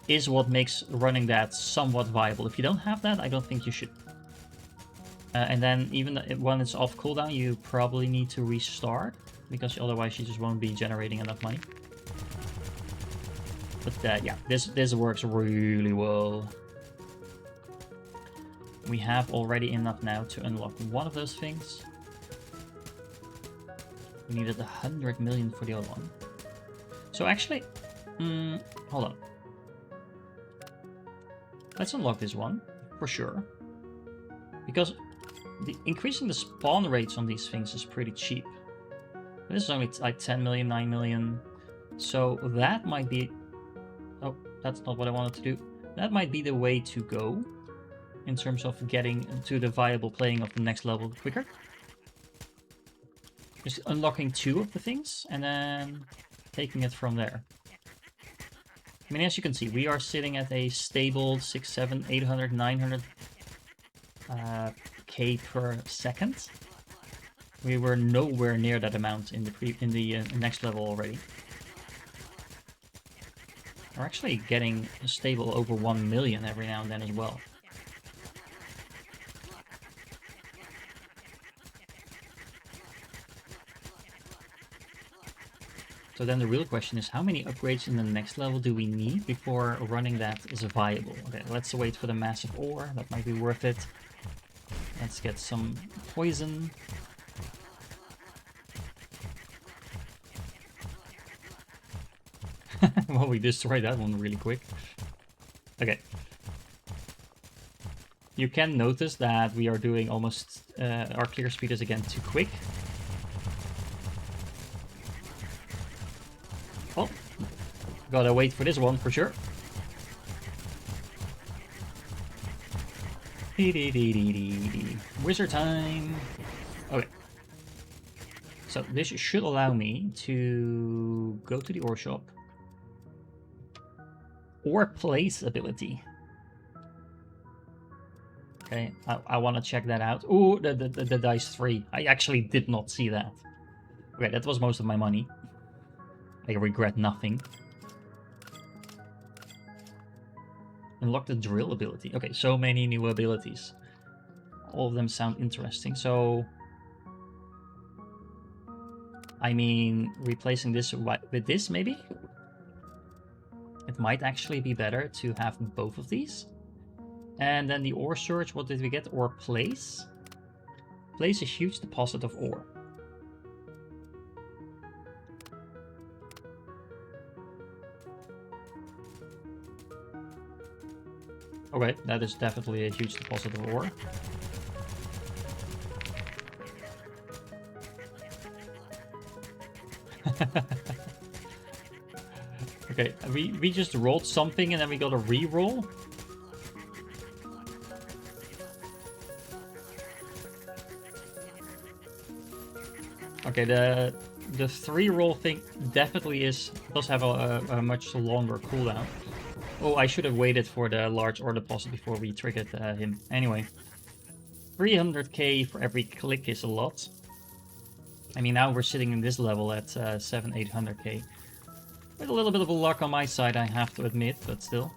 is what makes running that somewhat viable. If you don't have that, I don't think you should. And then even when it's off cooldown, you probably need to restart, because otherwise you just won't be generating enough money. But yeah, this works really well. We have already enough now to unlock one of those things. We needed 100 million for the other one. So actually, hold on. Let's unlock this one, for sure. Because increasing the spawn rates on these things is pretty cheap. This is only like 10 million, 9 million. So that might be... Oh, that's not what I wanted to do. That might be the way to go in terms of getting to the viable playing of the next level quicker. Just unlocking two of the things and then taking it from there. I mean, as you can see, we are sitting at a stable 6, 7, 800, 900 K per second. We were nowhere near that amount in the next level already. We're actually getting stable over 1 million every now and then as well. So then the real question is, how many upgrades in the next level do we need before running that is viable? Okay, let's wait for the massive ore. That might be worth it. Let's get some poison. Well, we destroyed that one really quick. Okay. You can notice that we are doing almost... our clear speed is again too quick. Oh, gotta wait for this one for sure. Wizard time. Okay. So this should allow me to go to the ore shop. Ore place ability. Okay, I want to check that out. Ooh, the dice 3. I actually did not see that. Okay, that was most of my money. I regret nothing. Unlock the drill ability. Okay, so many new abilities. All of them sound interesting. So, I mean, replacing this with this, maybe? It might actually be better to have both of these. And then the ore search, what did we get? Ore place. Place a huge deposit of ore. Okay, that is definitely a huge deposit of ore. Okay, we just rolled something and then we got a re-roll. Okay, the 3-roll thing definitely does have a much longer cooldown. Oh, I should have waited for the large ore deposit before we triggered him. Anyway, 300k for every click is a lot. I mean, now we're sitting in this level at 800k. With a little bit of luck on my side, I have to admit, but still.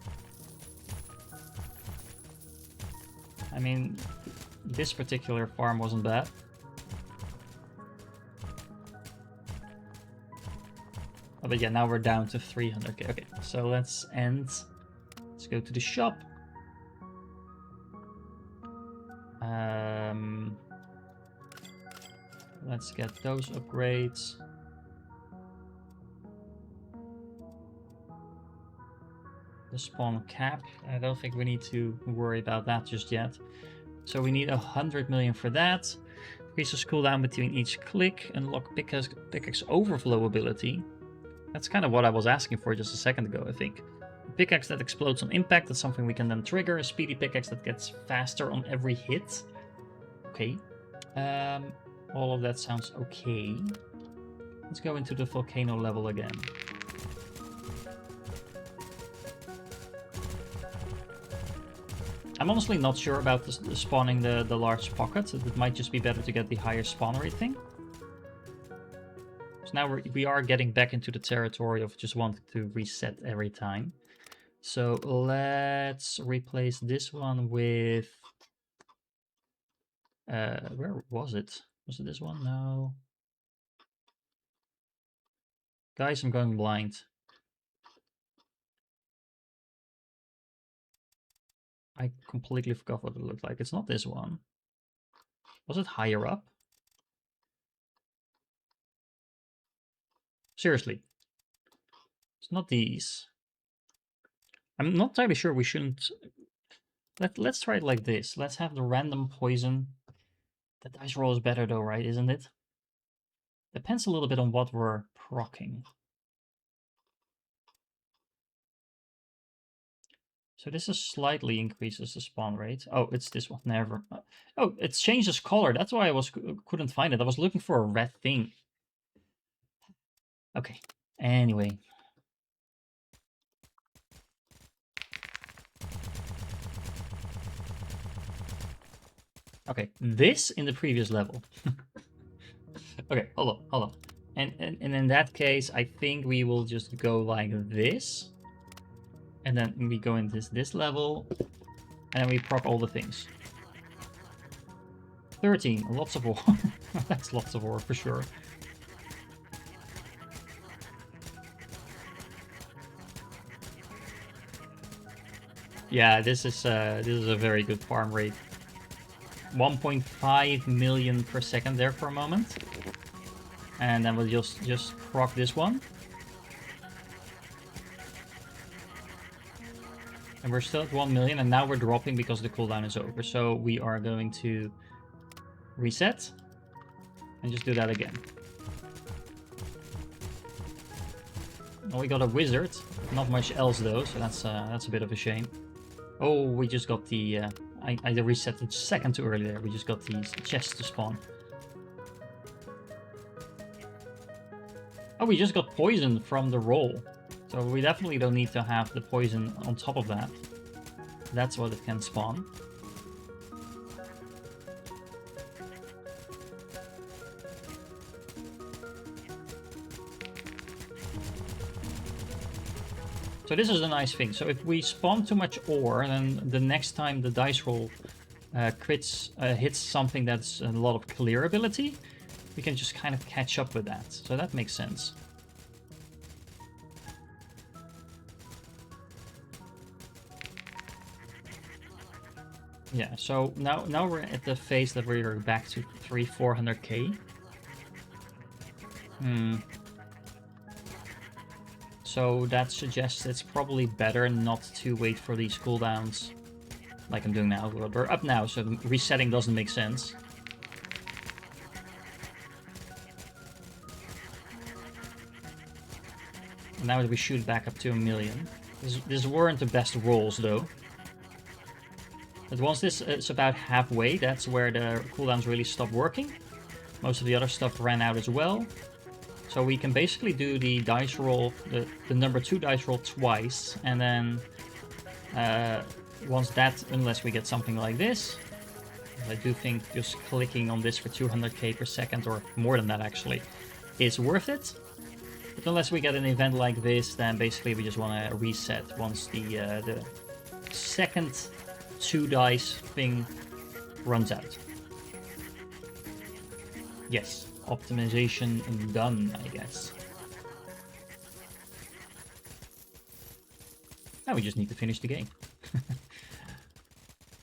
I mean, this particular farm wasn't bad. Oh, but yeah, now we're down to 300k. Okay, so let's end. Let's go to the shop. Let's get those upgrades. The spawn cap. I don't think we need to worry about that just yet. So we need 100 million for that. Increases cooldown between each click. Unlock pickaxe overflow ability. That's kind of what I was asking for just a second ago, I think. A pickaxe that explodes on impact. That's something we can then trigger. A speedy pickaxe that gets faster on every hit. Okay. All of that sounds okay. Let's go into the volcano level again. I'm honestly not sure about the spawning the large pockets. It might just be better to get the higher spawn rate thing. So now we are getting back into the territory of just wanting to reset every time. So let's replace this one with... where was it? Was it this one? No. Guys, I'm going blind. I completely forgot what it looked like. It's not this one. Was it higher up? Seriously. It's not these. I'm not entirely sure we shouldn't... Let's try it like this. Let's have the random poison. The dice roll is better though, right? Isn't it? Depends a little bit on what we're proccing. So this is slightly increases the spawn rate. Oh, it's this one. Never. Oh, it changes color. That's why I couldn't find it. I was looking for a red thing. Okay. Anyway. Okay, this in the previous level. Okay, hold on. And in that case, I think we will just go like this. And then we go in this level. And then we proc all the things. 13, lots of ore. That's lots of ore for sure. Yeah, this is a very good farm rate. 1.5 million per second there for a moment. And then we'll just proc this one. And we're still at 1 million, and now we're dropping because the cooldown is over. So we are going to reset and just do that again. Well, we got a wizard, not much else though, so that's a bit of a shame. Oh, we just got the... I reset it a second too early there. We just got these chests to spawn. Oh, we just got poison from the roll. So we definitely don't need to have the poison on top of that. That's what it can spawn. So this is a nice thing. So if we spawn too much ore, then the next time the dice roll hits something that's a lot of clear ability, we can just kind of catch up with that. So that makes sense. Yeah, so now we're at the phase that we're back to 400k. So that suggests it's probably better not to wait for these cooldowns like I'm doing now. We're up now, so resetting doesn't make sense. And now we shoot back up to 1 million. These weren't the best rolls though. But once this is about halfway, that's where the cooldowns really stop working. Most of the other stuff ran out as well. So we can basically do the dice roll, the number 2 dice roll twice, and then once that, unless we get something like this, I do think just clicking on this for 200k per second, or more than that actually, is worth it. But unless we get an event like this, then basically we just want to reset once the second 2 dice thing runs out. Yes, optimization done, I guess. Now we just need to finish the game.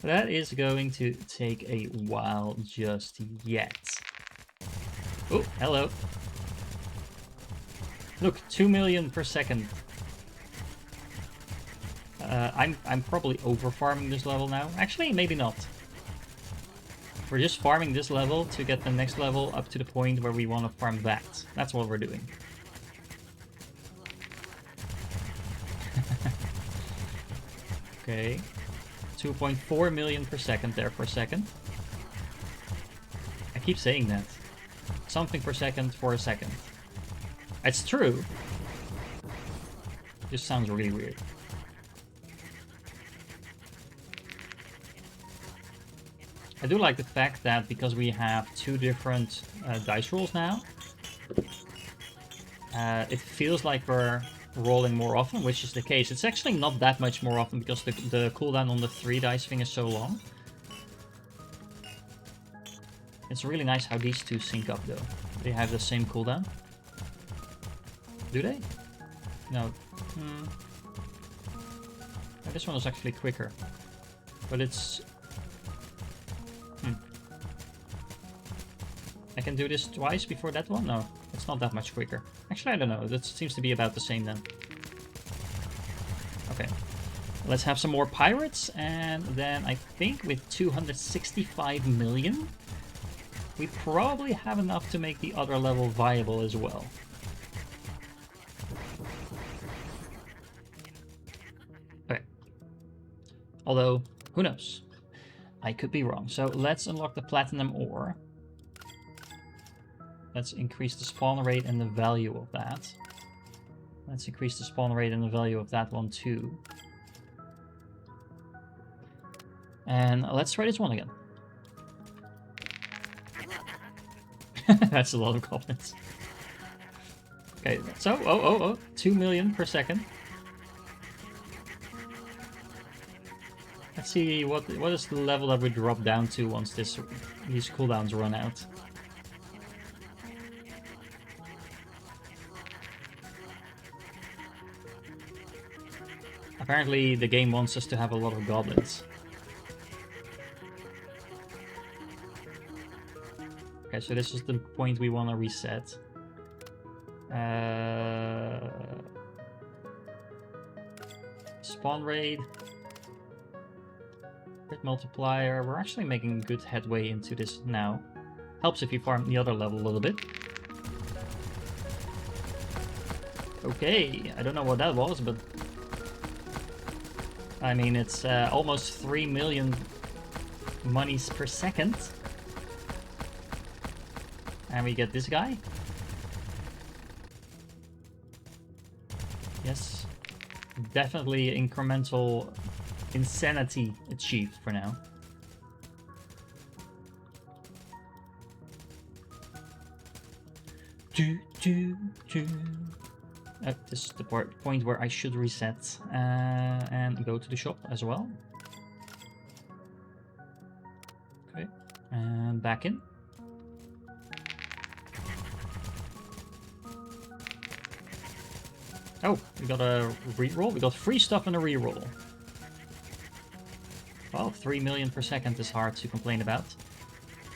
That is going to take a while just yet. Oh, hello. Look, 2 million per second. I'm probably over farming this level now. Actually, maybe not. We're just farming this level to get the next level up to the point where we want to farm that. That's what we're doing. Okay. 2.4 million per second there for a second. I keep saying that. Something per second for a second. It's true. Just sounds really weird. I do like the fact that because we have 2 different dice rolls now, it feels like we're rolling more often, which is the case. It's actually not that much more often because the cooldown on the 3 dice thing is so long. It's really nice how these 2 sync up though. They have the same cooldown. Do they? No. Oh, this one is actually quicker. But it's... I can do this twice before that one? No, it's not that much quicker. Actually, I don't know. That seems to be about the same then. Okay. Let's have some more pirates, and then I think with 265 million, we probably have enough to make the other level viable as well. Okay. Although, who knows? I could be wrong. So let's unlock the platinum ore. Let's increase the spawn rate and the value of that. Let's increase the spawn rate and the value of that one too. And let's try this one again. That's a lot of goblins. Okay, so, 2 million per second. Let's see what is the level that we drop down to once these cooldowns run out. Apparently the game wants us to have a lot of goblins. Okay, so this is the point we want to reset. Spawn rate. Crit multiplier. We're actually making good headway into this now. Helps if you farm the other level a little bit. Okay, I don't know what that was, but... I mean, it's almost 3 million monies per second. And we get this guy. Yes. Definitely incremental insanity achieved for now. This is the point where I should reset and go to the shop as well. Okay, and back in. Oh, we got a reroll. We got free stuff and a reroll. Well, 3 million per second is hard to complain about.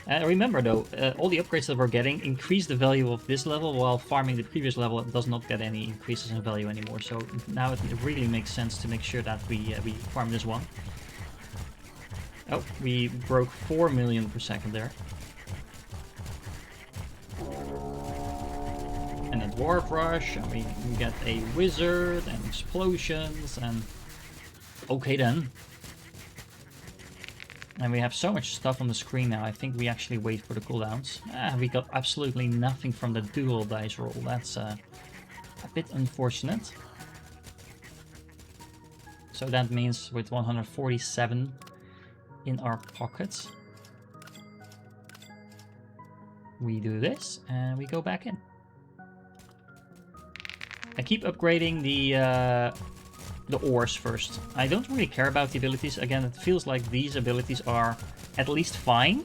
Remember though, all the upgrades that we're getting increase the value of this level, while farming the previous level does not get any increases in value anymore. So now it really makes sense to make sure that we farm this one. Oh, we broke 4 million per second there. And a dwarf rush, and we get a wizard and explosions, and okay then. And we have so much stuff on the screen now, I think we actually wait for the cooldowns. We got absolutely nothing from the dual dice roll. That's a bit unfortunate. So that means with 147 in our pockets, we do this and we go back in. I keep upgrading the ores first. I don't really care about the abilities. Again, it feels like these abilities are at least fine.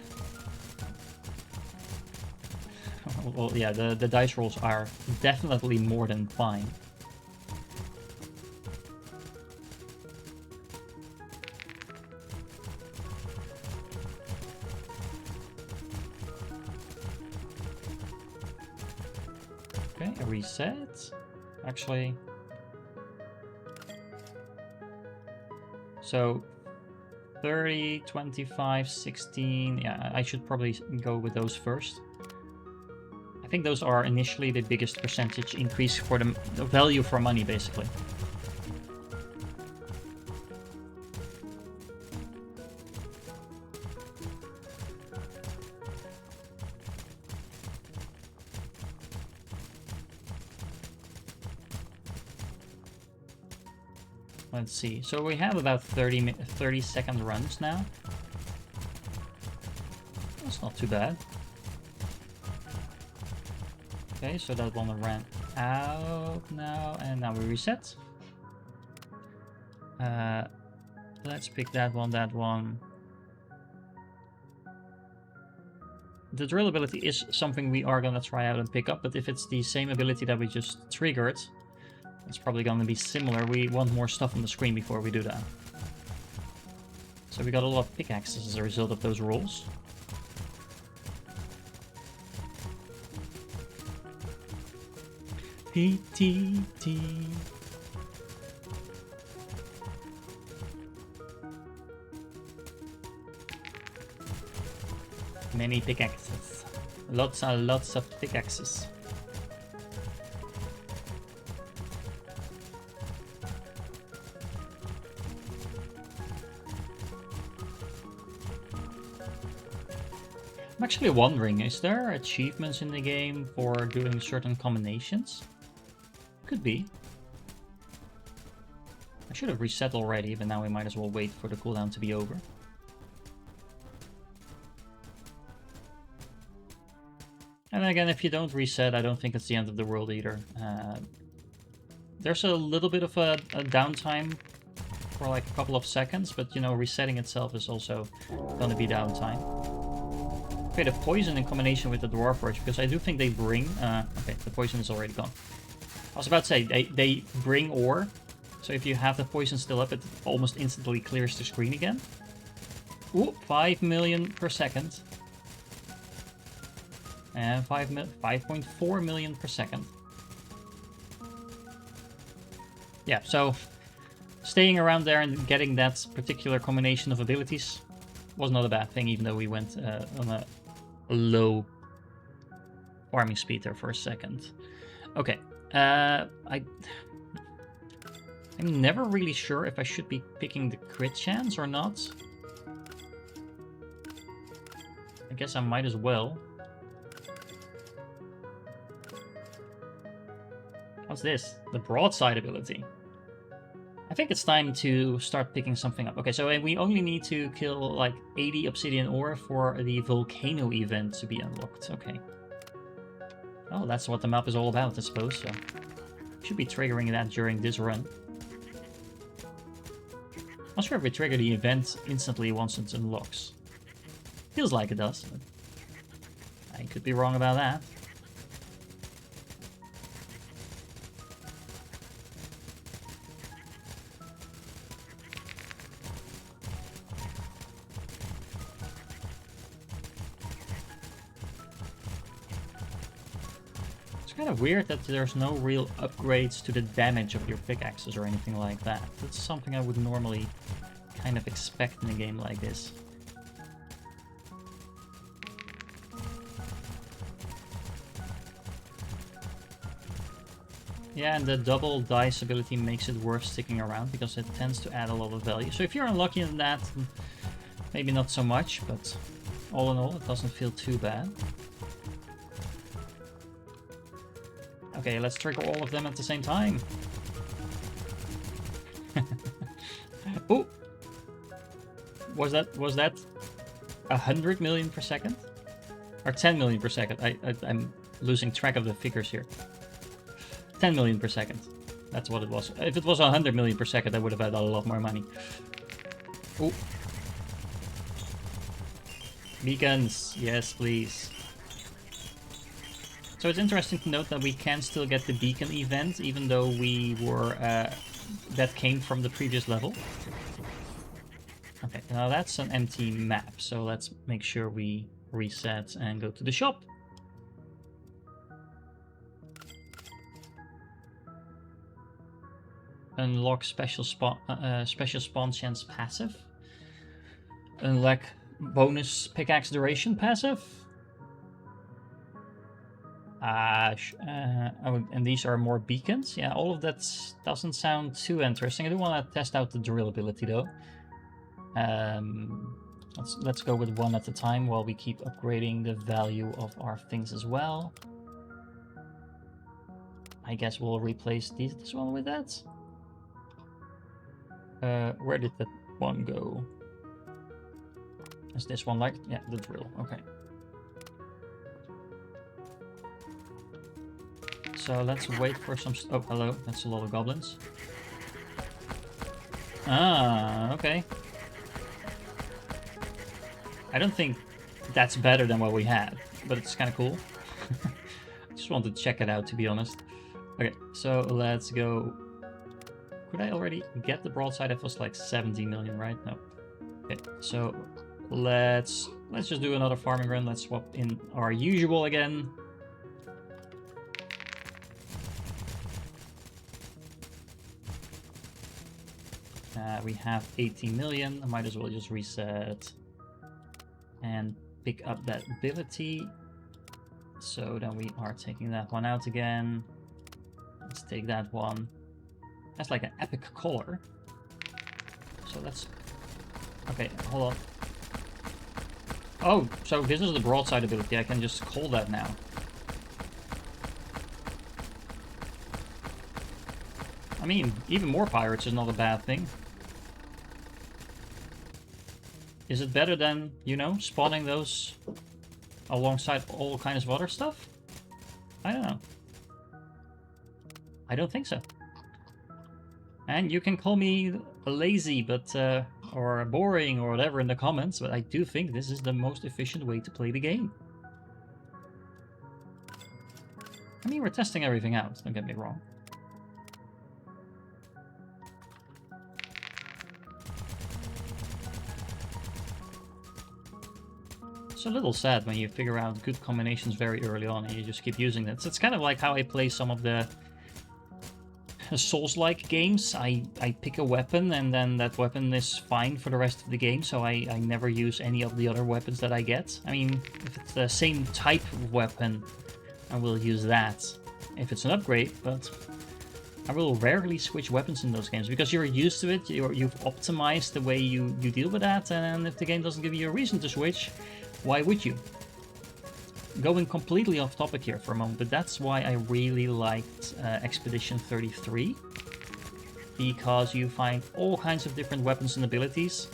Well, yeah, the dice rolls are definitely more than fine. Okay, a reset. Actually... So 30, 25, 16, yeah, I should probably go with those first. I think those are initially the biggest percentage increase for the value for money, basically. Let's see. So we have about 30-second runs now. That's not too bad. Okay, so that one ran out now, and now we reset. Let's pick that one, that one. The drill ability is something we are gonna try out and pick up, but if it's the same ability that we just triggered, it's probably going to be similar. We want more stuff on the screen before we do that. So we got a lot of pickaxes as a result of those rolls. PTT. Many pickaxes. Lots and lots of pickaxes. I'm actually wondering, is there achievements in the game for doing certain combinations? Could be. I should have reset already, but now we might as well wait for the cooldown to be over. And again, if you don't reset, I don't think it's the end of the world either. There's a little bit of a downtime for like a couple of seconds, but you know, resetting itself is also going to be downtime. Okay, the poison in combination with the dwarf rush, because I do think they bring... okay, the poison is already gone. I was about to say, they bring ore, so if you have the poison still up, it almost instantly clears the screen again. Ooh, 5 million per second. And 5.4 million per second. Yeah, so staying around there and getting that particular combination of abilities was not a bad thing, even though we went on a low farming speed there for a second. Okay, I'm never really sure if I should be picking the crit chance or not. I guess I might as well. What's this? The broadside ability. I think it's time to start picking something up. Okay, so we only need to kill like 80 obsidian ore for the volcano event to be unlocked. Okay. Oh, that's what the map is all about, I suppose. So should be triggering that during this run. Not sure if we trigger the event instantly once it unlocks. Feels like it does. But I could be wrong about that. kind of weird that there's no real upgrades to the damage of your pickaxes or anything like that. That's something I would normally kind of expect in a game like this. Yeah, and the double dice ability makes it worth sticking around because it tends to add a lot of value. So if you're unlucky in that, maybe not so much, but all in all, it doesn't feel too bad. Okay, let's trigger all of them at the same time. Oh! Was that 100 million per second? Or 10 million per second? I'm losing track of the figures here. 10 million per second. That's what it was. If it was 100 million per second, I would have had a lot more money. Oh. Beacons. Yes, please. So it's interesting to note that we can still get the beacon event, even though we were... that came from the previous level. Okay, now that's an empty map, so let's make sure we reset and go to the shop. Unlock special spawn chance passive. Unlock bonus pickaxe duration passive. Oh, and these are more beacons. Yeah, all of that doesn't sound too interesting. I do want to test out the drill ability though. Let's go with one at a time while we keep upgrading the value of our things as well. I guess we'll replace this one with that. Where did that one go? Is this one like... Yeah, the drill. Okay. So let's wait for some... Oh, hello. That's a lot of goblins. Ah, okay. I don't think that's better than what we had, but it's kind of cool. Just wanted to check it out, to be honest. Okay, so let's go... Could I already get the broadside? It was like 70 million, right? No. Okay, so let's just do another farming run. Let's swap in our usual again. We have 18 million. I might as well just reset and pick up that ability. So then we are taking that one out again. Let's take that one. That's like an epic color. So let's... Okay, hold on. Oh, so this is the broadside ability. I can just call that now. I mean, even more pirates is not a bad thing. Is it better than, you know, spawning those alongside all kinds of other stuff? I don't know. I don't think so. And you can call me lazy, but or boring or whatever in the comments, but I do think this is the most efficient way to play the game. I mean, we're testing everything out, don't get me wrong. It's a little sad when you figure out good combinations very early on and you just keep using it. So it's kind of like how I play some of the Souls-like games. I pick a weapon and then that weapon is fine for the rest of the game, so I never use any of the other weapons that I get. I mean, if it's the same type of weapon, I will use that if it's an upgrade, but I will rarely switch weapons in those games because you're used to it, you've optimized the way you deal with that, and if the game doesn't give you a reason to switch, why would you? Going completely off topic here for a moment, but that's why I really liked Expedition 33, because you find all kinds of different weapons and abilities,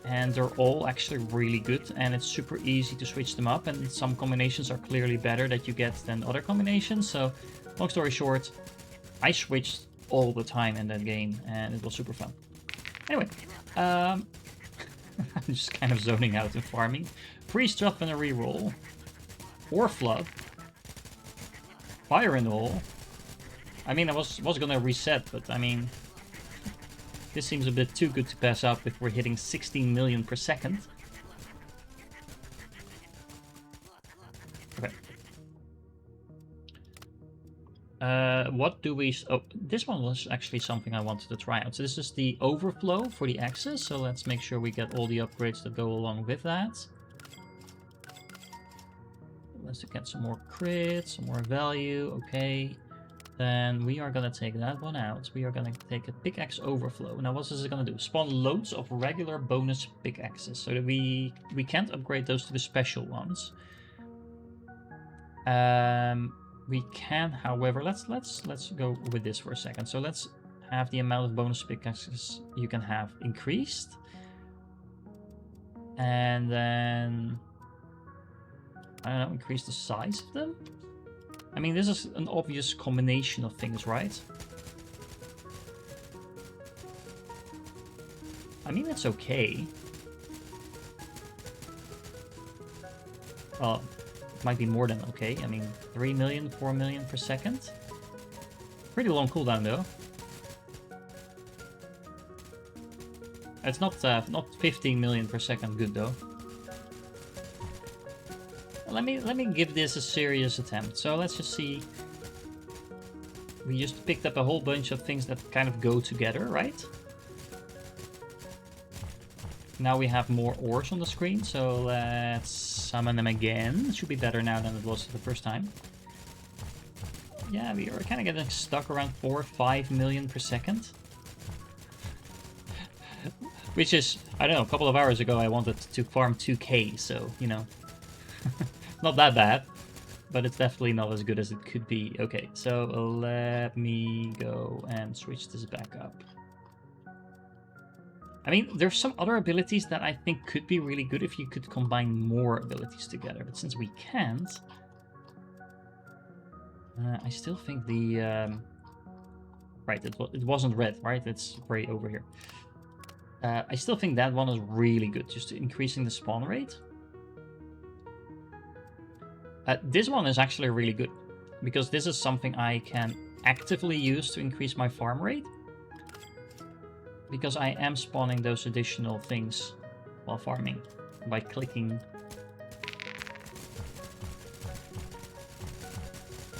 and they're all actually really good, and it's super easy to switch them up, and some combinations are clearly better that you get than other combinations. So, long story short, I switched all the time in that game, and it was super fun. Anyway, I'm just kind of zoning out and farming. Free stuff and a reroll. Or flood. Fire in the hole. I mean, I was gonna reset, but I mean... This seems a bit too good to pass up if we're hitting 16 million per second. Okay. What do we... Oh, this one was actually something I wanted to try out. So this is the overflow for the axes. So let's make sure we get all the upgrades that go along with that. Let's get some more crits, some more value. Okay. Then we are going to take that one out. We are going to take a pickaxe overflow. Now what is it going to do? Spawn loads of regular bonus pickaxes. So that we can't upgrade those to the special ones. We can, however, let's go with this for a second. So let's have the amount of bonus pickaxes you can have increased. And then, I don't know, increase the size of them? I mean, this is an obvious combination of things, right? I mean, it's okay. Well, it might be more than okay. I mean, 3 million, 4 million per second. Pretty long cooldown, though. It's not 15 million per second good, though. Let me give this a serious attempt. So let's just see. We just picked up a whole bunch of things that kind of go together, right? Now we have more ores on the screen, so let's summon them again. It should be better now than it was the first time. Yeah, we are kind of getting stuck around 4 or 5 million per second. Which is, I don't know, a couple of hours ago I wanted to farm 2k, so, you know. Not that bad, but it's definitely not as good as it could be. Okay, so let me go and switch this back up. I mean, there's some other abilities that I think could be really good if you could combine more abilities together, but since we can't, I still think the... right, it wasn't red, right? It's gray over here. I still think that one is really good, just increasing the spawn rate. This one is actually really good, because this is something I can actively use to increase my farm rate. Because I am spawning those additional things while farming by clicking.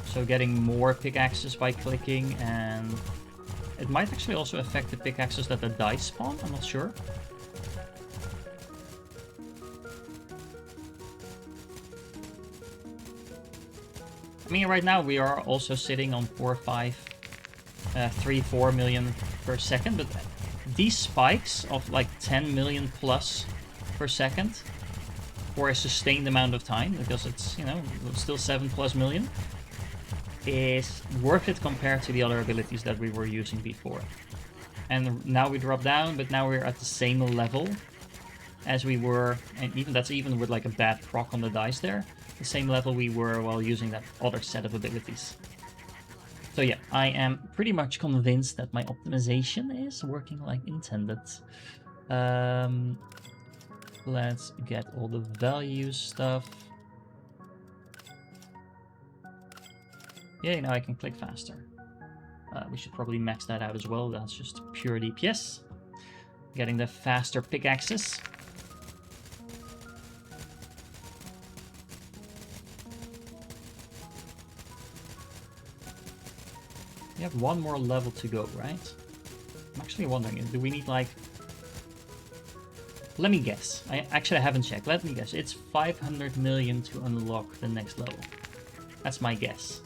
So getting more pickaxes by clicking, and it might actually also affect the pickaxes that the dice spawn, I'm not sure. I mean, right now we are also sitting on 3, 4 million per second, but these spikes of like 10 million plus per second for a sustained amount of time, because it's, you know, still 7+ million, is worth it compared to the other abilities that we were using before. And now we drop down, but now we're at the same level as we were, and even that's even with like a bad proc on the dice there, the same level we were while using that other set of abilities. So yeah, I am pretty much convinced that my optimization is working like intended. Let's get all the value stuff. Yeah, now I can click faster. We should probably max that out as well. That's just pure DPS. Getting the faster pickaxes. We have one more level to go, right? I'm actually wondering, do we need like... Let me guess. I haven't checked. Let me guess. It's 500 million to unlock the next level. That's my guess.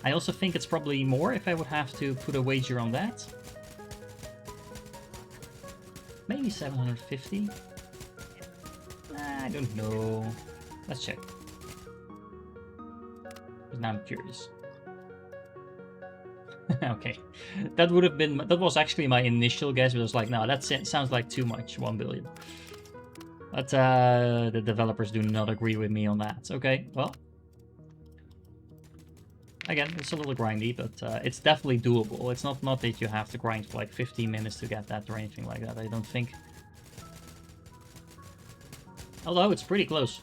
I also think it's probably more if I would have to put a wager on that. Maybe 750? I don't know. Let's check. But now I'm curious. Okay, that would have been, that was actually my initial guess, but it was like, no, that sounds like too much, 1 billion. But the developers do not agree with me on that. Okay, well, again, it's a little grindy, but it's definitely doable. It's not that you have to grind for like 15 minutes to get that or anything like that, I don't think. Although it's pretty close.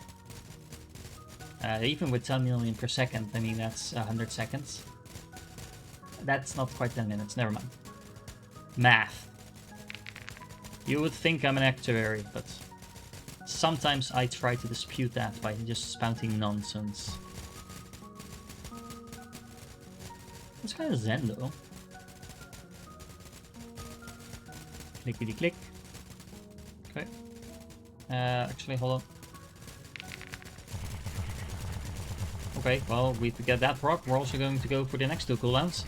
Even with 10 million per second, I mean, that's 100 seconds. That's not quite 10 minutes, never mind. Math. You would think I'm an actuary, but sometimes I try to dispute that by just spouting nonsense. It's kind of zen though. Clickety click. Okay. Actually, hold on. Okay, well, we get that rock. We're also going to go for the next two cooldowns.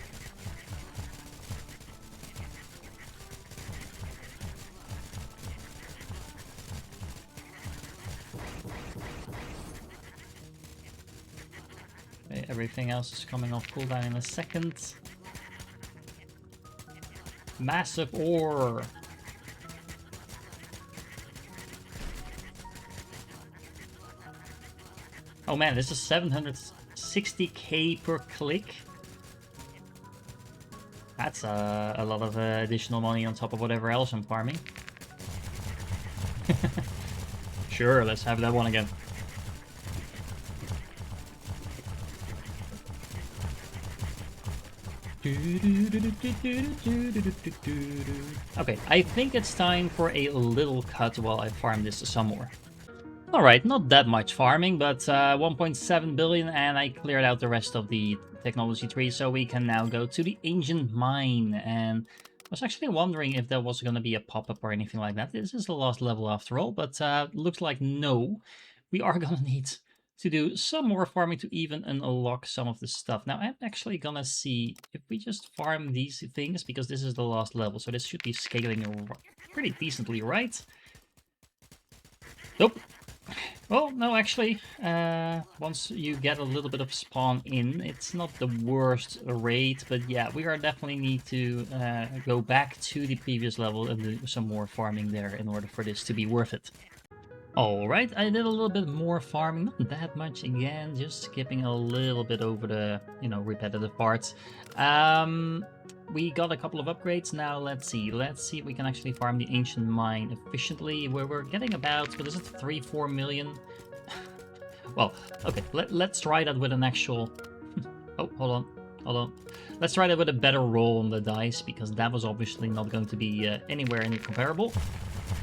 Okay, everything else is coming off cooldown in a second. Massive ore. Oh man, this is 760k per click. That's a lot of additional money on top of whatever else I'm farming. Sure, let's have that one again. Okay, I think it's time for a little cut while I farm this some more. Alright, not that much farming, but 1.7 billion, and I cleared out the rest of the technology tree, so we can now go to the ancient mine. And I was actually wondering if there was going to be a pop-up or anything like that. This is the last level after all, but looks like no. We are going to need to do some more farming to even unlock some of the stuff. Now, I'm actually going to see if we just farm these things, because this is the last level, so this should be scaling pretty decently, right? Nope. Well, no, actually, once you get a little bit of spawn in, it's not the worst rate, but yeah, we are definitely need to go back to the previous level and do some more farming there in order for this to be worth it. Alright, I did a little bit more farming, not that much again, just skipping a little bit over the, repetitive parts. We got a couple of upgrades. Now let's see if we can actually farm the ancient mine efficiently, where we're getting about, what is it, 3-4 million? Well, okay, let's try that with an actual... Oh, hold on. Let's try that with a better roll on the dice, because that was obviously not going to be anywhere near comparable.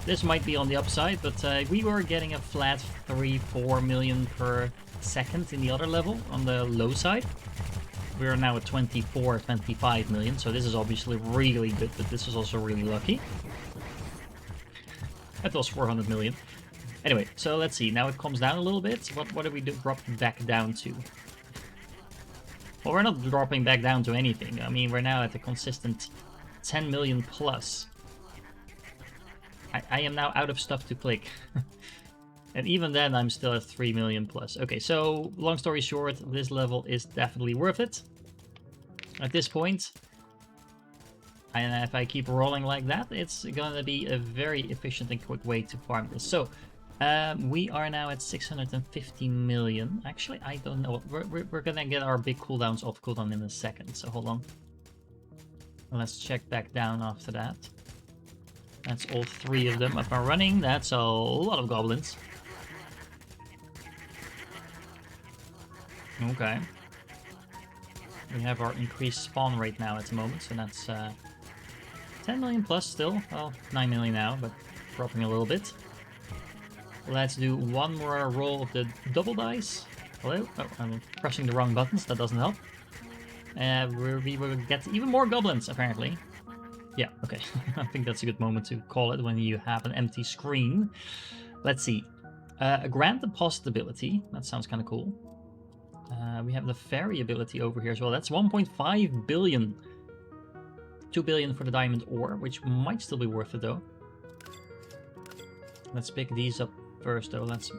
This might be on the upside, but we were getting a flat 3-4 million per second in the other level on the low side. We are now at 24-25 million, so this is obviously really good, but this is also really lucky. That was 400 million. Anyway, so let's see. Now it comes down a little bit. What do we drop back down to? Well, we're not dropping back down to anything. I mean, we're now at a consistent 10 million plus. I am now out of stuff to click. And even then, I'm still at 3 million plus. Okay, so long story short, this level is definitely worth it at this point. And if I keep rolling like that, it's gonna be a very efficient and quick way to farm this. So we are now at 650 million. Actually, I don't know. We're gonna get our big cooldowns off cooldown in a second. So hold on. Let's check back down after that. That's all 3 of them up and running. That's a lot of goblins. Okay. We have our increased spawn rate now at the moment, so that's 10 million plus still. Well, 9 million now, but dropping a little bit. Let's do one more roll of the double dice. Hello? Oh, I'm pressing the wrong buttons, that doesn't help. We will get even more goblins, apparently. Yeah, okay. I think that's a good moment to call it when you have an empty screen. Let's see. Grant deposit ability. That sounds kind of cool. We have the fairy ability over here as well. That's 1.5 billion. 2 billion for the diamond ore, which might still be worth it though. Let's pick these up first though. Let's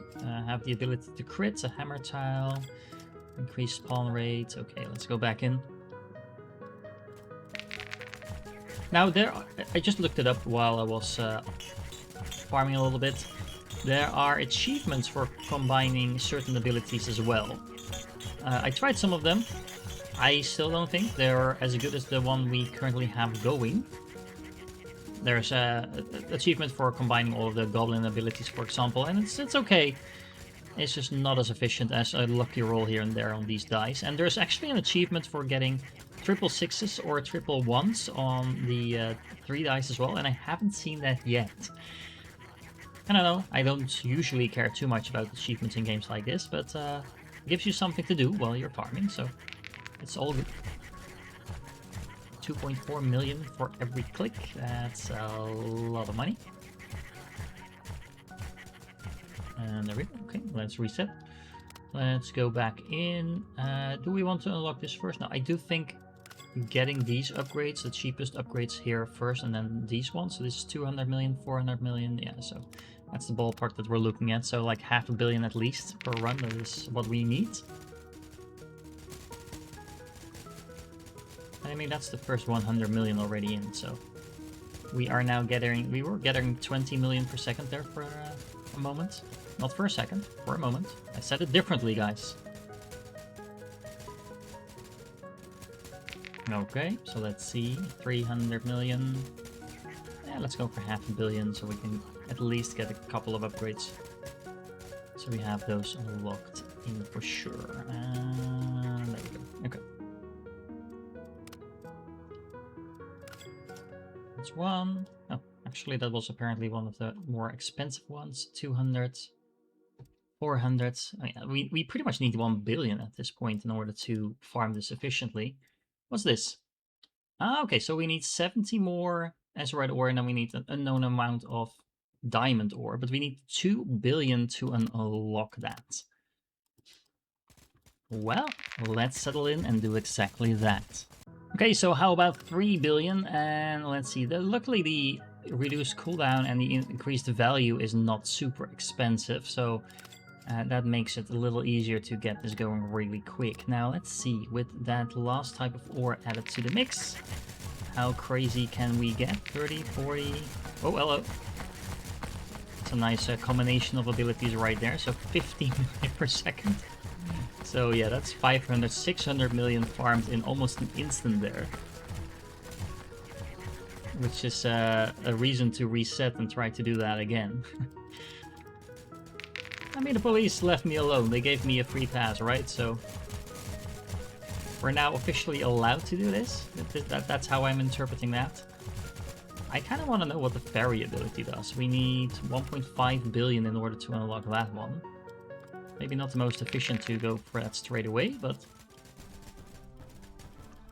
have the ability to crit, a hammer tile, increase spawn rate. Okay, let's go back in. Now I just looked it up while I was farming a little bit. There are achievements for combining certain abilities as well. I tried some of them. I still don't think they're as good as the one we currently have going. There's an achievement for combining all of the goblin abilities, for example, and it's okay. It's just not as efficient as a lucky roll here and there on these dice. And there's actually an achievement for getting triple sixes or triple ones on the 3 dice as well, and I haven't seen that yet. I don't know, I don't usually care too much about achievements in games like this, but it gives you something to do while you're farming, so it's all good. 2.4 million for every click. That's a lot of money. And there we go. Okay, let's reset. Let's go back in. Do we want to unlock this first? No, I do think getting these upgrades, the cheapest upgrades here first, and then these ones. So this is 200 million, 400 million. Yeah, so that's the ballpark that we're looking at. So like $500 million at least per run. That is what we need. I mean, that's the first 100 million already in. So we are now getting, we were getting 20 million per second there for a moment. Not for a second, for a moment. I said it differently, guys. Okay, so let's see. 300 million. Yeah, let's go for $500 million so we can at least get a couple of upgrades. So we have those locked in for sure. And there we go. Okay. That's one. Oh, actually, that was apparently one of the more expensive ones. 200. 400. Oh, yeah, we pretty much need 1 billion at this point in order to farm this efficiently. What's this? Ah, okay, so we need 70 more azurite ore, and then we need an unknown amount of diamond ore, but we need 2 billion to unlock that. Well, let's settle in and do exactly that. Okay, so how about 3 billion? And let's see, luckily the reduced cooldown and the increased value is not super expensive, so that makes it a little easier to get this going really quick. Now let's see, with that last type of ore added to the mix, how crazy can we get? 30, 40... Oh, hello. It's a nice combination of abilities right there, so 50 million per second. So yeah, that's 500, 600 million farmed in almost an instant there. Which is a reason to reset and try to do that again. I mean, the police left me alone. They gave me a free pass, right? So we're now officially allowed to do this. That's how I'm interpreting that. I kind of want to know what the ferry ability does. We need 1.5 billion in order to unlock that one. Maybe not the most efficient to go for that straight away, but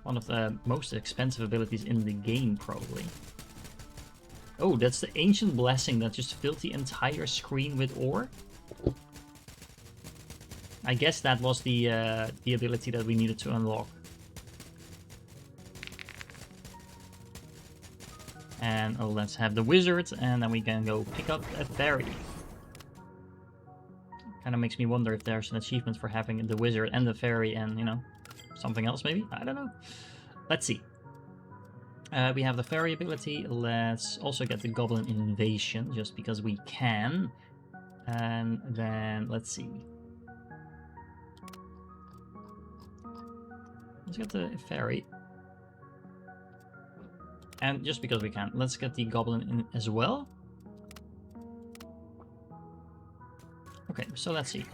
one of the most expensive abilities in the game, probably. Oh, that's the Ancient Blessing that just filled the entire screen with ore. I guess that was the ability that we needed to unlock. And oh, let's have the wizard, and then we can go pick up a ferry. Kind of makes me wonder if there's an achievement for having the wizard and the ferry and, you know, something else maybe? I don't know. Let's see. We have the ferry ability. Let's also get the goblin invasion, just because we can. And then, let's see. Let's get the ferry. And just because we can, let's get the goblin in as well. Okay, so let's see.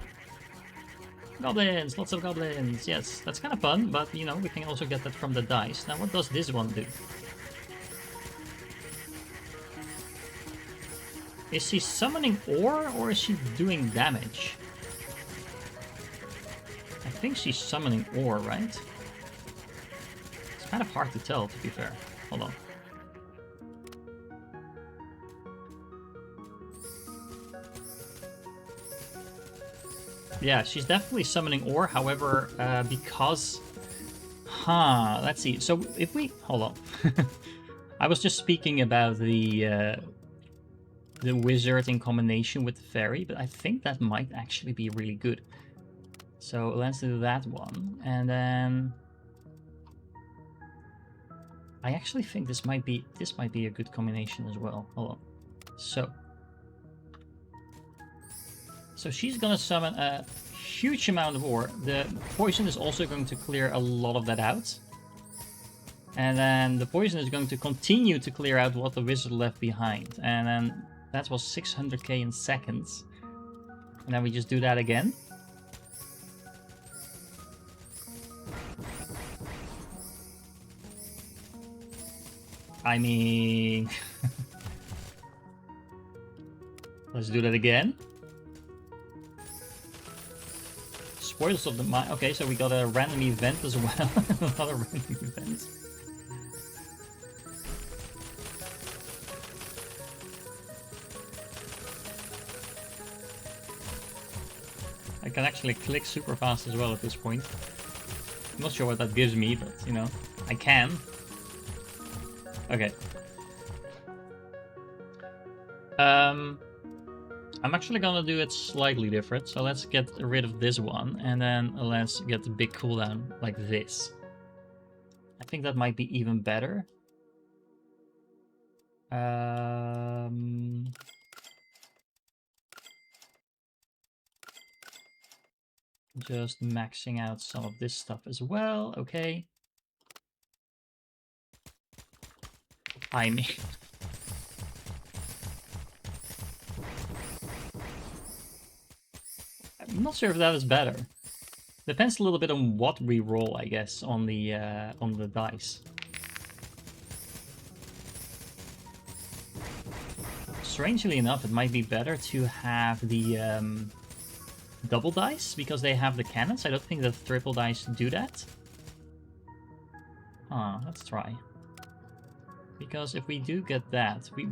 Goblins! Lots of goblins! Yes, that's kind of fun, but, you know, we can also get that from the dice. Now, what does this one do? Is she summoning ore, or is she doing damage? I think she's summoning ore, right? It's kind of hard to tell, to be fair. Hold on. Yeah, she's definitely summoning ore, however, because... let's see. So if we... Hold on. I was just speaking about the wizard in combination with the fairy, but I think that might actually be really good. So let's do that one. And then... I actually think this might be a good combination as well. Hold on. So she's gonna summon a huge amount of ore. The poison is also going to clear a lot of that out. And then the poison is going to continue to clear out what the wizard left behind. And then that was 600k in seconds. And then we just do that again. I mean... Let's do that again. Spoils of the mine. Okay, so we got a random event as well. Another random event. I can actually click super fast as well at this point. I'm not sure what that gives me, but you know, I can. Okay. I'm actually gonna do it slightly different. So let's get rid of this one, and then let's get the big cooldown like this. I think that might be even better. Just maxing out some of this stuff as well. Okay. I mean, I'm not sure if that is better. Depends a little bit on what we roll, I guess, on the dice. Strangely enough, it might be better to have the double dice because they have the cannons. I don't think the triple dice do that. Let's try. Because if we do get that, we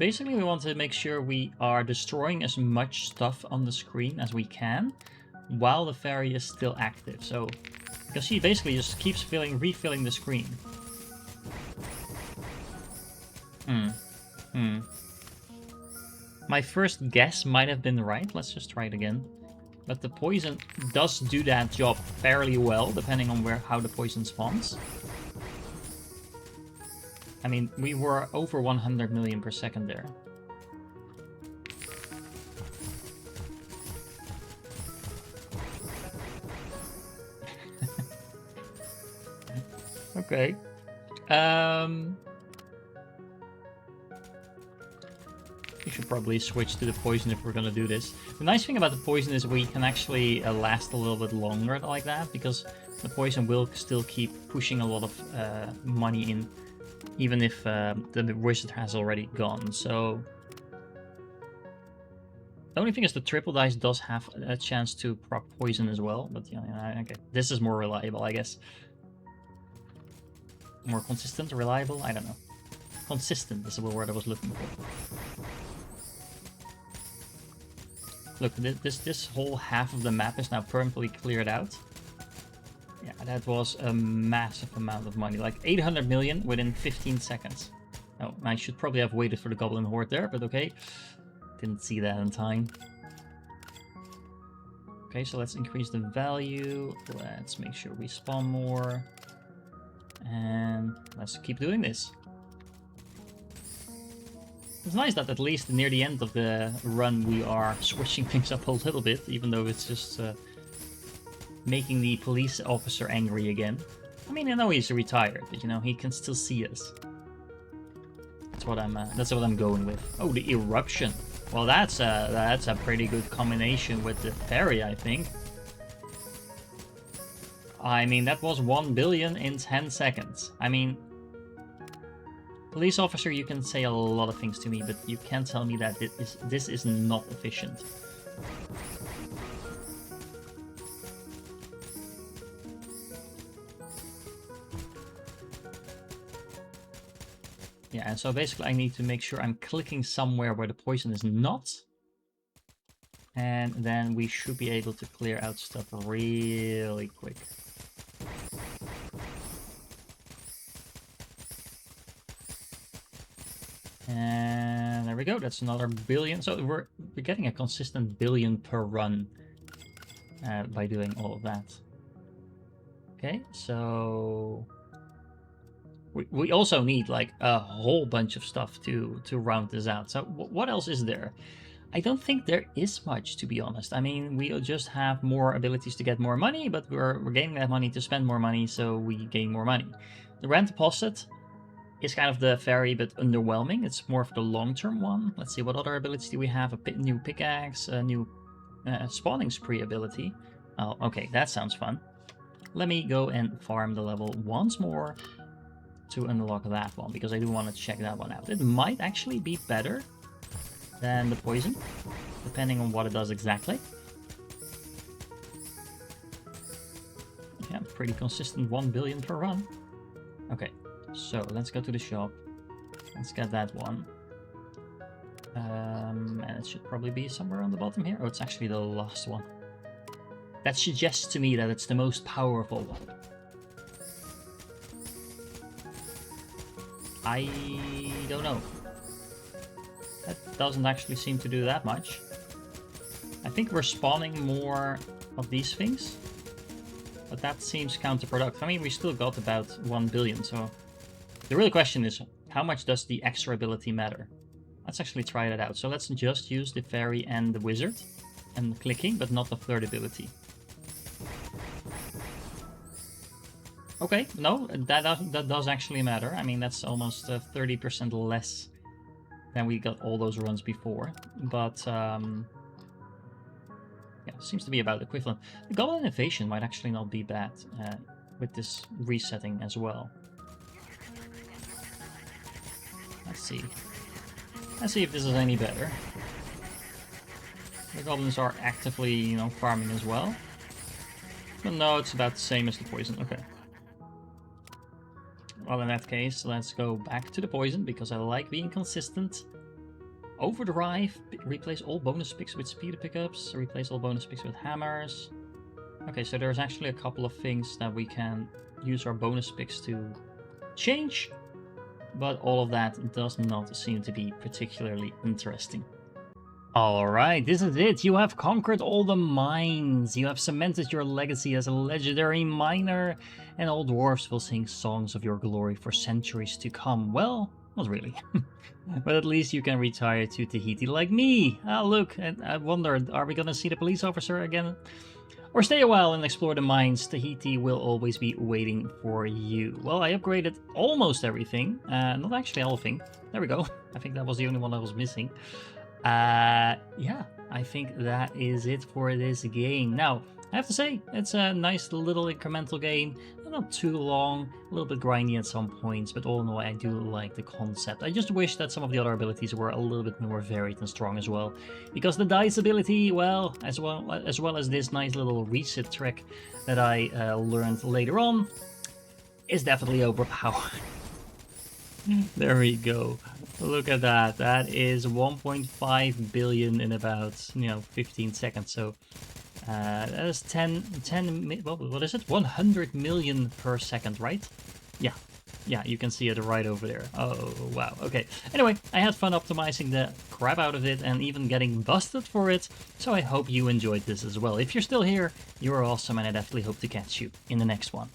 want to make sure we are destroying as much stuff on the screen as we can while the fairy is still active. So, because she basically just keeps refilling the screen. My first guess might have been right. Let's just try it again. But the poison does do that job fairly well, depending on how the poison spawns. I mean, we were over 100 million per second there. Okay. We should probably switch to the poison if we're gonna do this. The nice thing about the poison is we can actually last a little bit longer like that, because the poison will still keep pushing a lot of money in, even if the wizard has already gone. So the only thing is the triple dice does have a chance to proc poison as well, but yeah, okay, this is more reliable, I guess. More consistent, reliable, I don't know. Consistent is the word I was looking for. Look, this whole half of the map is now permanently cleared out. Yeah, that was a massive amount of money, like 800 million within 15 seconds. Oh, I should probably have waited for the goblin horde there, but okay. Didn't see that in time. Okay, so let's increase the value. Let's make sure we spawn more. And let's keep doing this. It's nice that at least near the end of the run we are switching things up a little bit, even though it's just making the police officer angry again. I mean, I know he's retired, but you know, he can still see us. That's what I'm going with. Oh, the eruption. Well, that's a pretty good combination with the fairy, I think. I mean, that was 1 billion in 10 seconds. I mean, police officer, you can say a lot of things to me, but you can't tell me that this is not efficient. Yeah, and so basically I need to make sure I'm clicking somewhere where the poison is not. And then we should be able to clear out stuff really quick. And there we go, that's another billion. So we're getting a consistent billion per run by doing all of that. Okay, so we also need like a whole bunch of stuff to round this out. So what else is there? I don't think there is much, to be honest. I mean, we'll just have more abilities to get more money, but we're gaining that money to spend more money, so we gain more money. The rent deposit is kind of the fairy, but underwhelming. It's more of the long-term one. Let's see, what other abilities do we have? A new pickaxe, a new spawning spree ability. Oh, okay, that sounds fun. Let me go and farm the level once more to unlock that one, because I do want to check that one out. It might actually be better than the poison, depending on what it does exactly. Yeah, pretty consistent 1 billion per run. Okay, so let's go to the shop. Let's get that one. And it should probably be somewhere on the bottom here. Oh, it's actually the last one. That suggests to me that it's the most powerful one. I don't know. That doesn't actually seem to do that much. I think we're spawning more of these things, but that seems counterproductive. I mean, we still got about 1 billion, so the real question is, how much does the extra ability matter? Let's actually try that out. So let's just use the fairy and the wizard and clicking, but not the third ability. Okay, no, that does actually matter. I mean, that's almost 30% less than we got all those runs before. But, yeah, seems to be about equivalent. The Goblin Invasion might actually not be bad with this resetting as well. Let's see. Let's see if this is any better. The goblins are actively, you know, farming as well. But no, it's about the same as the poison. Okay. Well, in that case, let's go back to the poison, because I like being consistent. Overdrive, replace all bonus picks with speed pickups, replace all bonus picks with hammers. Okay, so there's actually a couple of things that we can use our bonus picks to change, but all of that does not seem to be particularly interesting. Alright, this is it. You have conquered all the mines. You have cemented your legacy as a legendary miner, and all dwarves will sing songs of your glory for centuries to come. Well, not really. But at least you can retire to Tahiti like me. Ah, look, I wonder, are we gonna see the police officer again? Or stay a while and explore the mines. Tahiti will always be waiting for you. Well, I upgraded almost everything. Not actually everything. There we go. I think that was the only one I was missing. Yeah, I think that is it for this game. Now, I have to say, it's a nice little incremental game. Not too long, a little bit grindy at some points, but all in all, I do like the concept. I just wish that some of the other abilities were a little bit more varied and strong as well. Because the dice ability, well as this nice little reset trick that I learned later on, is definitely overpowered. There we go. Look at that. That is 1.5 billion in about, 15 seconds. So that is 10, what is it? 100 million per second, right? Yeah, you can see it right over there. Oh, wow. Okay. Anyway, I had fun optimizing the crap out of it and even getting busted for it. So I hope you enjoyed this as well. If you're still here, you're awesome, and I definitely hope to catch you in the next one.